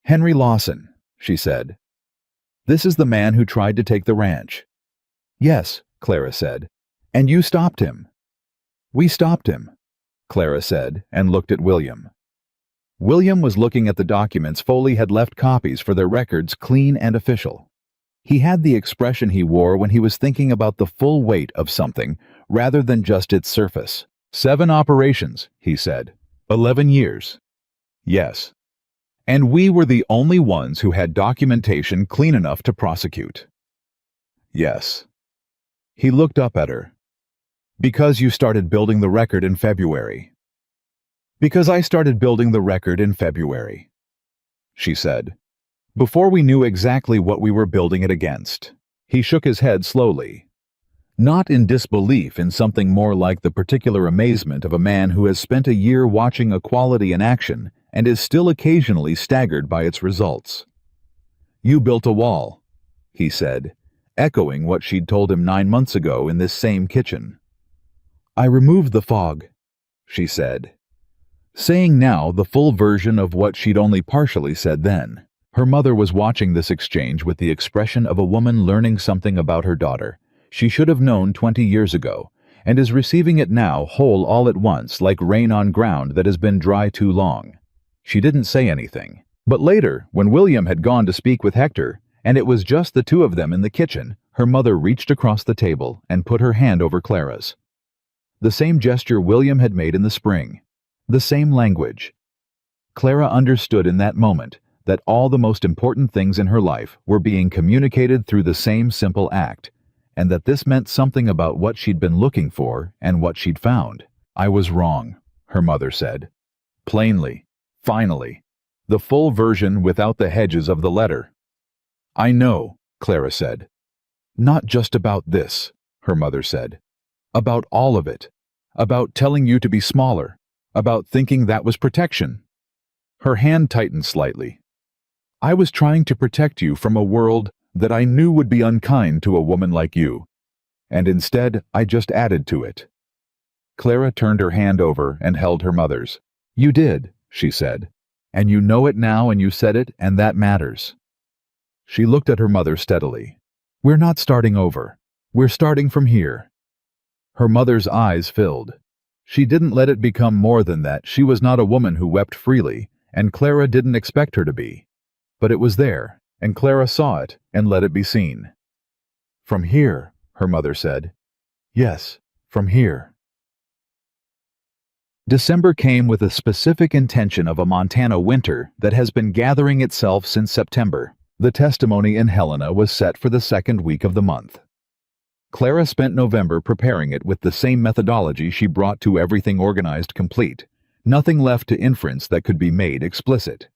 Speaker 1: Henry Lawson, she said. This is the man who tried to take the ranch. Yes, Clara said. And you stopped him. We stopped him, Clara said, and looked at William. William was looking at the documents Foley had left copies for their records clean and official. He had the expression he wore when he was thinking about the full weight of something rather than just its surface. 7 operations, he said. 11 years. Yes. And we were the only ones who had documentation clean enough to prosecute. Yes. He looked up at her. Because you started building the record in February. Because I started building the record in February, she said. Before we knew exactly what we were building it against. He shook his head slowly. Not in disbelief, in something more like the particular amazement of a man who has spent a year watching equality in action and is still occasionally staggered by its results. You built a wall, he said, echoing what she'd told him 9 months ago in this same kitchen. I removed the fog, she said, saying now the full version of what she'd only partially said then. Her mother was watching this exchange with the expression of a woman learning something about her daughter she should have known 20 years ago, and is receiving it now whole all at once, like rain on ground that has been dry too long. She didn't say anything, but later, when William had gone to speak with Hector, and it was just the two of them in the kitchen, her mother reached across the table and put her hand over Clara's. The same gesture William had made in the spring. The same language. Clara understood in that moment that all the most important things in her life were being communicated through the same simple act, and that this meant something about what she'd been looking for and what she'd found. I was wrong, her mother said. Plainly, finally, the full version without the hedges of the letter. I know, Clara said. Not just about this, her mother said. About all of it. About telling you to be smaller. About thinking that was protection. Her hand tightened slightly. I was trying to protect you from a world that I knew would be unkind to a woman like you, and instead I just added to it. Clara turned her hand over and held her mother's. You did, she said, and you know it now and you said it, and that matters. She looked at her mother steadily. We're not starting over. We're starting from here. Her mother's eyes filled. She didn't let it become more than that. She was not a woman who wept freely, and Clara didn't expect her to be. But it was there, and Clara saw it and let it be seen. From here, her mother said. Yes, from here. December came with a specific intention of a Montana winter that has been gathering itself since September. The testimony in Helena was set for the second week of the month. Clara spent November preparing it with the same methodology she brought to everything organized complete, nothing left to inference that could be made explicit.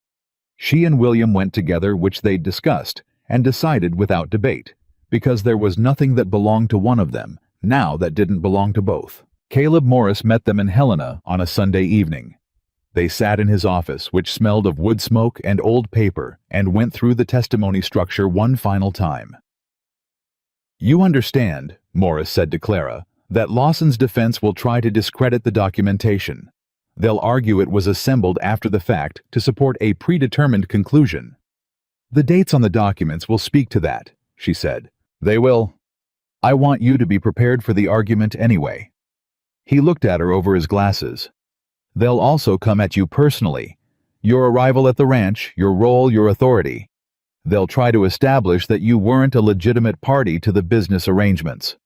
Speaker 1: She and William went together, which they'd discussed, and decided without debate, because there was nothing that belonged to one of them, now that didn't belong to both. Caleb Morris met them in Helena on a Sunday evening. They sat in his office, which smelled of wood smoke and old paper, and went through the testimony structure one final time. You understand, Morris said to Clara, that Lawson's defense will try to discredit the documentation. They'll argue it was assembled after the fact to support a predetermined conclusion. The dates on the documents will speak to that, she said. They will. I want you to be prepared for the argument anyway. He looked at her over his glasses. They'll also come at you personally. Your arrival at the ranch, your role, your authority. They'll try to establish that you weren't a legitimate party to the business arrangements.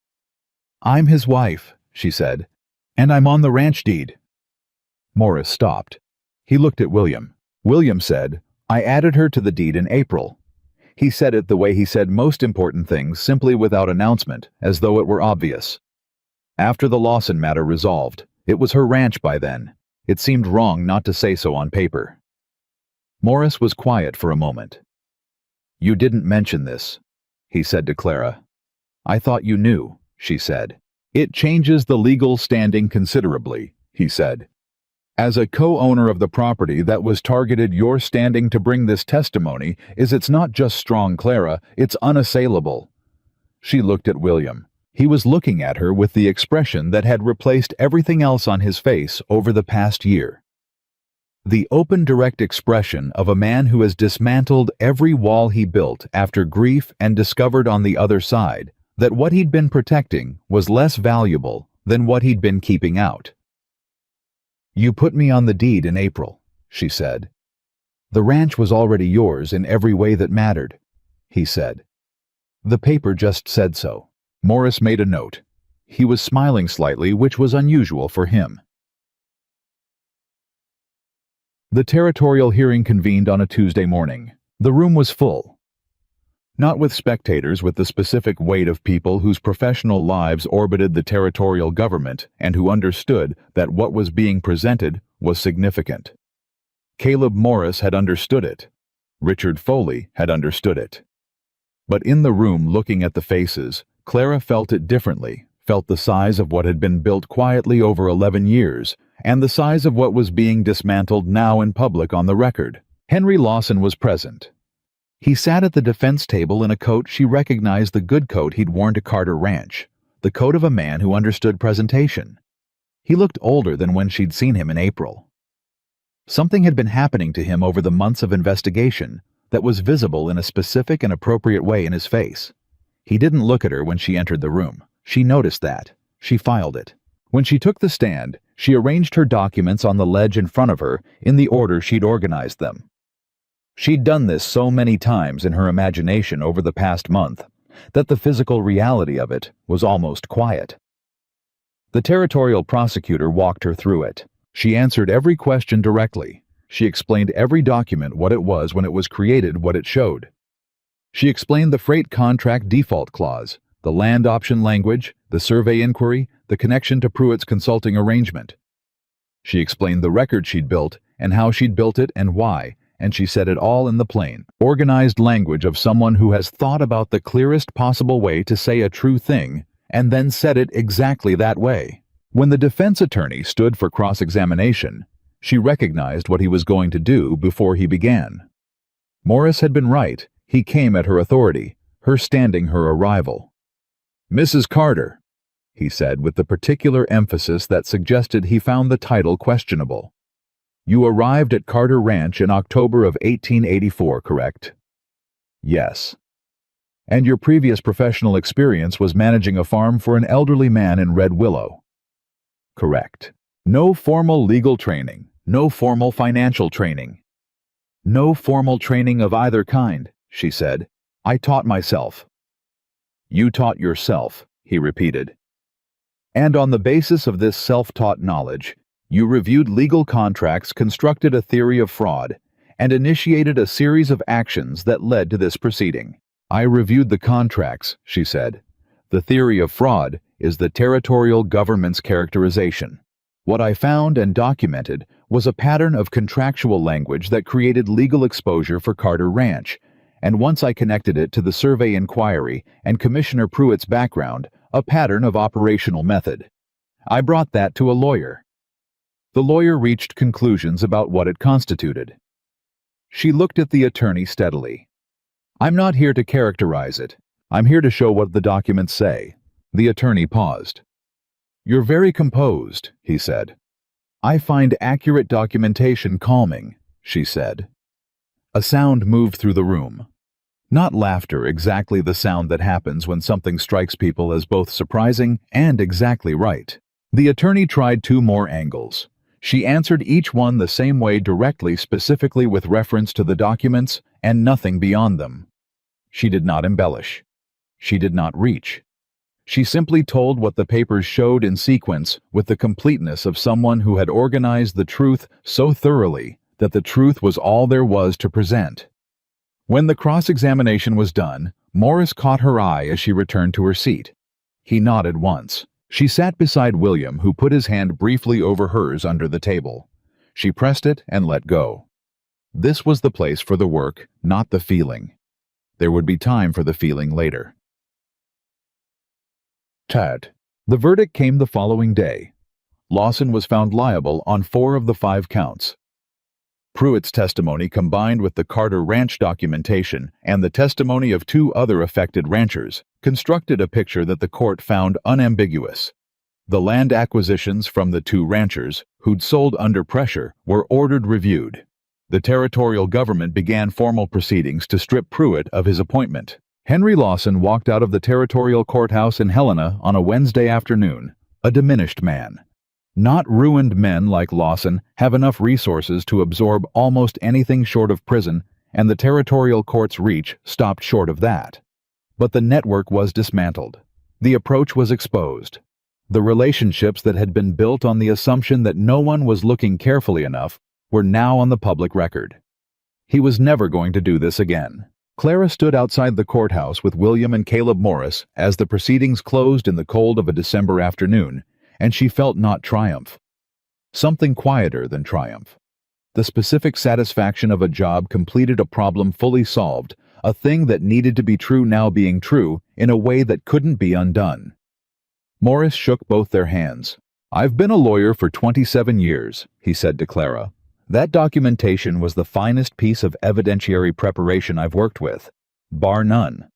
Speaker 1: I'm his wife, she said, and I'm on the ranch deed. Morris stopped. He looked at William. William said, I added her to the deed in April. He said it the way he said most important things, simply without announcement, as though it were obvious. After the Lawson matter resolved, it was her ranch by then. It seemed wrong not to say so on paper. Morris was quiet for a moment. You didn't mention this, he said to Clara. I thought you knew, she said. It changes the legal standing considerably, he said. As a co-owner of the property that was targeted, your standing to bring this testimony is it's not just strong, Clara, it's unassailable. She looked at William. He was looking at her with the expression that had replaced everything else on his face over the past year. The open, direct expression of a man who has dismantled every wall he built after grief and discovered on the other side that what he'd been protecting was less valuable than what he'd been keeping out. You put me on the deed in April, she said. The ranch was already yours in every way that mattered, he said. The paper just said so. Morris made a note. He was smiling slightly, which was unusual for him. The territorial hearing convened on a Tuesday morning. The room was full. Not with spectators with the specific weight of people whose professional lives orbited the territorial government and who understood that what was being presented was significant. Caleb Morris had understood it. Richard Foley had understood it. But in the room, looking at the faces, Clara felt it differently, felt the size of what had been built quietly over 11 years, and the size of what was being dismantled now in public on the record. Henry Lawson was present. He sat at the defense table in a coat she recognized, the good coat he'd worn to Carter Ranch, the coat of a man who understood presentation. He looked older than when she'd seen him in April. Something had been happening to him over the months of investigation that was visible in a specific and appropriate way in his face. He didn't look at her when she entered the room. She noticed that. She filed it. When she took the stand, she arranged her documents on the ledge in front of her in the order she'd organized them. She'd done this so many times in her imagination over the past month that the physical reality of it was almost quiet. The territorial prosecutor walked her through it. She answered every question directly. She explained every document, what it was when it was created, what it showed. She explained the freight contract default clause, the land option language, the survey inquiry, the connection to Pruitt's consulting arrangement. She explained the record she'd built and how she'd built it and why, and she said it all in the plain, organized language of someone who has thought about the clearest possible way to say a true thing and then said it exactly that way. When the defense attorney stood for cross-examination, she recognized what he was going to do before he began. Morris had been right. He came at her authority, her standing, her arrival. "Mrs. Carter," he said with the particular emphasis that suggested he found the title questionable. "You arrived at Carter Ranch in October of 1884, correct?" "Yes." "And your previous professional experience was managing a farm for an elderly man in Red Willow?" "Correct." "No formal legal training, no formal financial training?" "No formal training of either kind," she said. "I taught myself." "You taught yourself," he repeated. "And on the basis of this self-taught knowledge, you reviewed legal contracts, constructed a theory of fraud, and initiated a series of actions that led to this proceeding." "I reviewed the contracts," she said. "The theory of fraud is the territorial government's characterization. What I found and documented was a pattern of contractual language that created legal exposure for Carter Ranch, and once I connected it to the survey inquiry and Commissioner Pruitt's background, a pattern of operational method. I brought that to a lawyer. The lawyer reached conclusions about what it constituted." She looked at the attorney steadily. "I'm not here to characterize it. I'm here to show what the documents say." The attorney paused. "You're very composed," he said. "I find accurate documentation calming," she said. A sound moved through the room. Not laughter, exactly the sound that happens when something strikes people as both surprising and exactly right. The attorney tried 2 more angles. She answered each one the same way, directly, specifically with reference to the documents and nothing beyond them. She did not embellish. She did not reach. She simply told what the papers showed in sequence with the completeness of someone who had organized the truth so thoroughly that the truth was all there was to present. When the cross-examination was done, Morris caught her eye as she returned to her seat. He nodded once. She sat beside William, who put his hand briefly over hers under the table. She pressed it and let go. This was the place for the work, not the feeling. There would be time for the feeling later. Tad. The verdict came the following day. Lawson was found liable on 4 of the 5 counts. Pruitt's testimony, combined with the Carter Ranch documentation and the testimony of 2 other affected ranchers, constructed a picture that the court found unambiguous. The land acquisitions from the 2 ranchers, who'd sold under pressure, were ordered reviewed. The territorial government began formal proceedings to strip Pruitt of his appointment. Henry Lawson walked out of the territorial courthouse in Helena on a Wednesday afternoon, a diminished man. Not ruined men like Lawson have enough resources to absorb almost anything short of prison, and the territorial court's reach stopped short of that. But the network was dismantled. The approach was exposed. The relationships that had been built on the assumption that no one was looking carefully enough were now on the public record. He was never going to do this again. Clara stood outside the courthouse with William and Caleb Morris as the proceedings closed in the cold of a December afternoon, and she felt not triumph. Something quieter than triumph. The specific satisfaction of a job completed, a problem fully solved, a thing that needed to be true now being true in a way that couldn't be undone. Morris shook both their hands. "I've been a lawyer for 27 years, he said to Clara. "That documentation was the finest piece of evidentiary preparation I've worked with, bar none."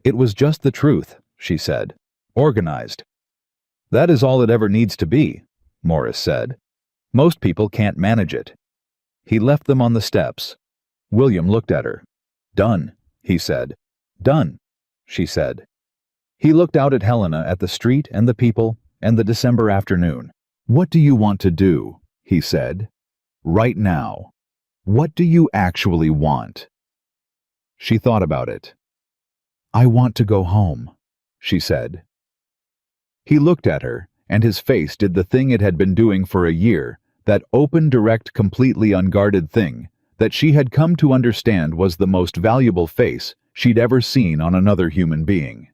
Speaker 1: "It was just the truth," she said. "Organized." "That is all it ever needs to be," Morris said. "Most people can't manage it." He left them on the steps. William looked at her. "Done," he said. "Done," she said. He looked out at Helena, at the street and the people and the December afternoon. "What do you want to do?" he said. "Right now. What do you actually want?" She thought about it. "I want to go home," she said. He looked at her, and his face did the thing it had been doing for a year, that open, direct, completely unguarded thing that she had come to understand was the most valuable face she'd ever seen on another human being.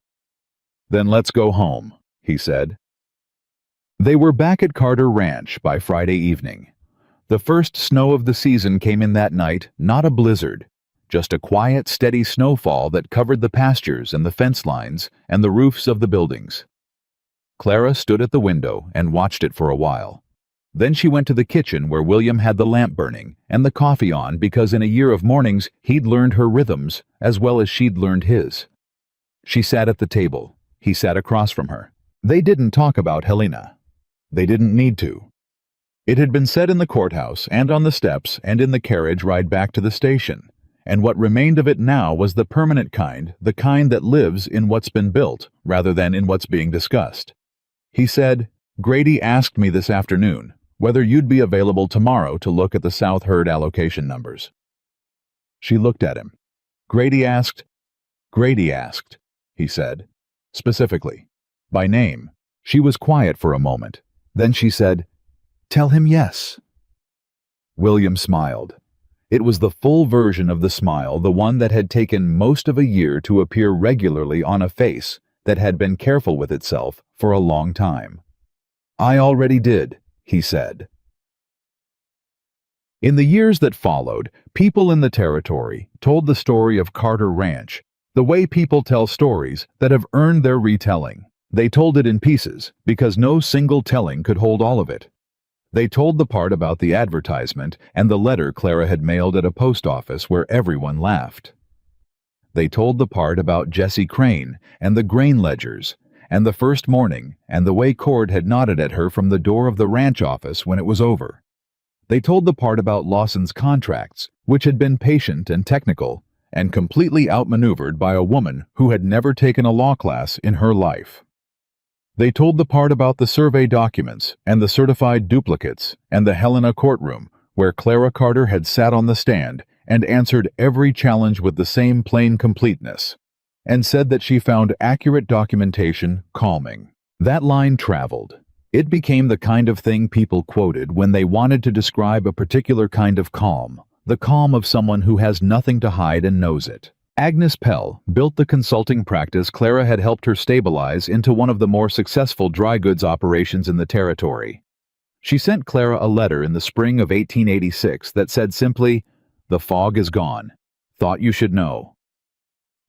Speaker 1: "Then let's go home," he said. They were back at Carter Ranch by Friday evening. The first snow of the season came in that night, not a blizzard, just a quiet, steady snowfall that covered the pastures and the fence lines and the roofs of the buildings. Clara stood at the window and watched it for a while. Then she went to the kitchen where William had the lamp burning and the coffee on because in a year of mornings he'd learned her rhythms as well as she'd learned his. She sat at the table. He sat across from her. They didn't talk about Helena. They didn't need to. It had been said in the courthouse and on the steps and in the carriage ride back to the station, and what remained of it now was the permanent kind, the kind that lives in what's been built rather than in what's being discussed. He said, "Grady asked me this afternoon whether you'd be available tomorrow to look at the South Herd allocation numbers." She looked at him. Grady asked, he said, specifically, by name. She was quiet for a moment. Then she said, "Tell him yes." William smiled. It was the full version of the smile, the one that had taken most of a year to appear regularly on a face that had been careful with itself for a long time. "I already did," he said. In the years that followed, people in the territory told the story of Carter Ranch, the way people tell stories that have earned their retelling. They told it in pieces because no single telling could hold all of it. They told the part about the advertisement and the letter Clara had mailed at a post office where everyone laughed. They told the part about Jesse Crane and the grain ledgers and the first morning and the way Cord had nodded at her from the door of the ranch office when it was over. They told the part about Lawson's contracts, which had been patient and technical and completely outmaneuvered by a woman who had never taken a law class in her life. They told the part about the survey documents and the certified duplicates and the Helena courtroom where Clara Carter had sat on the stand and answered every challenge with the same plain completeness, and said that she found accurate documentation calming. That line traveled. It became the kind of thing people quoted when they wanted to describe a particular kind of calm, the calm of someone who has nothing to hide and knows it. Agnes Pell built the consulting practice Clara had helped her stabilize into one of the more successful dry goods operations in the territory. She sent Clara a letter in the spring of 1886 that said simply, "The fog is gone. Thought you should know."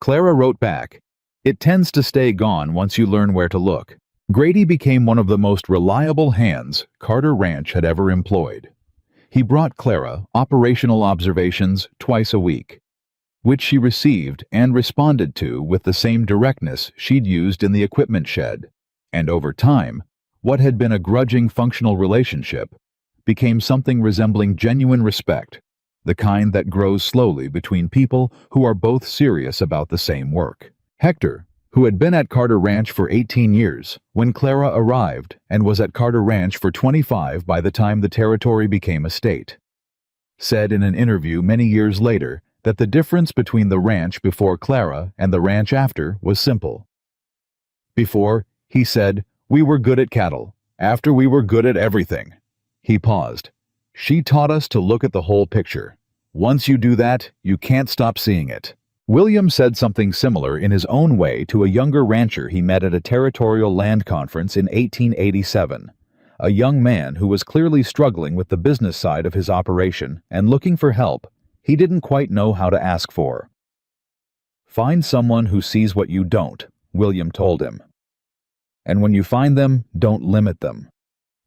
Speaker 1: Clara wrote back, "It tends to stay gone once you learn where to look." Grady became one of the most reliable hands Carter Ranch had ever employed. He brought Clara operational observations twice a week, which she received and responded to with the same directness she'd used in the equipment shed. And over time, what had been a grudging functional relationship became something resembling genuine respect, the kind that grows slowly between people who are both serious about the same work. Hector, who had been at Carter Ranch for 18 years when Clara arrived and was at Carter Ranch for 25 by the time the territory became a state, said in an interview many years later that the difference between the ranch before Clara and the ranch after was simple. Before, he said, We were good at cattle. After we were good at everything." He paused. "She taught us to look at the whole picture. Once you do that, you can't stop seeing it." William said something similar in his own way to a younger rancher he met at a territorial land conference in 1887, a young man who was clearly struggling with the business side of his operation and looking for help he didn't quite know how to ask for. "Find someone who sees what you don't," William told him. "And when you find them, don't limit them.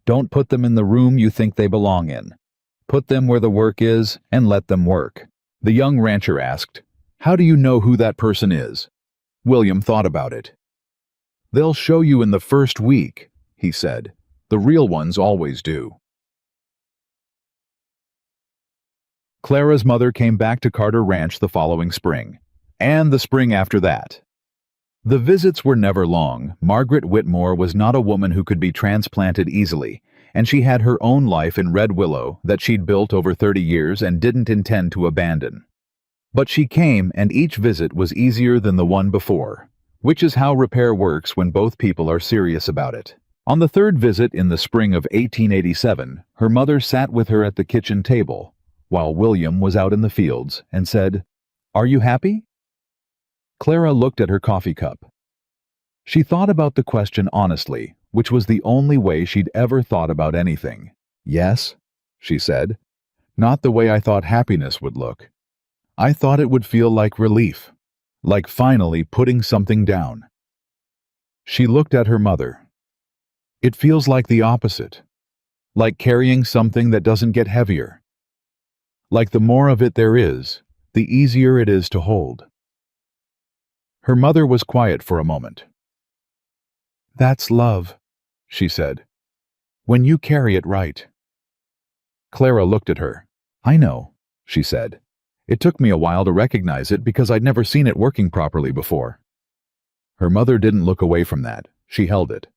Speaker 1: Don't put them in the room you think they belong in. Put them where the work is and let them work." The young rancher asked, "How do you know who that person is?" William thought about it. "They'll show you in the first week," he said. "The real ones always do." Clara's mother came back to Carter Ranch the following spring, and the spring after that. The visits were never long. Margaret Whitmore was not a woman who could be transplanted easily, and she had her own life in Red Willow that she'd built over 30 years and didn't intend to abandon. But she came, and each visit was easier than the one before, which is how repair works when both people are serious about it. On the third visit in the spring of 1887, her mother sat with her at the kitchen table, while William was out in the fields, and said, "Are you happy?" Clara looked at her coffee cup. She thought about the question honestly, which was the only way she'd ever thought about anything. "Yes," she said. "Not the way I thought happiness would look. I thought it would feel like relief, like finally putting something down." She looked at her mother. "It feels like the opposite, like carrying something that doesn't get heavier. Like the more of it there is, the easier it is to hold." Her mother was quiet for a moment. "That's love," she said, "when you carry it right." Clara looked at her. "I know," she said. "It took me a while to recognize it because I'd never seen it working properly before." Her mother didn't look away from that. She held it.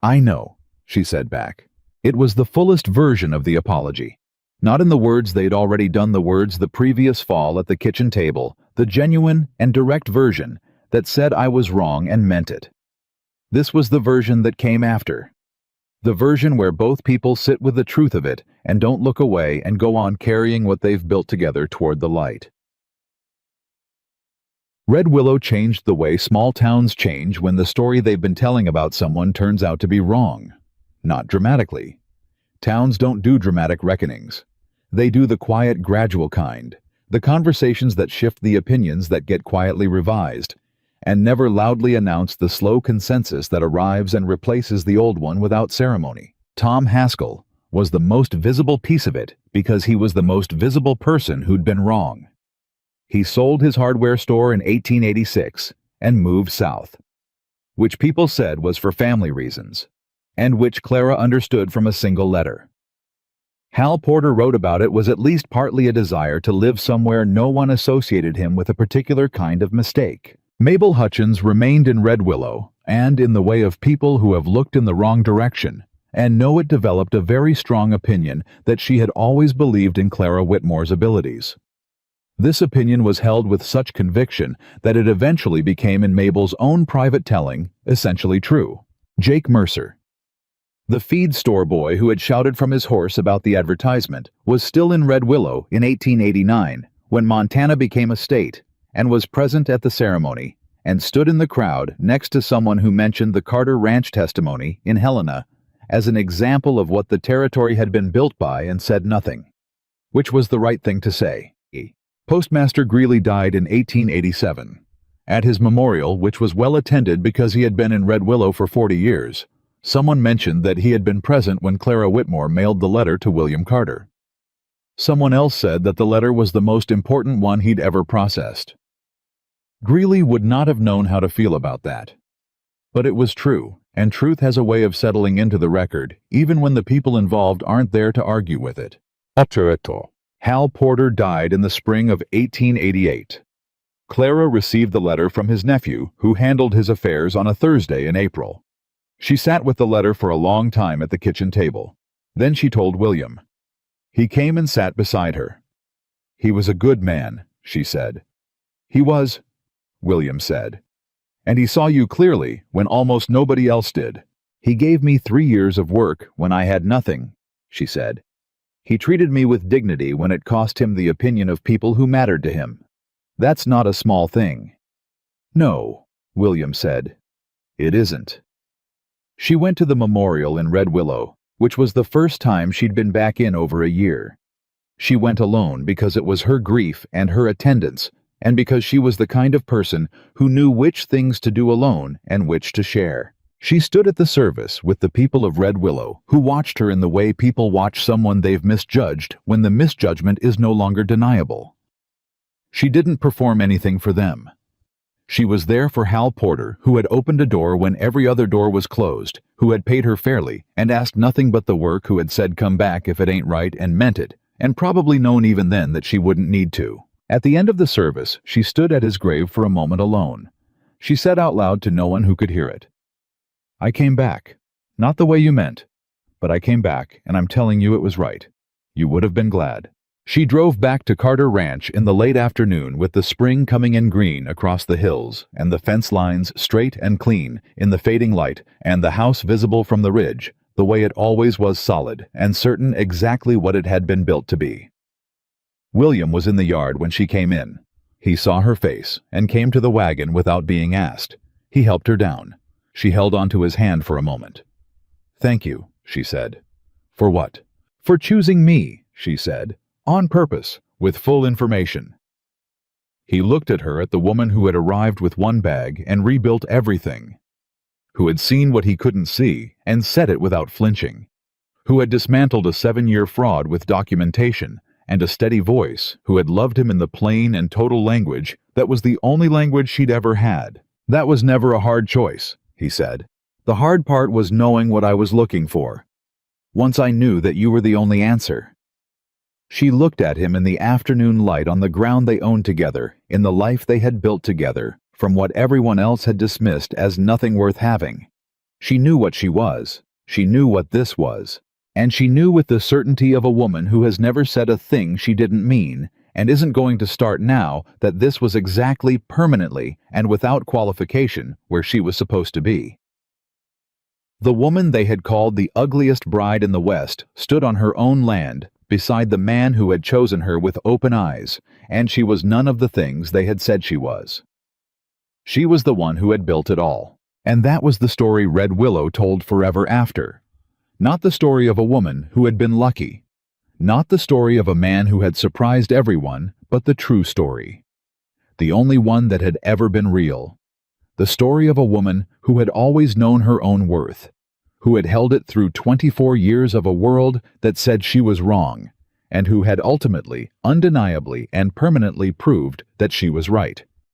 Speaker 1: "I know," she said back. It was the fullest version of the apology. Not in the words they'd already done the words the previous fall at the kitchen table, the genuine and direct version that said I was wrong and meant it. This was the version that came after. The version where both people sit with the truth of it and don't look away and go on carrying what they've built together toward the light. Red Willow changed the way small towns change when the story they've been telling about someone turns out to be wrong. Not dramatically. Towns don't do dramatic reckonings. They do the quiet, gradual kind, the conversations that shift the opinions that get quietly revised, and never loudly announce the slow consensus that arrives and replaces the old one without ceremony. Tom Haskell was the most visible piece of it because he was the most visible person who'd been wrong. He sold his hardware store in 1886 and moved south, which people said was for family reasons, and which Clara understood from a single letter. Hal Porter wrote about it was at least partly a desire to live somewhere no one associated him with a particular kind of mistake. Mabel Hutchins remained in Red Willow, and in the way of people who have looked in the wrong direction, and know it developed a very strong opinion that she had always believed in Clara Whitmore's abilities. This opinion was held with such conviction that it eventually became in Mabel's own private telling essentially true. Jake Mercer, the feed store boy who had shouted from his horse about the advertisement, was still in Red Willow in 1889 when Montana became a state, and was present at the ceremony, and stood in the crowd next to someone who mentioned the Carter Ranch testimony in Helena as an example of what the territory had been built by, and said nothing, which was the right thing to say. Postmaster Greeley died in 1887. At his memorial, which was well attended because he had been in Red Willow for 40 years, someone mentioned that he had been present when Clara Whitmore mailed the letter to William Carter. Someone else said that the letter was the most important one he'd ever processed. Greeley would not have known how to feel about that. But it was true, and truth has a way of settling into the record, even when the people involved aren't there to argue with it. Hal Porter died in the spring of 1888. Clara received the letter from his nephew, who handled his affairs on a Thursday in April. She sat with the letter for a long time at the kitchen table. Then she told William. He came and sat beside her. "He was a good man," she said. "He was," William said. "And he saw you clearly when almost nobody else did. He gave me 3 years of work when I had nothing, she said. He treated me with dignity when it cost him the opinion of people who mattered to him. That's not a small thing. No, William said. It isn't. She went to the memorial in Red Willow, which was the first time she'd been back in over a year. She went alone because it was her grief and her attendance, and because she was the kind of person who knew which things to do alone and which to share. She stood at the service with the people of Red Willow, who watched her in the way people watch someone they've misjudged when the misjudgment is no longer deniable. She didn't perform anything for them. She was there for Hal Porter, who had opened a door when every other door was closed, who had paid her fairly and asked nothing but the work, who had said come back if it ain't right and meant it, and probably known even then that she wouldn't need to. At the end of the service, she stood at his grave for a moment alone. She said out loud to no one who could hear it, I came back. Not the way you meant, but I came back, and I'm telling you it was right. You would have been glad. She drove back to Carter Ranch in the late afternoon with the spring coming in green across the hills and the fence lines straight and clean in the fading light and the house visible from the ridge, the way it always was, solid and certain exactly what it had been built to be. William was in the yard when she came in. He saw her face and came to the wagon without being asked. He helped her down. She held onto his hand for a moment. Thank you, she said. For what? For choosing me, she said. On purpose, with full information. He looked at her, at the woman who had arrived with one bag and rebuilt everything, who had seen what he couldn't see and said it without flinching, who had dismantled a 7-year fraud with documentation and a steady voice, who had loved him in the plain and total language that was the only language she'd ever had. That was never a hard choice, he said. The hard part was knowing what I was looking for. Once I knew that you were the only answer. She looked at him in the afternoon light on the ground they owned together, in the life they had built together, from what everyone else had dismissed as nothing worth having. She knew what she was. She knew what this was. And she knew with the certainty of a woman who has never said a thing she didn't mean, and isn't going to start now, that this was exactly, permanently, and without qualification, where she was supposed to be. The woman they had called the ugliest bride in the West stood on her own land, beside the man who had chosen her with open eyes, and she was none of the things they had said she was. She was the one who had built it all, and that was the story Red Willow told forever after. Not the story of a woman who had been lucky, not the story of a man who had surprised everyone, but the true story. The only one that had ever been real. The story of a woman who had always known her own worth, who had held it through 24 years of a world that said she was wrong, and who had ultimately, undeniably, and permanently proved that she was right.